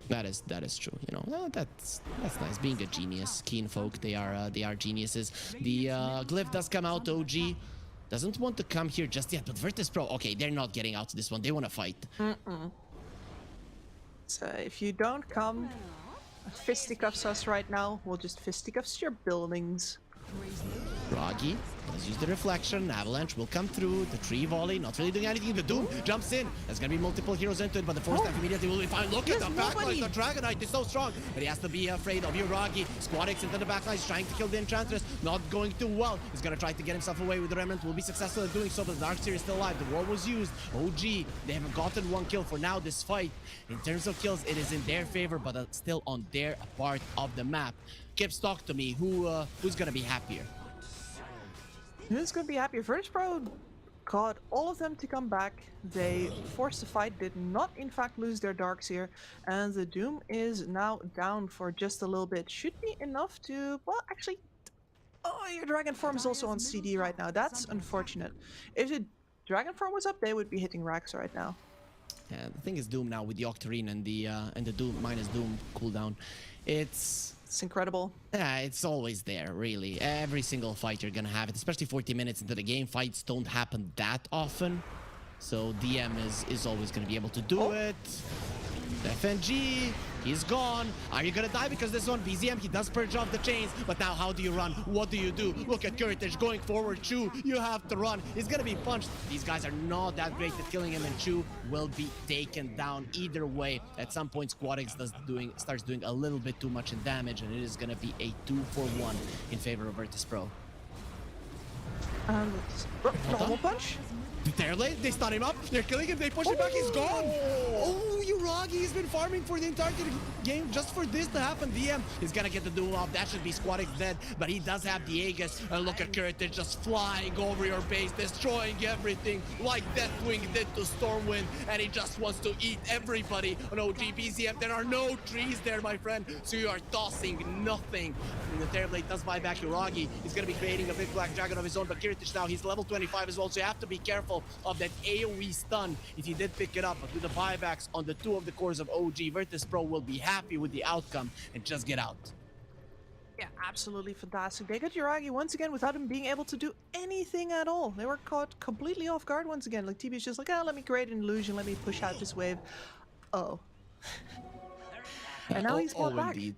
That is true. You know, that's nice. Being a genius, Keen folk, they are geniuses. The glyph does come out. OG doesn't want to come here just yet, but Virtus Pro, okay, they're not getting out to this one. They want to fight. So if you don't come, fisticuffs us right now. We'll just fisticuffs your buildings. Froggy, let's use the reflection. Avalanche will come through. The tree volley, not really doing anything. The Doom jumps in. There's gonna be multiple heroes into it, but the force staff immediately will be fine. Look at the backline. The Dragonite is so strong, but he has to be afraid of you, Froggy. Squadix into the backline. He's trying to kill the Enchantress. Not going too well. He's gonna try to get himself away with the Remnant. Will be successful in doing so, but the Darkseer is still alive. The wall was used. OG, they haven't gotten one kill for now. This fight, in terms of kills, it is in their favor, but still on their part of the map. Gibbs, talk to me. Who's gonna be happier? Who's gonna be happy? Virtus Pro got all of them to come back. They forced the fight, did not in fact lose their Darkseer, and the Doom is now down for just a little bit. Should be enough to, well, actually, oh, your Dragon Form is also on CD right now. That's unfortunate. If the Dragon Form was up, they would be hitting Rax right now. Yeah, the thing is Doom now with the Octarine and the Doom minus Doom cooldown. It's incredible. Yeah, it's always there, really. Every single fight you're gonna have it, especially 40 minutes into the game. Fights don't happen that often, so DM is always gonna be able to do it. FNG, he's gone. Are you gonna die because this one? BZM, he does purge off the chains, but now how do you run? What do you do? Look at Courage going forward. Chu, you have to run. He's gonna be punched. These guys are not that great at killing him, and Chu will be taken down either way. At some point, Squadix starts doing a little bit too much in damage, and it is gonna be a 2-for-1 in favor of Virtus Pro. Normal punch. They're late, they stun him up, they're killing him, they push him back, he's gone! Oh Uragi, he's been farming for the entire game just for this to happen. DM is gonna get the Doom off. That should be Squadix dead, but he does have the Aegis. And look at Kurtic just flying over your base, destroying everything like Deathwing did to Stormwind, and he just wants to eat everybody on OG BZM. There are no trees there, my friend, so you are tossing nothing. And the Terrorblade does buy back Uragi. He's gonna be creating a big black dragon of his own, but Kurtic now, he's level 25 as well, so you have to be careful of that AoE stun if he did pick it up. But with the buybacks on the 2 of the cores of OG, Virtus Pro will be happy with the outcome and just get out. Yeah, absolutely fantastic. They got Uragi once again without him being able to do anything at all. They were caught completely off guard once again. Like, TB's just like, oh, let me create an illusion, let me push out this wave. Oh. And now he's brought back. Indeed.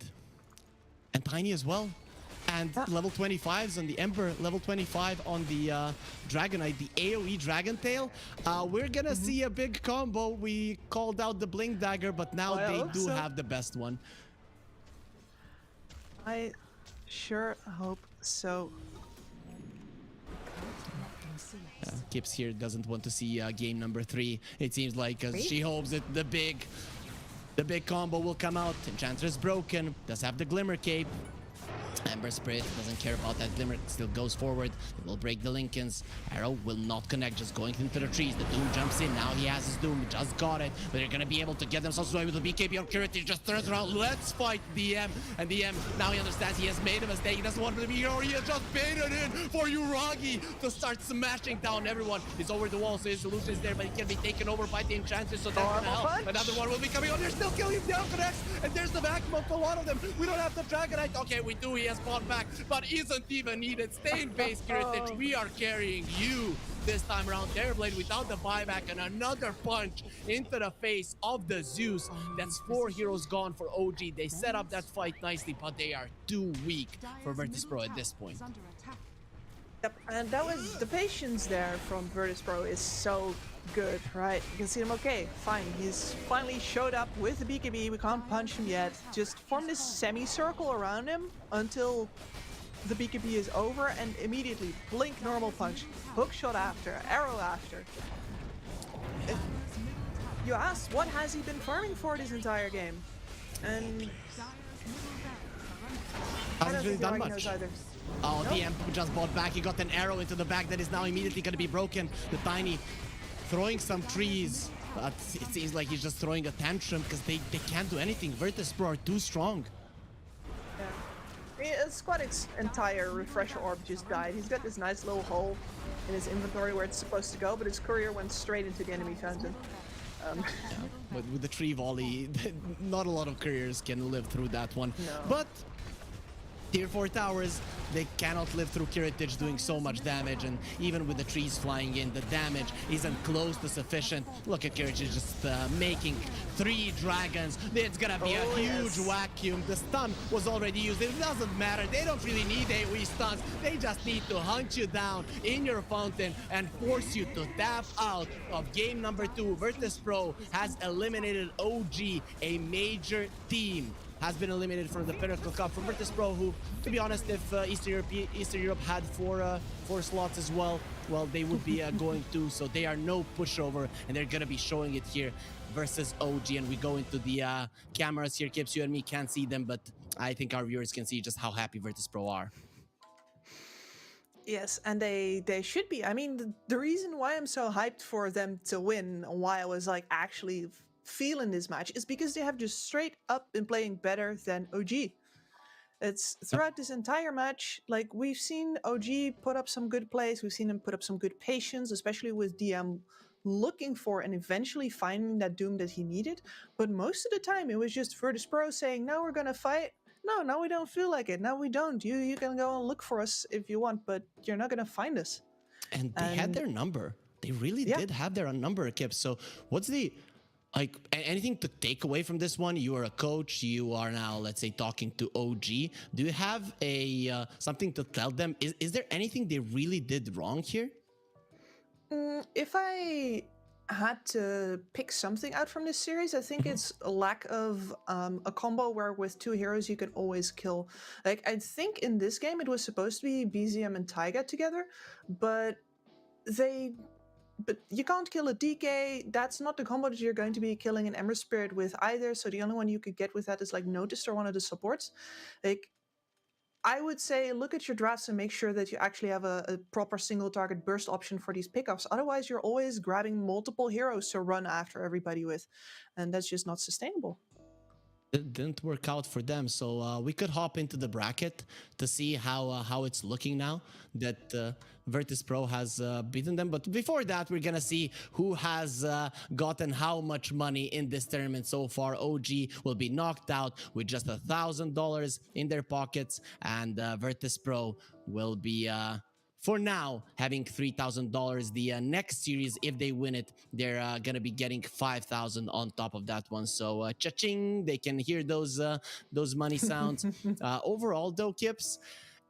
And Tiny as well. And level 25s on the Ember, level 25 on the Dragonite, the AoE Dragon Tail. We're gonna see a big combo. We called out the Blink Dagger, but now they do have the best one. I sure hope so. Kips here doesn't want to see game number 3. It seems like she hopes that the big combo will come out. Enchantress broken, does have the Glimmer Cape. Ember Spirit doesn't care about that Glimmer, still goes forward. It will break the Lincolns. Arrow will not connect, just going into the trees. The Doom jumps in, now he has his Doom, he just got it. But they're gonna be able to get themselves away with the BKB on Kurity, just turns around, let's fight DM. And DM, now he understands he has made a mistake, he doesn't want to be here, he has just baited in for Uragi to start smashing down everyone. He's over the wall, so his solution is there, but he can be taken over by the Enchantress, so that's gonna help. Another one will be coming on, they're still killing him down, connects, and there's the vacuum of a lot of them. We don't have the Dragonite, okay, we do, he has fought back, but isn't even needed. Stay in base, Kurtic. We are carrying you this time around. Terrorblade without the buyback and another punch into the face of the Zeus. That's 4 heroes gone for OG. They set up that fight nicely, but they are too weak for Virtus Pro at this point. Yep, and that was the patience there from Virtus Pro is so good, right? You can see him, okay, fine. He's finally showed up with the BKB. We can't punch him yet. Just form this semicircle around him until the BKB is over, and immediately blink normal punch, hook shot after, arrow after. You asked, what has he been farming for this entire game? And hasn't really done much. Oh, nope. DM just bought back. He got an arrow into the back that is now immediately going to be broken. The Tiny throwing some trees, but it seems like he's just throwing a tantrum because they can't do anything. Virtus Pro are too strong. Yeah. Squadic's entire refresher orb just died. He's got this nice little hole in his inventory where it's supposed to go, but his courier went straight into the enemy fountain. Yeah, but with the tree volley, not a lot of couriers can live through that one. No. But Tier 4 towers, they cannot live through Kurtic doing so much damage, and even with the trees flying in, the damage isn't close to sufficient. Look at Kurtic just making 3 dragons. It's gonna be a huge vacuum. The stun was already used. It doesn't matter. They don't really need AoE stuns. They just need to hunt you down in your fountain and force you to tap out of game number 2. Virtus Pro has eliminated OG, a major team. Has been eliminated from the Pinnacle Cup. From Virtus Pro, who, to be honest, if Eastern Europe had four slots as well, they would be going to. So they are no pushover, and they're gonna be showing it here versus OG. And we go into the cameras here. Kips, you and me can't see them, but I think our viewers can see just how happy Virtus Pro are. Yes, and they should be. I mean, the reason why I'm so hyped for them to win, why I was like actually feeling this match, is because they have just straight up been playing better than OG. It's throughout this entire match, like, we've seen OG put up some good plays, we've seen him put up some good patience, especially with DM looking for and eventually finding that Doom that he needed. But most of the time it was just Virtus Pro saying, now we're gonna fight. No, we don't feel like it. No, we don't. You can go and look for us if you want, but you're not gonna find us. And they had their number. They really did have their number, Kip. So what's the anything to take away from this one? You are a coach. You are now, let's say, talking to OG. Do you have a something to tell them? Is there anything they really did wrong here? If I had to pick something out from this series, I think it's a lack of a combo where with 2 heroes you can always kill. Like, I think in this game it was supposed to be BZM and Taiga together, but they but you can't kill a DK. That's not the combo that you're going to be killing an Ember Spirit with either. So the only one you could get with that is like Noticed or one of the supports. Like, I would say look at your drafts and make sure that you actually have a proper single target burst option for these pickups. Otherwise, you're always grabbing multiple heroes to run after everybody with, and that's just not sustainable. It didn't work out for them, so we could hop into the bracket to see how it's looking now that Virtus Pro has beaten them. But before that, we're gonna see who has gotten how much money in this tournament so far. OG will be knocked out with just $1,000 in their pockets, and Virtus Pro will be for now having $3,000. The next series, if they win it, they're gonna be getting 5,000 on top of that one. So cha-ching, they can hear those money sounds. Overall though, Kips,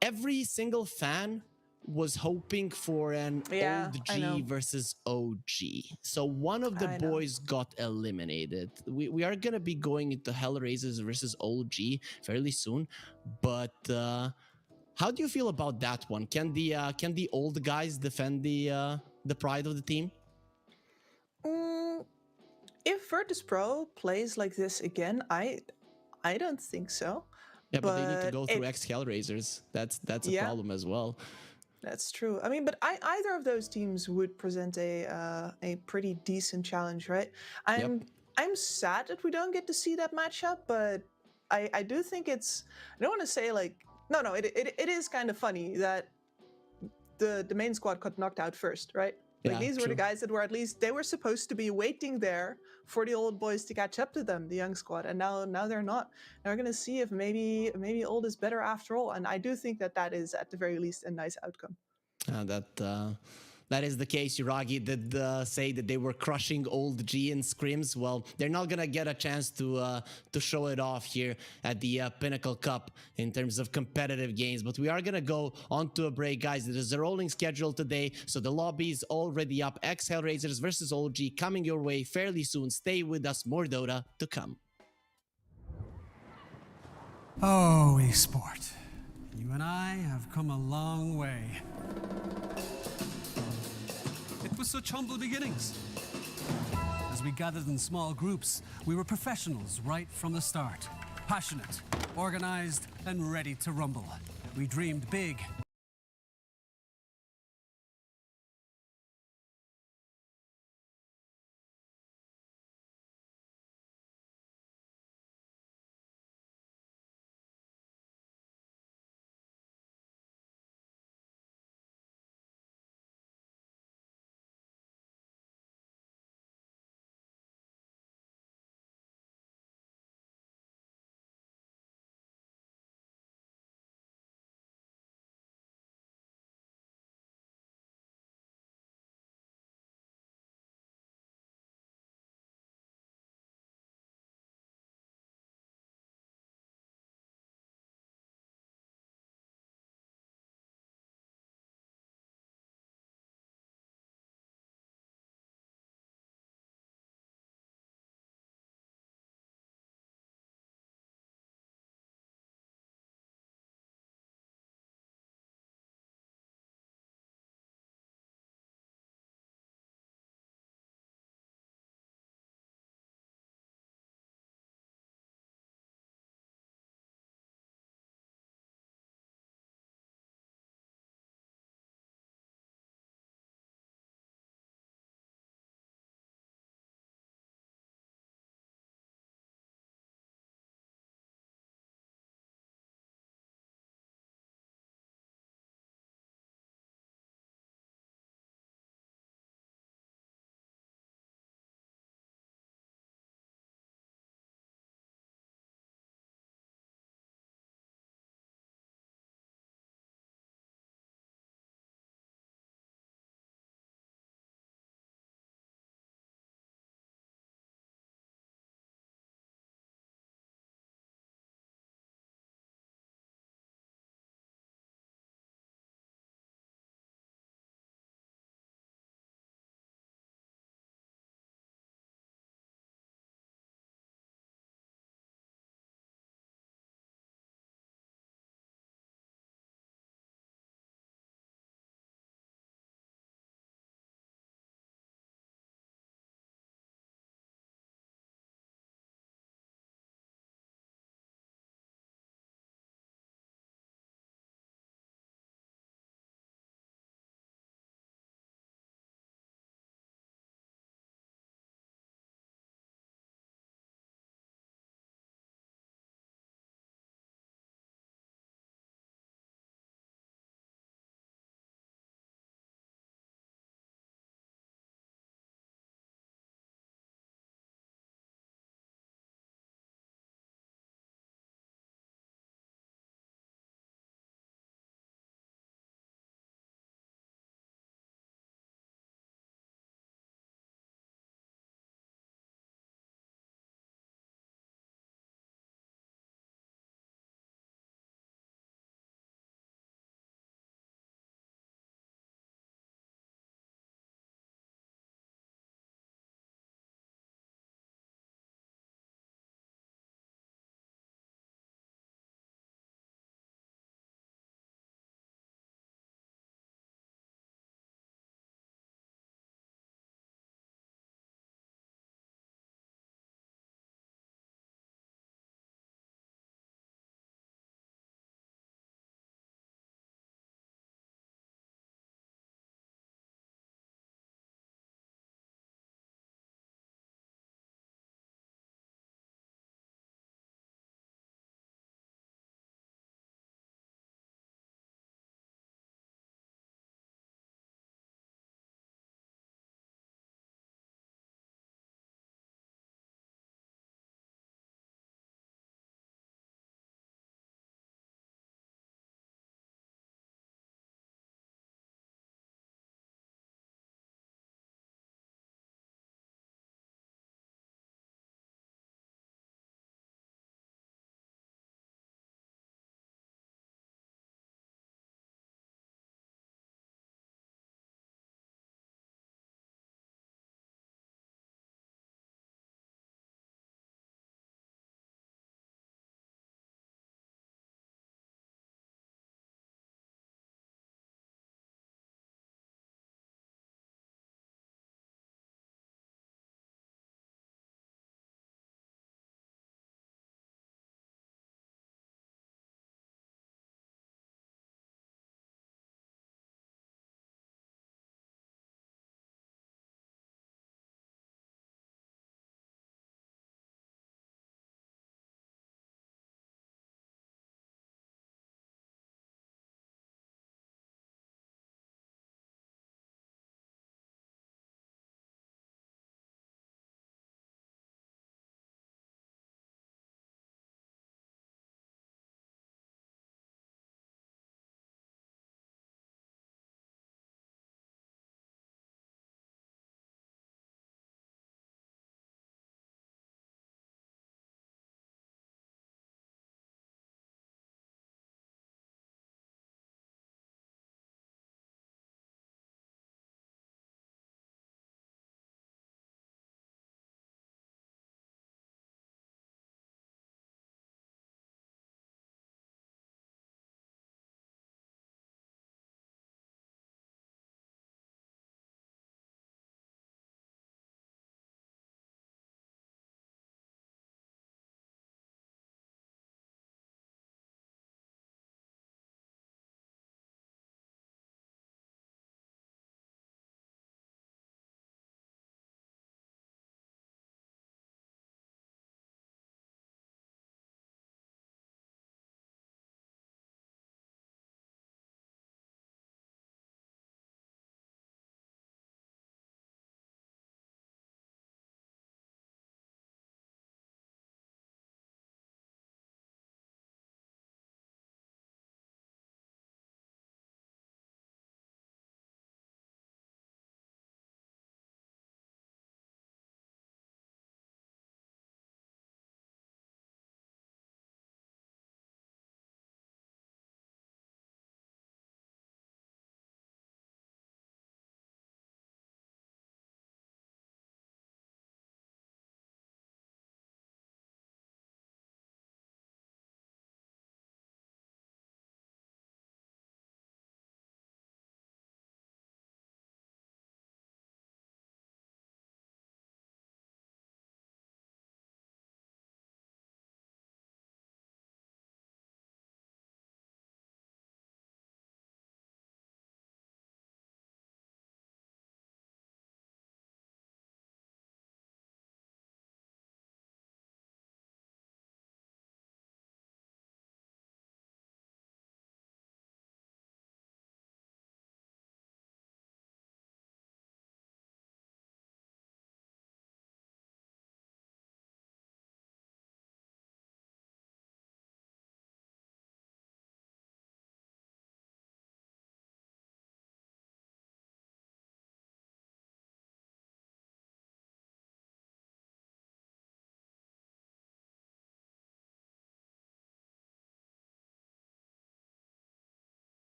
every single fan was hoping for an old G versus OG. So one of the boys got eliminated. We are gonna be going into hellraisers versus OG fairly soon, but how do you feel about that one? Can the old guys defend the pride of the team? If Virtus Pro plays like this again, I don't think so. Yeah, but they need to go through X Hellraisers. That's a problem as well. That's true. I mean, but either of those teams would present a pretty decent challenge, right? I'm sad that we don't get to see that matchup, but I do think it's. I don't want to say like no. It is kind of funny that the main squad got knocked out first, right? Like these were the guys that were at least they were supposed to be waiting there for the old boys to catch up to them, the young squad, and now they're not. Now we're gonna see if maybe old is better after all, and I do think that is at the very least a nice outcome. That is the case. Yuragi did say that they were crushing old G in scrims. Well, they're not gonna get a chance to show it off here at the Pinnacle Cup in terms of competitive games. But we are gonna go on to a break, guys. It is a rolling schedule today, so the lobby is already up. X Hellraisers versus OG coming your way fairly soon. Stay with us. More Dota to come. Oh, Esport. You and I have come a long way. It was such humble beginnings. As we gathered in small groups, we were professionals right from the start. Passionate, organized, and ready to rumble. We dreamed big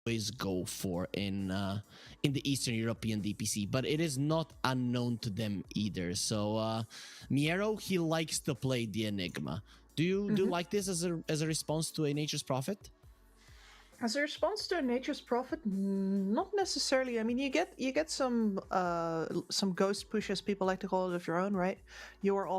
always go for in the Eastern European DPC, but it is not unknown to them either. So Miero, he likes to play the Enigma. Do you like this as a response to a Nature's Prophet? As a response to a Nature's Prophet, not necessarily. I mean, you get some ghost push, as people like to call it, of your own, right? You are often